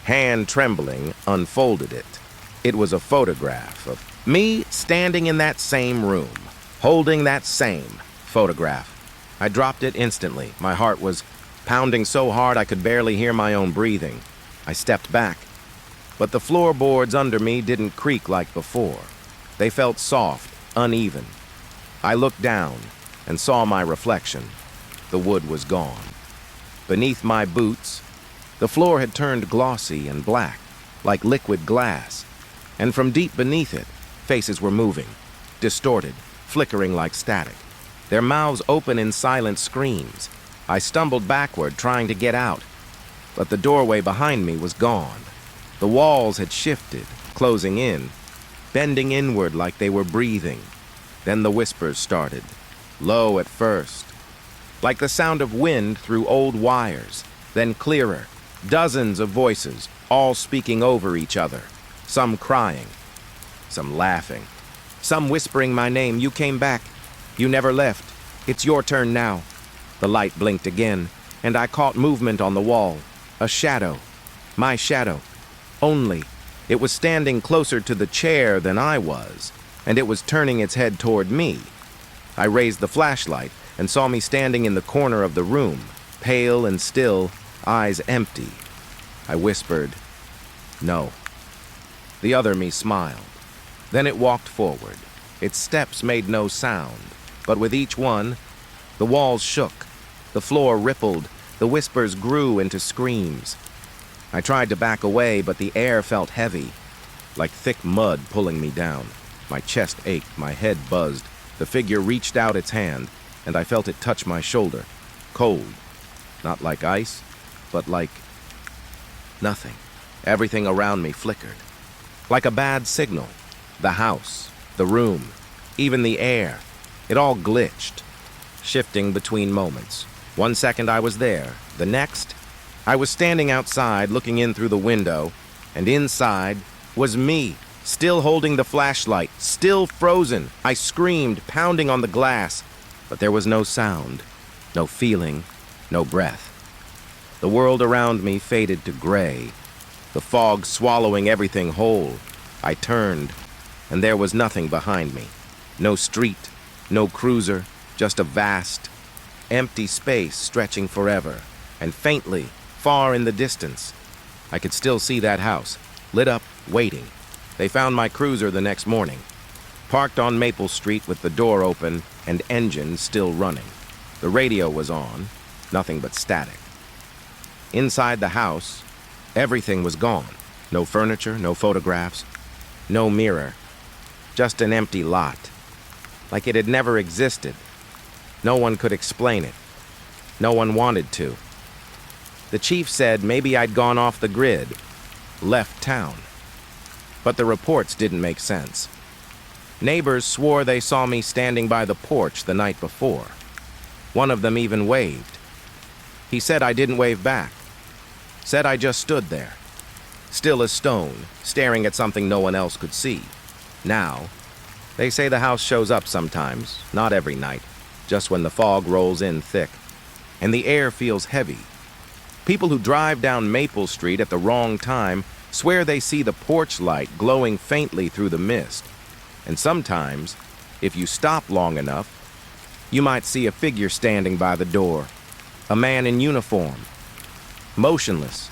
hand trembling, unfolded it. It was a photograph of me standing in that same room, holding that same photograph. I dropped it instantly. My heart was pounding so hard I could barely hear my own breathing. I stepped back, but the floorboards under me didn't creak like before. They felt soft, uneven. I looked down and saw my reflection. The wood was gone. Beneath my boots, The floor had turned glossy and black, like liquid glass, and from deep beneath it, faces were moving, distorted, flickering like static, their mouths open in silent screams. I stumbled backward, trying to get out, but the doorway behind me was gone. The walls had shifted, closing in, bending inward like they were breathing. Then the whispers started, low at first, like the sound of wind through old wires, then clearer, dozens of voices, all speaking over each other, some crying, some laughing, some whispering my name. You came back. You never left. It's your turn now. The light blinked again, and I caught movement on the wall. A shadow. My shadow. Only. It was standing closer to the chair than I was, and it was turning its head toward me. I raised the flashlight and saw me standing in the corner of the room, pale and still, eyes empty. I whispered, "No." The other me smiled. Then it walked forward. Its steps made no sound, but with each one, the walls shook, the floor rippled, the whispers grew into screams. I tried to back away, but the air felt heavy, like thick mud pulling me down. My chest ached, my head buzzed. The figure reached out its hand, and I felt it touch my shoulder. Cold. Not like ice, but like nothing. Everything around me flickered. Like a bad signal. The house, the room, even the air. It all glitched, shifting between moments. 1 second I was there. The next, I was standing outside looking in through the window, and inside was me, still holding the flashlight, still frozen. I screamed, pounding on the glass, but there was no sound, no feeling, no breath. The world around me faded to gray, the fog swallowing everything whole. I turned, and there was nothing behind me. No street, no cruiser, just a vast, empty space stretching forever, and faintly, far in the distance, I could still see that house, lit up, waiting. They found my cruiser the next morning, parked on Maple Street with the door open and engine still running. The radio was on, nothing but static. Inside the house, everything was gone. No furniture, no photographs, no mirror, just an empty lot, like it had never existed. No one could explain it. No one wanted to. The chief said maybe I'd gone off the grid, left town. But the reports didn't make sense. Neighbors swore they saw me standing by the porch the night before. One of them even waved. He said I didn't wave back. Said I just stood there, still as stone, staring at something no one else could see. Now, they say the house shows up sometimes, not every night, just when the fog rolls in thick, and the air feels heavy. People who drive down Maple Street at the wrong time swear they see the porch light glowing faintly through the mist. And sometimes, if you stop long enough, you might see a figure standing by the door, a man in uniform, motionless.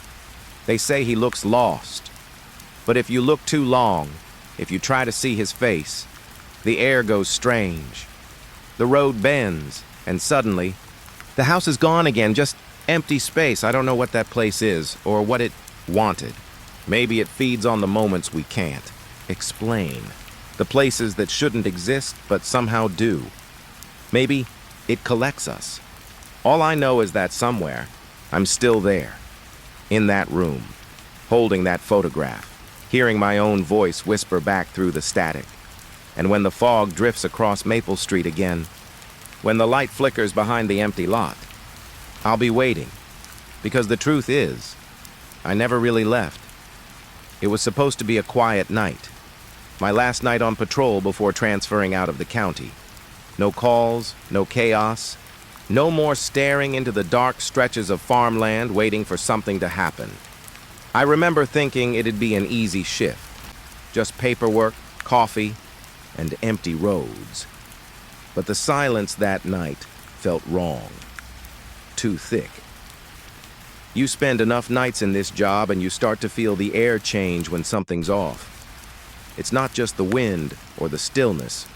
They say he looks lost. But if you look too long, if you try to see his face, the air goes strange. The road bends, and suddenly, the house is gone again, just empty space. I don't know what that place is, or what it wanted. Maybe it feeds on the moments we can't explain, the places that shouldn't exist but somehow do. Maybe it collects us. All I know is that somewhere, I'm still there, in that room, holding that photograph, hearing my own voice whisper back through the static. And when the fog drifts across Maple Street again, when the light flickers behind the empty lot, I'll be waiting, because the truth is, I never really left. It was supposed to be a quiet night, my last night on patrol before transferring out of the county. No calls, no chaos, no more staring into the dark stretches of farmland waiting for something to happen. I remember thinking it'd be an easy shift, just paperwork, coffee, and empty roads. But the silence that night felt wrong, too thick. You spend enough nights in this job and you start to feel the air change when something's off. It's not just the wind or the stillness.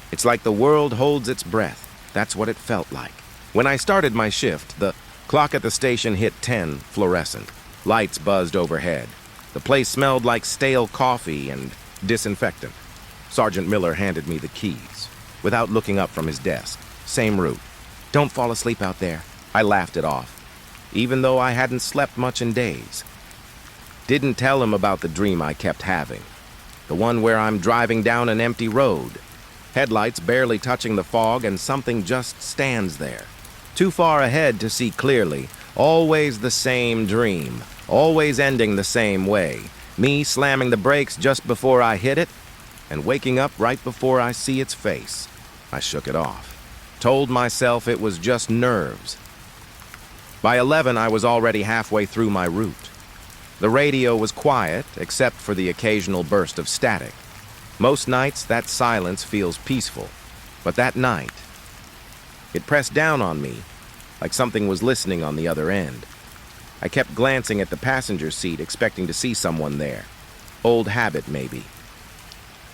It's like the world holds its breath. That's what it felt like. When I started my shift, the Clock at the station hit 10, fluorescent. Lights buzzed overhead. The place smelled like stale coffee and disinfectant. Sergeant Miller handed me the keys, without looking up from his desk. Same route. Don't fall asleep out there. I laughed it off, even though I hadn't slept much in days. Didn't tell him about the dream I kept having. The one where I'm driving down an empty road. Headlights barely touching the fog and something just stands there. Too far ahead to see clearly. Always the same dream. Always ending the same way. Me slamming the brakes just before I hit it and waking up right before I see its face. I shook it off. Told myself it was just nerves. By 11, I was already halfway through my route. The radio was quiet, except for the occasional burst of static. Most nights, that silence feels peaceful. But that night, it pressed down on me, like something was listening on the other end. I kept glancing at the passenger seat, expecting to see someone there. Old habit, maybe.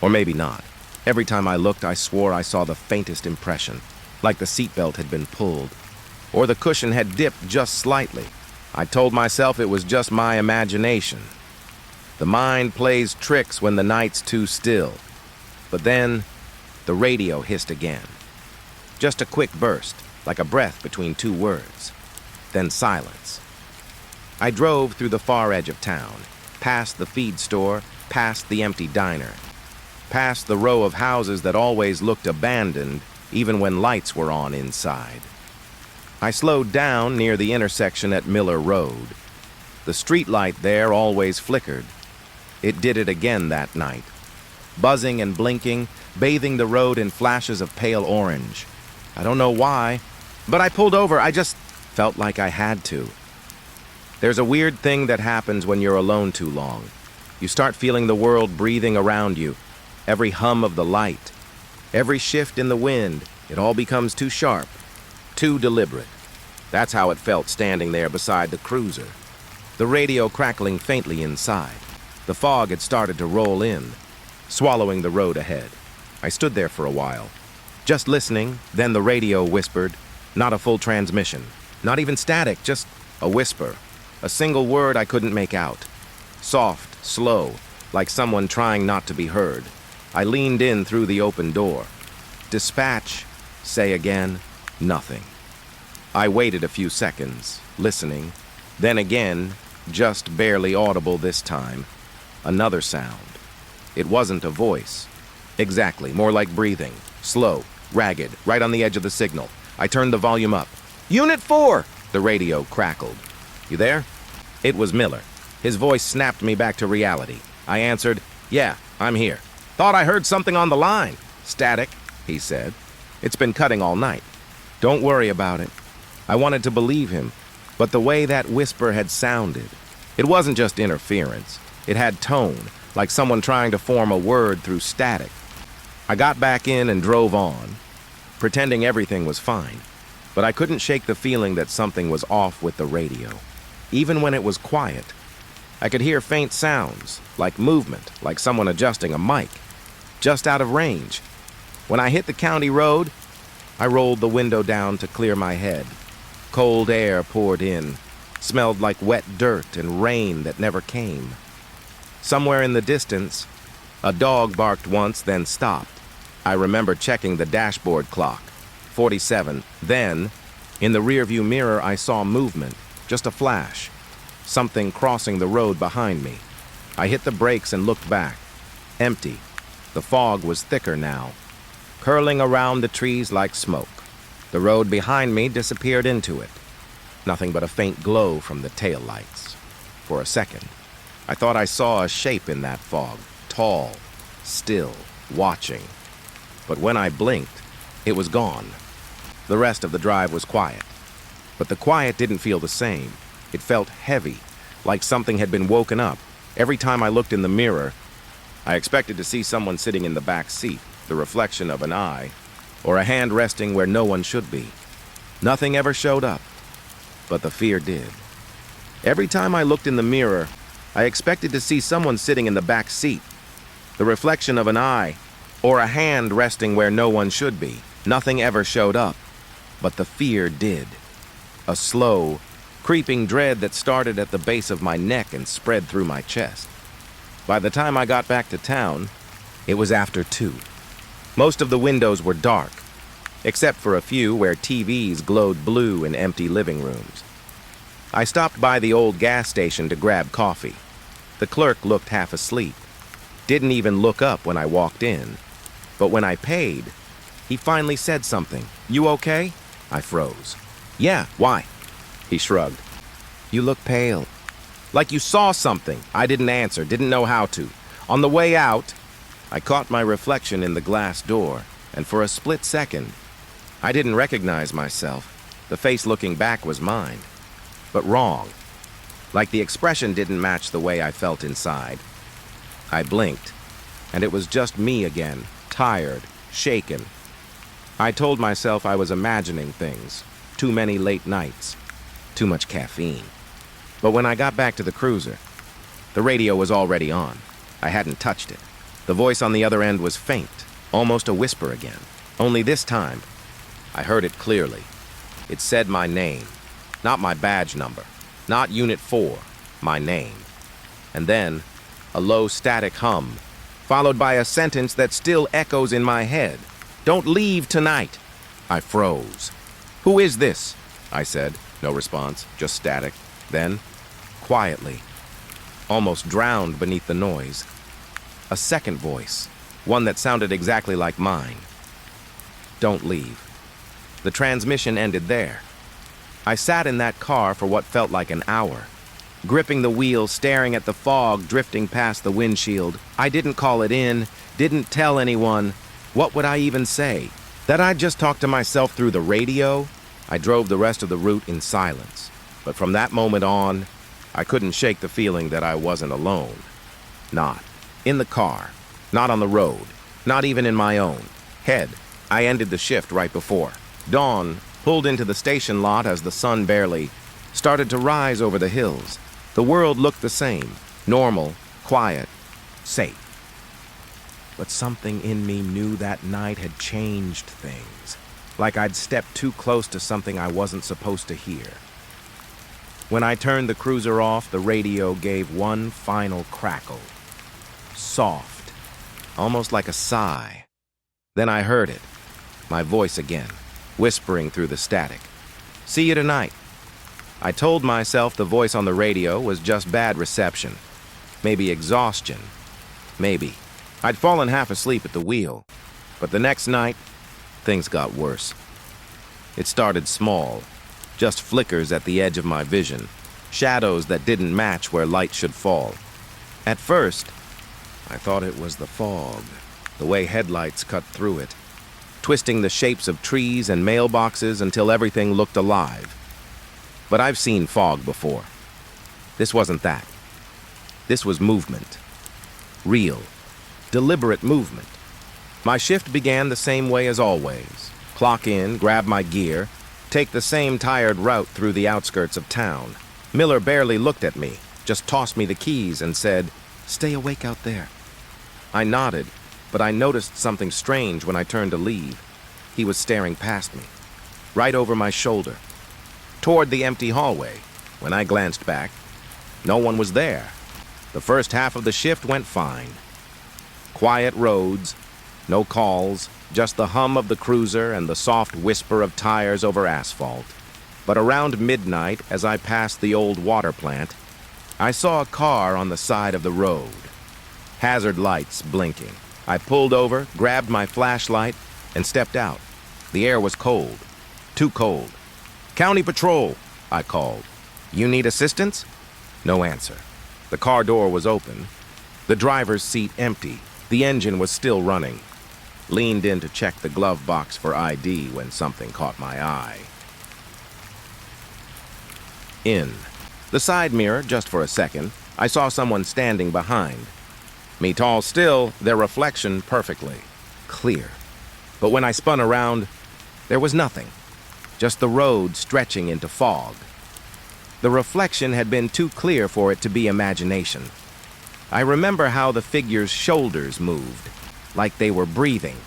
Or maybe not. Every time I looked, I swore I saw the faintest impression, like the seatbelt had been pulled, or the cushion had dipped just slightly. I told myself it was just my imagination. The mind plays tricks when the night's too still. But then, the radio hissed again. Just a quick burst, like a breath between two words. Then silence. I drove through the far edge of town, past the feed store, past the empty diner, past the row of houses that always looked abandoned, even when lights were on inside. I slowed down near the intersection at Miller Road. The street light there always flickered. It did it again that night, buzzing and blinking, bathing the road in flashes of pale orange. I don't know why, but I pulled over. I just felt like I had to. There's a weird thing that happens when you're alone too long. You start feeling the world breathing around you. Every hum of the light, every shift in the wind, it all becomes too sharp, too deliberate. That's how it felt standing there beside the cruiser. The radio crackling faintly inside. The fog had started to roll in, swallowing the road ahead. I stood there for a while, just listening. Then the radio whispered, not a full transmission, not even static, just a whisper. A single word I couldn't make out. Soft, slow, like someone trying not to be heard. I leaned in through the open door. Dispatch, say again, nothing. I waited a few seconds, listening. Then again, just barely audible this time, another sound. It wasn't a voice. Exactly, more like breathing. Slow, ragged, right on the edge of the signal. I turned the volume up. Unit 4! The radio crackled. You there? It was Miller. His voice snapped me back to reality. I answered, yeah, I'm here. Thought I heard something on the line. Static, he said. It's been cutting all night. Don't worry about it. I wanted to believe him, but the way that whisper had sounded, it wasn't just interference. It had tone, like someone trying to form a word through static. I got back in and drove on, pretending everything was fine, but I couldn't shake the feeling that something was off with the radio. Even when it was quiet, I could hear faint sounds, like movement, like someone adjusting a mic, just out of range. When I hit the county road, I rolled the window down to clear my head. Cold air poured in, smelled like wet dirt and rain that never came. Somewhere in the distance, a dog barked once, then stopped. I remember checking the dashboard clock, 47. Then, in the rearview mirror, I saw movement, just a flash, something crossing the road behind me. I hit the brakes and looked back. Empty. The fog was thicker now, curling around the trees like smoke. The road behind me disappeared into it. Nothing but a faint glow from the taillights. For a second, I thought I saw a shape in that fog, tall, still, watching. But when I blinked, it was gone. The rest of the drive was quiet. But the quiet didn't feel the same. It felt heavy, like something had been woken up. Every time I looked in the mirror, I expected to see someone sitting in the back seat, the reflection of an eye, or a hand resting where no one should be. Nothing ever showed up, but the fear did. Every time I looked in the mirror, I expected to see someone sitting in the back seat, the reflection of an eye, or a hand resting where no one should be. Nothing ever showed up, but the fear did. a slow, creeping dread that started at the base of my neck and spread through my chest. By the time I got back to town, it was after 2. Most of the windows were dark, except for a few where TVs glowed blue in empty living rooms. I stopped by the old gas station to grab coffee. The clerk looked half asleep, didn't even look up when I walked in. But when I paid, he finally said something. "You okay?" I froze. "Yeah, why?" He shrugged. "You look pale. Like you saw something." I didn't answer, didn't know how to. On the way out, I caught my reflection in the glass door, and for a split second, I didn't recognize myself. The face looking back was mine. But wrong. Like the expression didn't match the way I felt inside. I blinked, and it was just me again, tired, shaken. I told myself I was imagining things. Too many late nights. Too much caffeine. But when I got back to the cruiser, the radio was already on. I hadn't touched it. The voice on the other end was faint, almost a whisper again. Only this time, I heard it clearly. It said my name, not my badge number, not Unit 4, my name. And then, a low static hum, followed by a sentence that still echoes in my head. "Don't leave tonight." I froze. "Who is this?" I said. No response, just static. Then, quietly, almost drowned beneath the noise, a second voice, one that sounded exactly like mine. "Don't leave." The transmission ended there. I sat in that car for what felt like an hour, gripping the wheel, staring at the fog drifting past the windshield. I didn't call it in, didn't tell anyone. What would I even say? That I'd just talked to myself through the radio? I drove the rest of the route in silence. But from that moment on, I couldn't shake the feeling that I wasn't alone. Not in the car, not on the road, not even in my own head. I ended the shift right before dawn, pulled into the station lot as the sun barely started to rise over the hills. The world looked the same, normal, quiet, safe. But something in me knew that night had changed things, like I'd stepped too close to something I wasn't supposed to hear. When I turned the cruiser off, the radio gave one final crackle. Soft, almost like a sigh. Then I heard it, my voice again, whispering through the static. "See you tonight." I told myself the voice on the radio was just bad reception. Maybe exhaustion. Maybe. I'd fallen half asleep at the wheel. But the next night, things got worse. It started small, just flickers at the edge of my vision, shadows that didn't match where light should fall. At first, I thought it was the fog, the way headlights cut through it, twisting the shapes of trees and mailboxes until everything looked alive. But I've seen fog before. This wasn't that. This was movement. Real, deliberate movement. My shift began the same way as always. Clock in, grab my gear, take the same tired route through the outskirts of town. Miller barely looked at me, just tossed me the keys and said, "Stay awake out there." I nodded, but I noticed something strange when I turned to leave. He was staring past me, right over my shoulder, toward the empty hallway. When I glanced back, no one was there. The first half of the shift went fine. Quiet roads, no calls, just the hum of the cruiser and the soft whisper of tires over asphalt. But around midnight, as I passed the old water plant, I saw a car on the side of the road. Hazard lights blinking. I pulled over, grabbed my flashlight, and stepped out. The air was cold. Too cold. "County Patrol," I called. "You need assistance?" No answer. The car door was open. The driver's seat empty. The engine was still running. Leaned in to check the glove box for ID when something caught my eye. In the side mirror, just for a second, I saw someone standing behind. Me tall still, their reflection perfectly clear. But when I spun around, there was nothing. Just the road stretching into fog. The reflection had been too clear for it to be imagination. I remember how the figure's shoulders moved, like they were breathing,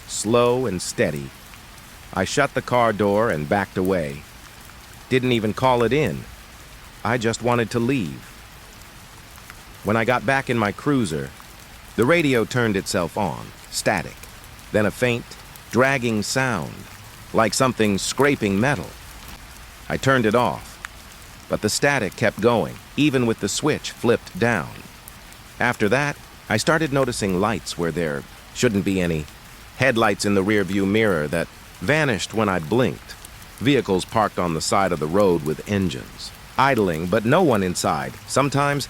slow and steady. I shut the car door and backed away. Didn't even call it in. I just wanted to leave. When I got back in my cruiser, the radio turned itself on, static. Then a faint, dragging sound, like something scraping metal. I turned it off, but the static kept going, even with the switch flipped down. After that, I started noticing lights where there shouldn't be any. Headlights in the rearview mirror that vanished when I blinked. Vehicles parked on the side of the road with engines, idling, but no one inside. Sometimes,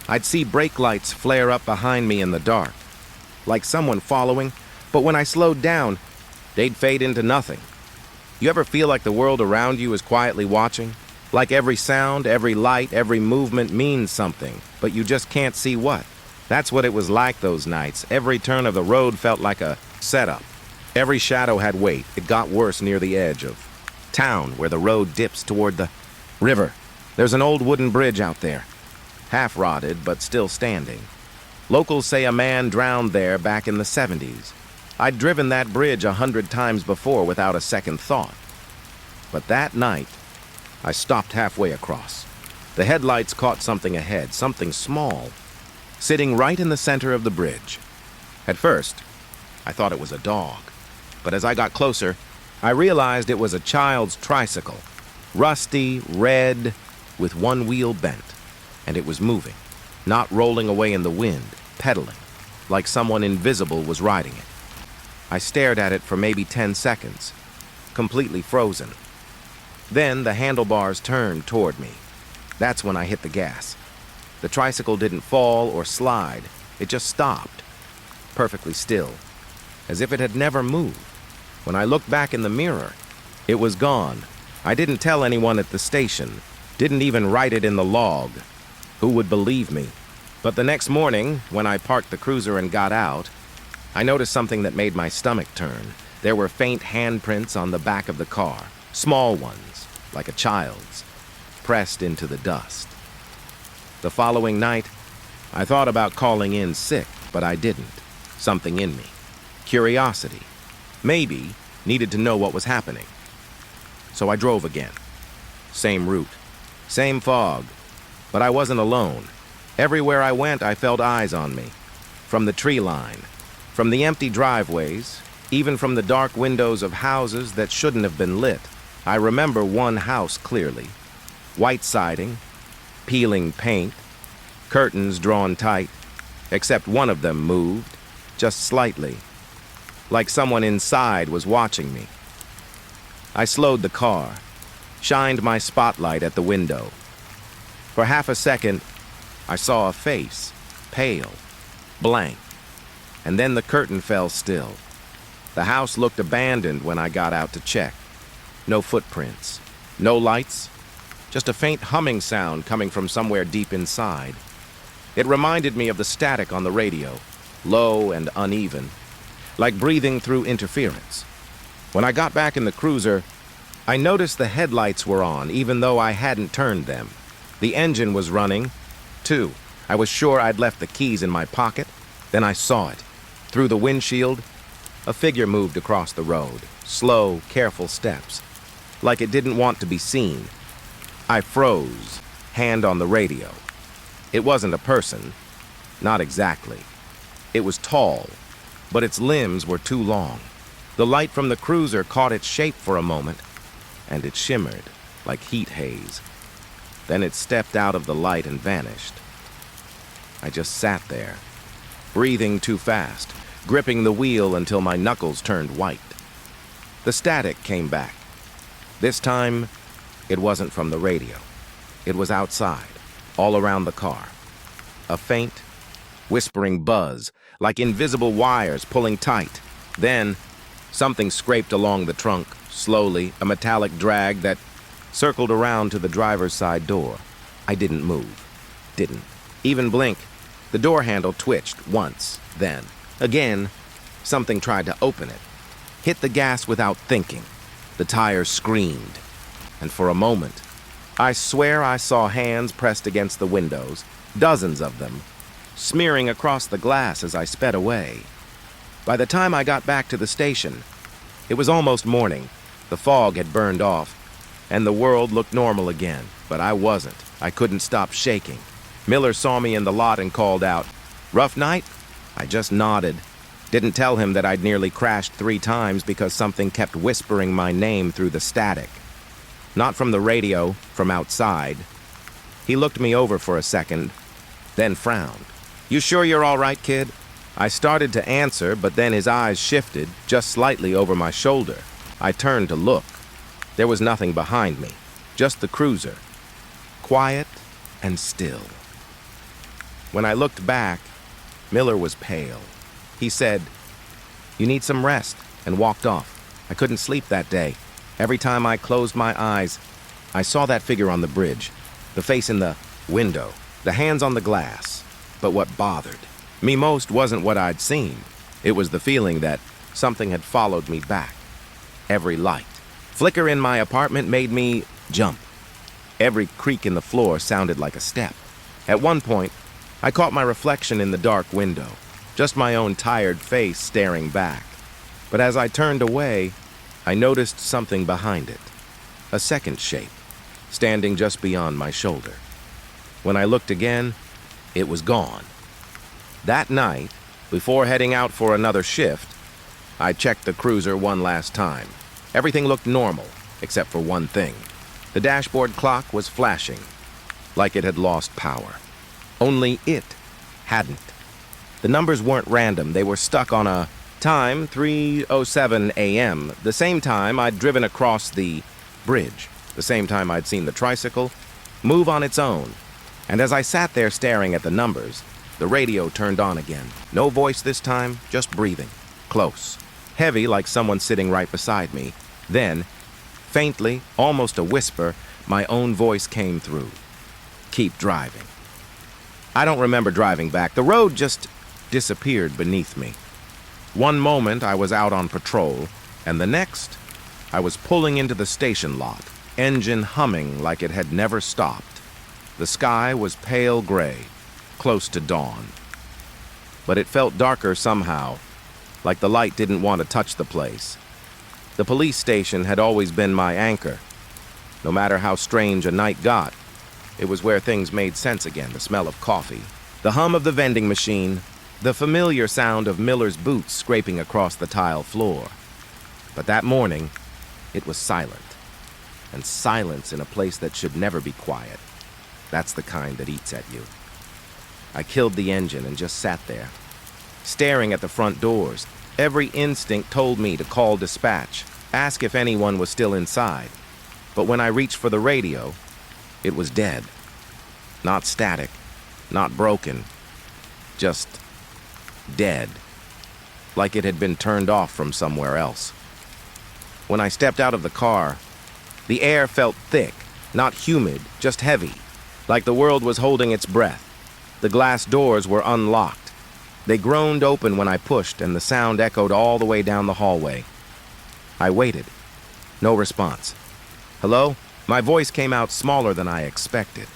I'd see brake lights flare up behind me in the dark, like someone following, but when I slowed down, they'd fade into nothing. You ever feel like the world around you is quietly watching? Like every sound, every light, every movement means something, but you just can't see what? That's what it was like those nights. Every turn of the road felt like a setup. Every shadow had weight. It got worse near the edge of town where the road dips toward the river. There's an old wooden bridge out there, half rotted but still standing. Locals say a man drowned there back in the 70s. I'd driven that bridge 100 times before without a second thought. But that night, I stopped halfway across. The headlights caught something ahead, something small, sitting right in the center of the bridge. At first, I thought it was a dog, but as I got closer, I realized it was a child's tricycle, rusty, red, with one wheel bent, and it was moving, not rolling away in the wind, pedaling, like someone invisible was riding it. I stared at it for maybe 10 seconds, completely frozen. Then the handlebars turned toward me. That's when I hit the gas. The tricycle didn't fall or slide. It just stopped, perfectly still, as if it had never moved. When I looked back in the mirror, it was gone. I didn't tell anyone at the station, didn't even write it in the log. Who would believe me? But the next morning, when I parked the cruiser and got out, I noticed something that made my stomach turn. There were faint handprints on the back of the car, small ones, like a child's, pressed into the dust. The following night, I thought about calling in sick, but I didn't. Something in me. Curiosity. Maybe needed to know what was happening. So I drove again. Same route. Same fog. But I wasn't alone. Everywhere I went, I felt eyes on me. From the tree line. From the empty driveways. Even from the dark windows of houses that shouldn't have been lit. I remember one house clearly. White siding. Peeling paint. Curtains drawn tight. Except one of them moved. Just slightly. Like someone inside was watching me. I slowed the car. Shined my spotlight at the window. For half a second, I saw a face. Pale. Blank. And then the curtain fell still. The house looked abandoned when I got out to check. No footprints. No lights. Just a faint humming sound coming from somewhere deep inside. It reminded me of the static on the radio, low and uneven, like breathing through interference. When I got back in the cruiser, I noticed the headlights were on, even though I hadn't turned them. The engine was running, too. I was sure I'd left the keys in my pocket. Then I saw it. Through the windshield, a figure moved across the road, slow, careful steps, like it didn't want to be seen. I froze, hand on the radio. It wasn't a person. Not exactly. It was tall, but its limbs were too long. The light from the cruiser caught its shape for a moment, and it shimmered like heat haze. Then it stepped out of the light and vanished. I just sat there, breathing too fast, gripping the wheel until my knuckles turned white. The static came back. This time, it wasn't from the radio. It was outside, all around the car. A faint, whispering buzz, like invisible wires pulling tight. Then, something scraped along the trunk, slowly, a metallic drag that circled around to the driver's side door. I didn't move. Didn't even blink. The door handle twitched once, then. Again, something tried to open it. Hit the gas without thinking. The tires screamed. And for a moment, I swear I saw hands pressed against the windows, dozens of them, smearing across the glass as I sped away. By the time I got back to the station, it was almost morning. The fog had burned off, and the world looked normal again, but I wasn't. I couldn't stop shaking. Miller saw me in the lot and called out, "Rough night?" I just nodded. Didn't tell him that I'd nearly crashed 3 times because something kept whispering my name through the static. Not from the radio, from outside. He looked me over for a second, then frowned. "You sure you're all right, kid?" I started to answer, but then his eyes shifted just slightly over my shoulder. I turned to look. There was nothing behind me, just the cruiser, quiet and still. When I looked back, Miller was pale. He said, "You need some rest," and walked off. I couldn't sleep that day. Every time I closed my eyes, I saw that figure on the bridge, the face in the window, the hands on the glass. But what bothered me most wasn't what I'd seen. It was the feeling that something had followed me back. Every light flicker in my apartment made me jump. Every creak in the floor sounded like a step. At one point, I caught my reflection in the dark window, just my own tired face staring back. But as I turned away, I noticed something behind it. A second shape, standing just beyond my shoulder. When I looked again, it was gone. That night, before heading out for another shift, I checked the cruiser one last time. Everything looked normal, except for one thing. The dashboard clock was flashing, like it had lost power. Only it hadn't. The numbers weren't random. They were stuck on a time, 3:07 a.m., the same time I'd driven across the bridge, the same time I'd seen the tricycle move on its own. And as I sat there staring at the numbers, the radio turned on again. No voice this time, just breathing. Close. Heavy, like someone sitting right beside me. Then, faintly, almost a whisper, my own voice came through. "Keep driving." I don't remember driving back. The road just disappeared beneath me. One moment I was out on patrol, and the next I was pulling into the station lot, engine humming like it had never stopped. The sky was pale gray, close to dawn. But it felt darker somehow, like the light didn't want to touch the place. The police station had always been my anchor. No matter how strange a night got, it was where things made sense again. The smell of coffee, the hum of the vending machine, the familiar sound of Miller's boots scraping across the tile floor. But that morning, it was silent. And silence in a place that should never be quiet. That's the kind that eats at you. I killed the engine and just sat there, staring at the front doors. Every instinct told me to call dispatch, ask if anyone was still inside. But when I reached for the radio, it was dead. Not static, not broken, just dead, like it had been turned off from somewhere else. When I stepped out of the car, the air felt thick, not humid, just heavy, like the world was holding its breath. The glass doors were unlocked. They groaned open when I pushed, and the sound echoed all the way down the hallway. I waited. No response. "Hello?" My voice came out smaller than I expected.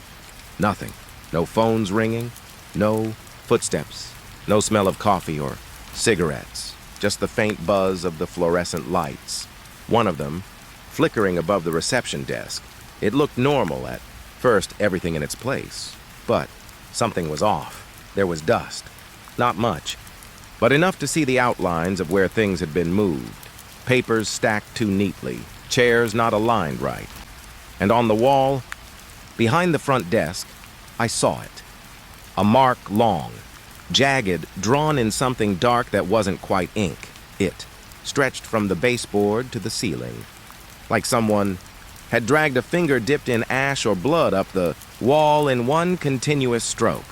Nothing. No phones ringing. No footsteps. No smell of coffee or cigarettes. Just the faint buzz of the fluorescent lights. One of them, flickering above the reception desk. It looked normal at first, everything in its place. But something was off. There was dust. Not much, but enough to see the outlines of where things had been moved. Papers stacked too neatly, chairs not aligned right. And on the wall, behind the front desk, I saw it. A mark long, jagged, drawn in something dark that wasn't quite ink. It stretched from the baseboard to the ceiling, like someone had dragged a finger dipped in ash or blood up the wall in one continuous stroke.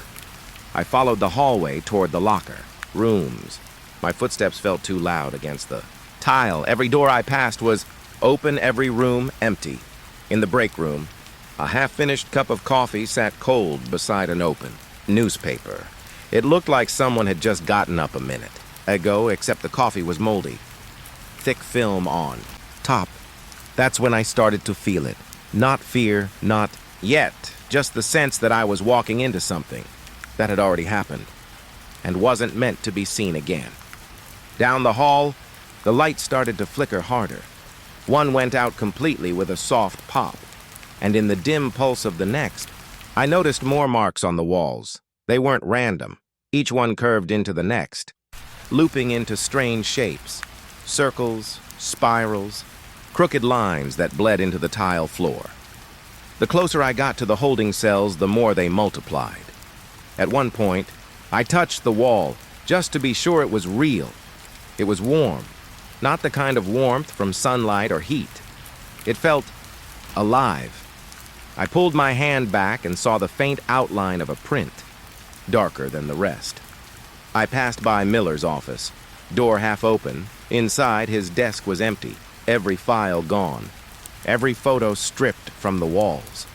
I followed the hallway toward the locker, rooms. My footsteps felt too loud against the tile. Every door I passed was open, every room empty. In the break room, a half-finished cup of coffee sat cold beside an open newspaper. It looked like someone had just gotten up a minute ago, except the coffee was moldy. Thick film on top. That's when I started to feel it. Not fear, not yet, just the sense that I was walking into something that had already happened and wasn't meant to be seen again. Down the hall, the light started to flicker harder. One went out completely with a soft pop, and in the dim pulse of the next, I noticed more marks on the walls. They weren't random. Each one curved into the next, looping into strange shapes, circles, spirals, crooked lines that bled into the tile floor. The closer I got to the holding cells, the more they multiplied. At one point, I touched the wall just to be sure it was real. It was warm, not the kind of warmth from sunlight or heat. It felt alive. I pulled my hand back and saw the faint outline of a print, darker than the rest. I passed by Miller's office, door half open. Inside, his desk was empty, every file gone, every photo stripped from the walls.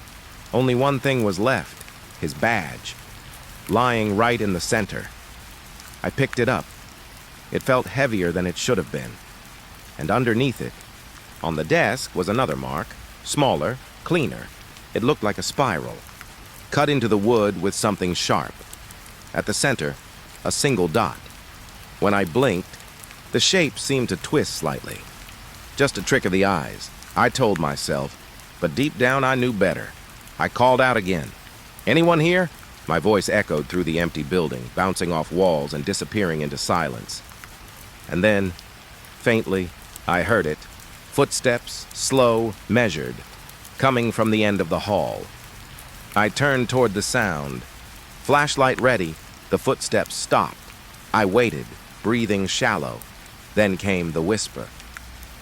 Only one thing was left, his badge, lying right in the center. I picked it up. It felt heavier than it should have been. And underneath it, on the desk, was another mark, smaller, cleaner. It looked like a spiral, cut into the wood with something sharp. At the center, a single dot. When I blinked, the shape seemed to twist slightly. Just a trick of the eyes, I told myself, but deep down I knew better. I called out again. "Anyone here?" My voice echoed through the empty building, bouncing off walls and disappearing into silence. And then, faintly, I heard it. Footsteps, slow, measured, coming from the end of the hall. I turned toward the sound. Flashlight ready, the footsteps stopped. I waited, breathing shallow. Then came the whisper.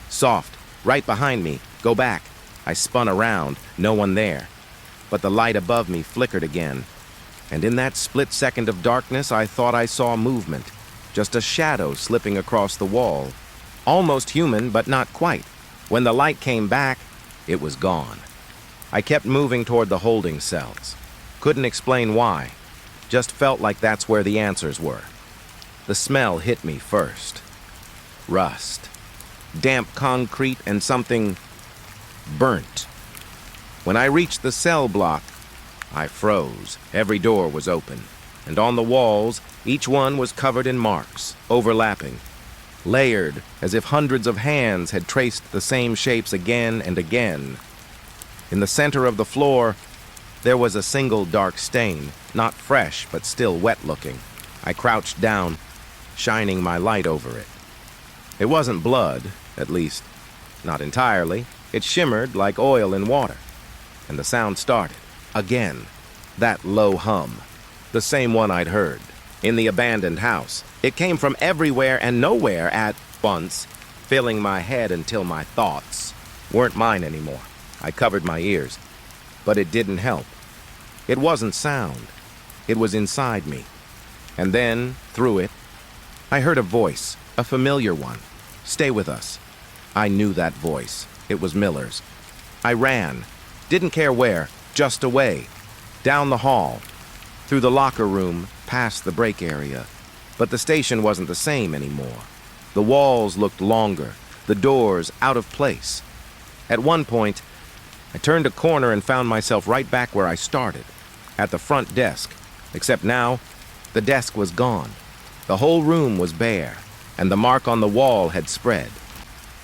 Soft, right behind me, go back. I spun around, no one there. But the light above me flickered again. And in that split second of darkness, I thought I saw movement. Just a shadow slipping across the wall. Almost human, but not quite. When the light came back, it was gone. I kept moving toward the holding cells. Couldn't explain why. Just felt like that's where the answers were. The smell hit me first. Rust. Damp concrete and something burnt. When I reached the cell block, I froze. Every door was open. And on the walls, each one was covered in marks, overlapping, layered as if hundreds of hands had traced the same shapes again and again. In the center of the floor, there was a single dark stain, not fresh but still wet-looking. I crouched down, shining my light over it. It wasn't blood, at least, not entirely. It shimmered like oil in water. And the sound started. Again. That low hum. The same one I'd heard. In the abandoned house. It came from everywhere and nowhere at once, filling my head until my thoughts weren't mine anymore. I covered my ears. But it didn't help. It wasn't sound. It was inside me. And then, through it, I heard a voice, a familiar one. Stay with us. I knew that voice. It was Miller's. I ran. Didn't care where, just away. Down the hall. Through the locker room, past the break area. But the station wasn't the same anymore. The walls looked longer, the doors out of place. At one point, I turned a corner and found myself right back where I started, at the front desk, except now, the desk was gone. The whole room was bare, and the mark on the wall had spread.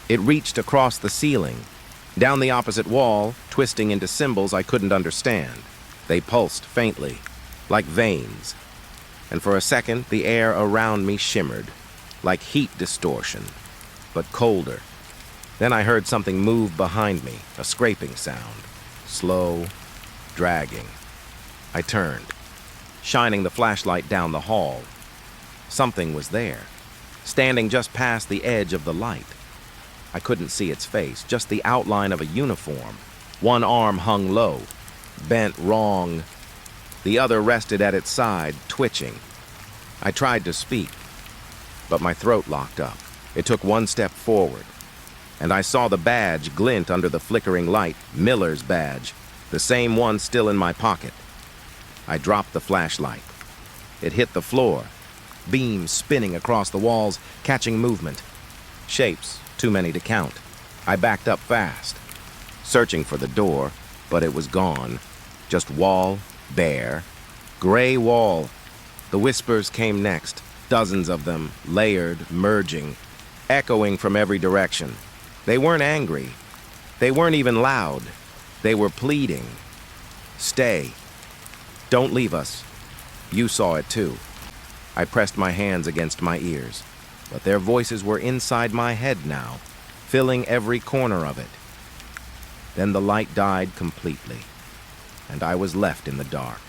It reached across the ceiling, down the opposite wall, twisting into symbols I couldn't understand. They pulsed faintly, like veins, and for a second the air around me shimmered, like heat distortion, but colder. Then I heard something move behind me, a scraping sound, slow, dragging. I turned, shining the flashlight down the hall. Something was there, standing just past the edge of the light. I couldn't see its face, just the outline of a uniform. One arm hung low, bent wrong. The other rested at its side, twitching. I tried to speak, but my throat locked up. It took one step forward, and I saw the badge glint under the flickering light, Miller's badge, the same one still in my pocket. I dropped the flashlight. It hit the floor, beams spinning across the walls, catching movement. Shapes, too many to count. I backed up fast, searching for the door, but it was gone. Just wall, bare, gray wall. The whispers came next, dozens of them, layered, merging, echoing from every direction. They weren't angry. They weren't even loud. They were pleading. Stay. Don't leave us. You saw it too. I pressed my hands against my ears, but their voices were inside my head now, filling every corner of it. Then the light died completely, and I was left in the dark.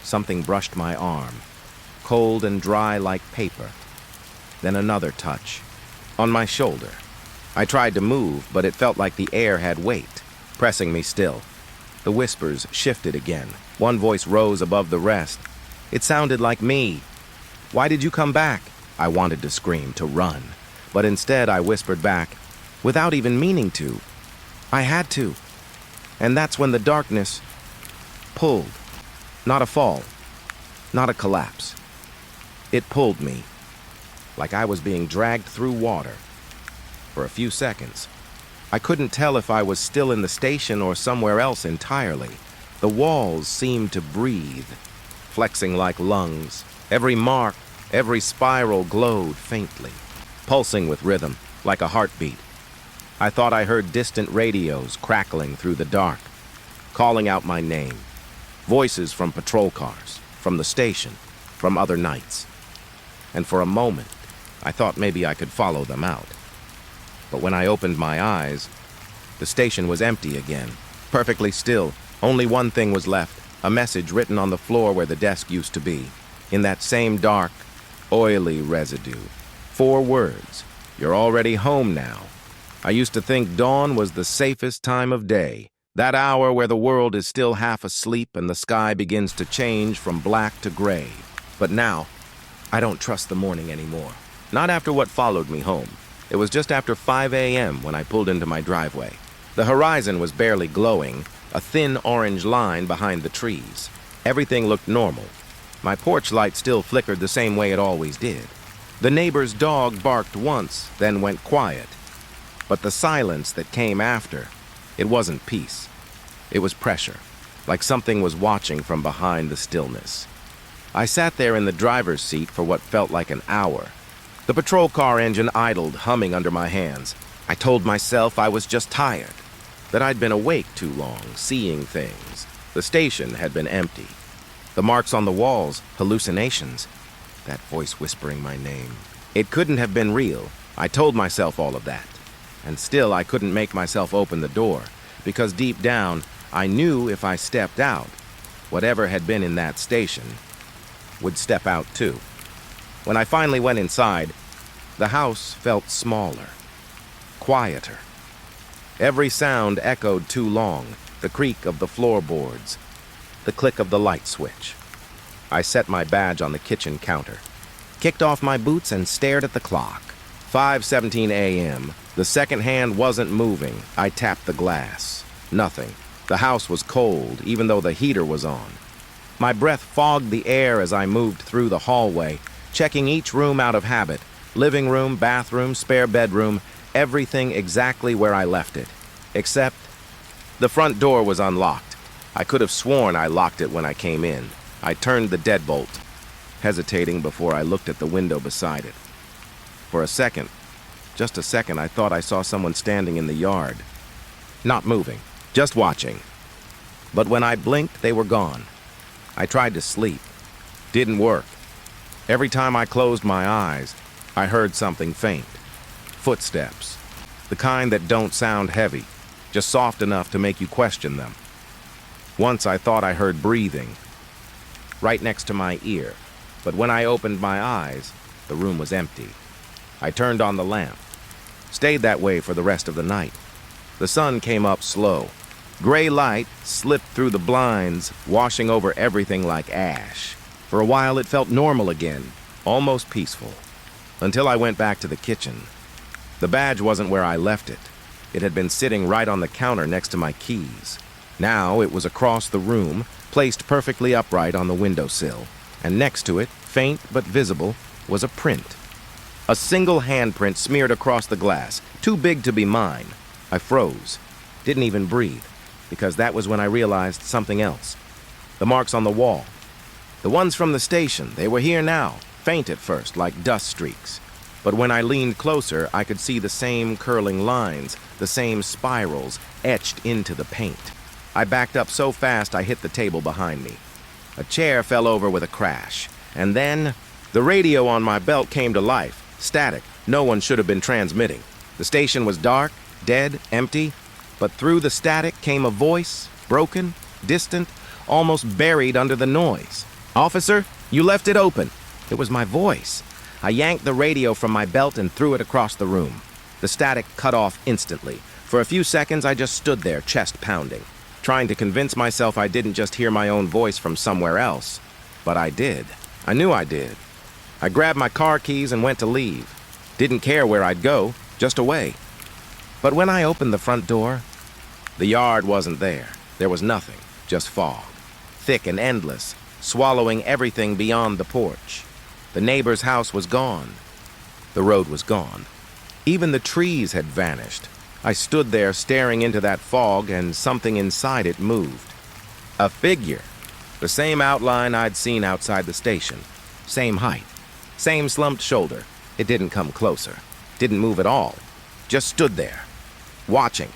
Something brushed my arm, cold and dry like paper. Then another touch, on my shoulder. I tried to move, but it felt like the air had weight, pressing me still. The whispers shifted again. One voice rose above the rest. It sounded like me. Why did you come back? I wanted to scream, to run, but instead I whispered back, without even meaning to. I had to. And that's when the darkness pulled. Not a fall, not a collapse. It pulled me, like I was being dragged through water. For a few seconds, I couldn't tell if I was still in the station or somewhere else entirely. The walls seemed to breathe, flexing like lungs. Every mark, every spiral glowed faintly, pulsing with rhythm, like a heartbeat. I thought I heard distant radios crackling through the dark, calling out my name. Voices from patrol cars, from the station, from other nights. And for a moment, I thought maybe I could follow them out. But when I opened my eyes, the station was empty again, perfectly still. Only one thing was left, a message written on the floor where the desk used to be, in that same dark, oily residue. 4 words, "You're already home now." I used to think dawn was the safest time of day, that hour where the world is still half asleep and the sky begins to change from black to gray. But now, I don't trust the morning anymore. Not after what followed me home. It was just after 5 a.m. when I pulled into my driveway. The horizon was barely glowing, a thin orange line behind the trees. Everything looked normal. My porch light still flickered the same way it always did. The neighbor's dog barked once, then went quiet. But the silence that came after, it wasn't peace. It was pressure, like something was watching from behind the stillness. I sat there in the driver's seat for what felt like an hour. The patrol car engine idled, humming under my hands. I told myself I was just tired, that I'd been awake too long, seeing things. The station had been empty. The marks on the walls, hallucinations. That voice whispering my name. It couldn't have been real. I told myself all of that. And still I couldn't make myself open the door, because deep down, I knew if I stepped out, whatever had been in that station would step out too. When I finally went inside, the house felt smaller, quieter. Every sound echoed too long, the creak of the floorboards, the click of the light switch. I set my badge on the kitchen counter, kicked off my boots and stared at the clock. 5:17 a.m. The second hand wasn't moving. I tapped the glass. Nothing. The house was cold, even though the heater was on. My breath fogged the air as I moved through the hallway, checking each room out of habit. Living room, bathroom, spare bedroom, everything exactly where I left it. Except the front door was unlocked. I could have sworn I locked it when I came in. I turned the deadbolt, hesitating before I looked at the window beside it. For a second, just a second, I thought I saw someone standing in the yard. Not moving, just watching. But when I blinked, they were gone. I tried to sleep. Didn't work. Every time I closed my eyes, I heard something faint. Footsteps. The kind that don't sound heavy, just soft enough to make you question them. Once I thought I heard breathing, right next to my ear. But when I opened my eyes, the room was empty. I turned on the lamp. Stayed that way for the rest of the night. The sun came up slow. Gray light slipped through the blinds, washing over everything like ash. For a while it felt normal again, almost peaceful. Until I went back to the kitchen. The badge wasn't where I left it. It had been sitting right on the counter next to my keys. Now it was across the room, placed perfectly upright on the windowsill. And next to it, faint but visible, was a print. A single handprint smeared across the glass, too big to be mine. I froze, didn't even breathe, because that was when I realized something else. The marks on the wall. The ones from the station, they were here now, faint at first, like dust streaks. But when I leaned closer, I could see the same curling lines, the same spirals etched into the paint. I backed up so fast I hit the table behind me. A chair fell over with a crash, and then the radio on my belt came to life, static. No one should have been transmitting. The station was dark, dead, empty, but through the static came a voice, broken, distant, almost buried under the noise. "Officer, you left it open." It was my voice. I yanked the radio from my belt and threw it across the room. The static cut off instantly. For a few seconds, I just stood there, chest pounding, trying to convince myself I didn't just hear my own voice from somewhere else. But I did. I knew I did. I grabbed my car keys and went to leave. Didn't care where I'd go, just away. But when I opened the front door, the yard wasn't there. There was nothing, just fog, thick and endless, swallowing everything beyond the porch. The neighbor's house was gone. The road was gone. Even the trees had vanished. I stood there staring into that fog, and something inside it moved. A figure. The same outline I'd seen outside the station. Same height. Same slumped shoulder. It didn't come closer. Didn't move at all. Just stood there, watching.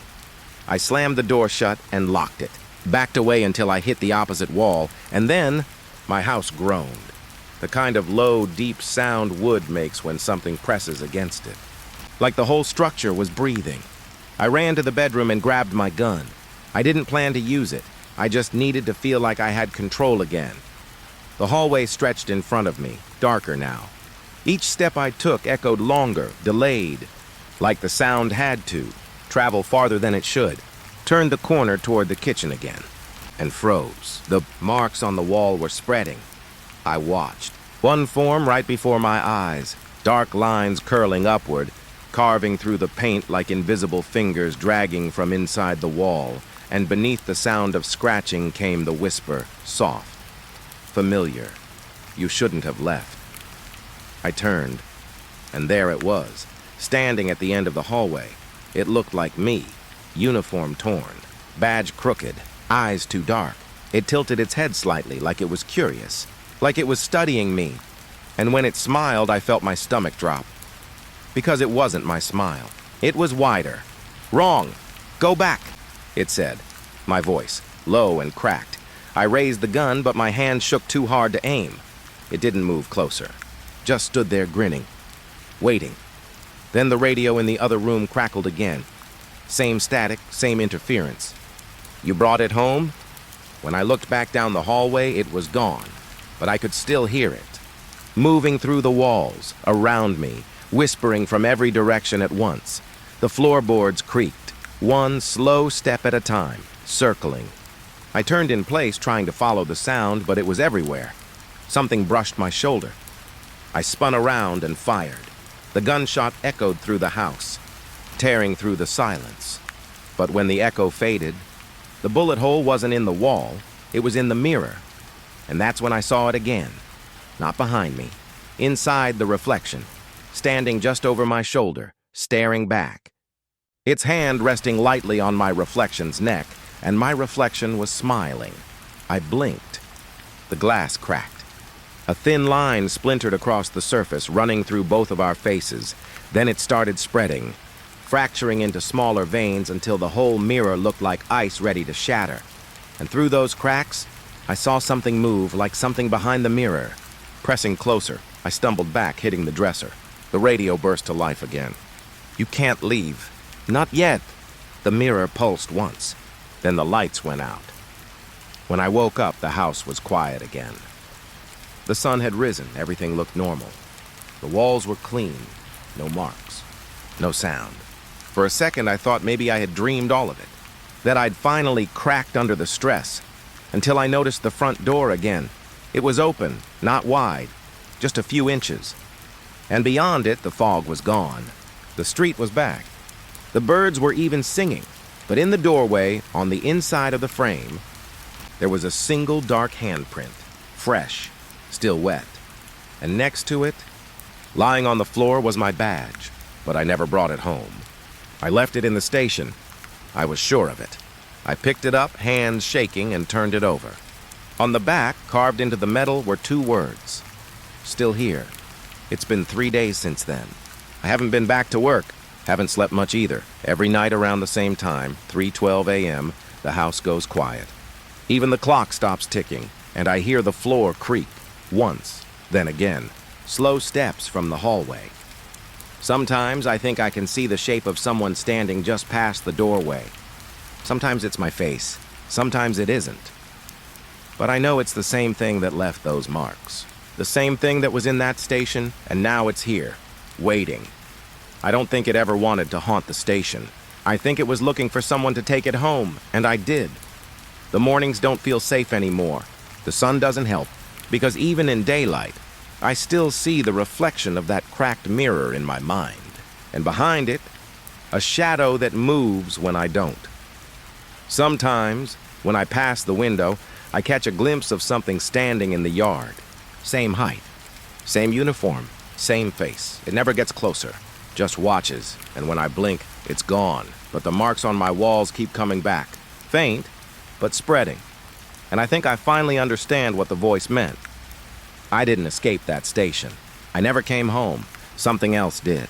I slammed the door shut and locked it. Backed away until I hit the opposite wall, and then my house groaned. The kind of low, deep sound wood makes when something presses against it. Like the whole structure was breathing. I ran to the bedroom and grabbed my gun. I didn't plan to use it. I just needed to feel like I had control again. The hallway stretched in front of me, darker now. Each step I took echoed longer, delayed, like the sound had to travel farther than it should. Turned the corner toward the kitchen again, and froze. The marks on the wall were spreading. I watched. One form right before my eyes, dark lines curling upward, carving through the paint like invisible fingers dragging from inside the wall, and beneath the sound of scratching came the whisper, soft, familiar. "You shouldn't have left." I turned, and there it was, standing at the end of the hallway. It looked like me, uniform torn, badge crooked, eyes too dark. It tilted its head slightly, like it was curious, like it was studying me. And when it smiled, I felt my stomach drop. Because it wasn't my smile. It was wider. "Wrong. Go back," it said. My voice, low and cracked. I raised the gun, but my hand shook too hard to aim. It didn't move closer. Just stood there grinning, waiting. Then the radio in the other room crackled again. Same static, same interference. "You brought it home?" When I looked back down the hallway, it was gone, but I could still hear it. Moving through the walls, around me, whispering from every direction at once. The floorboards creaked, one slow step at a time, circling. I turned in place trying to follow the sound, but it was everywhere. Something brushed my shoulder. I spun around and fired. The gunshot echoed through the house, tearing through the silence. But when the echo faded, the bullet hole wasn't in the wall, it was in the mirror. And that's when I saw it again. Not behind me, inside the reflection, standing just over my shoulder, staring back. Its hand resting lightly on my reflection's neck, and my reflection was smiling. I blinked. The glass cracked. A thin line splintered across the surface, running through both of our faces. Then it started spreading, fracturing into smaller veins until the whole mirror looked like ice ready to shatter. And through those cracks, I saw something move, like something behind the mirror. Pressing closer, I stumbled back, hitting the dresser. The radio burst to life again. "You can't leave." "Not yet." The mirror pulsed once. Then the lights went out. When I woke up, the house was quiet again. The sun had risen, everything looked normal. The walls were clean, no marks, no sound. For a second, I thought maybe I had dreamed all of it, that I'd finally cracked under the stress, until I noticed the front door again. It was open, not wide, just a few inches. And beyond it, the fog was gone. The street was back. The birds were even singing, but in the doorway, on the inside of the frame, there was a single dark handprint, fresh, still wet. And next to it, lying on the floor, was my badge, but I never brought it home. I left it in the station. I was sure of it. I picked it up, hands shaking, and turned it over. On the back, carved into the metal, were two words. "Still here." It's been 3 days since then. I haven't been back to work. Haven't slept much either. Every night around the same time, 3:12 a.m., the house goes quiet. Even the clock stops ticking, and I hear the floor creak. Once, then again. Slow steps from the hallway. Sometimes I think I can see the shape of someone standing just past the doorway. Sometimes it's my face. Sometimes it isn't. But I know it's the same thing that left those marks. The same thing that was in that station, and now it's here, waiting. I don't think it ever wanted to haunt the station. I think it was looking for someone to take it home, and I did. The mornings don't feel safe anymore. The sun doesn't help, because even in daylight, I still see the reflection of that cracked mirror in my mind. And behind it, a shadow that moves when I don't. Sometimes, when I pass the window, I catch a glimpse of something standing in the yard. Same height, same uniform, same face. It never gets closer, just watches, and when I blink, it's gone. But the marks on my walls keep coming back. Faint, but spreading. And I think I finally understand what the voice meant. I didn't escape that station. I never came home. Something else did.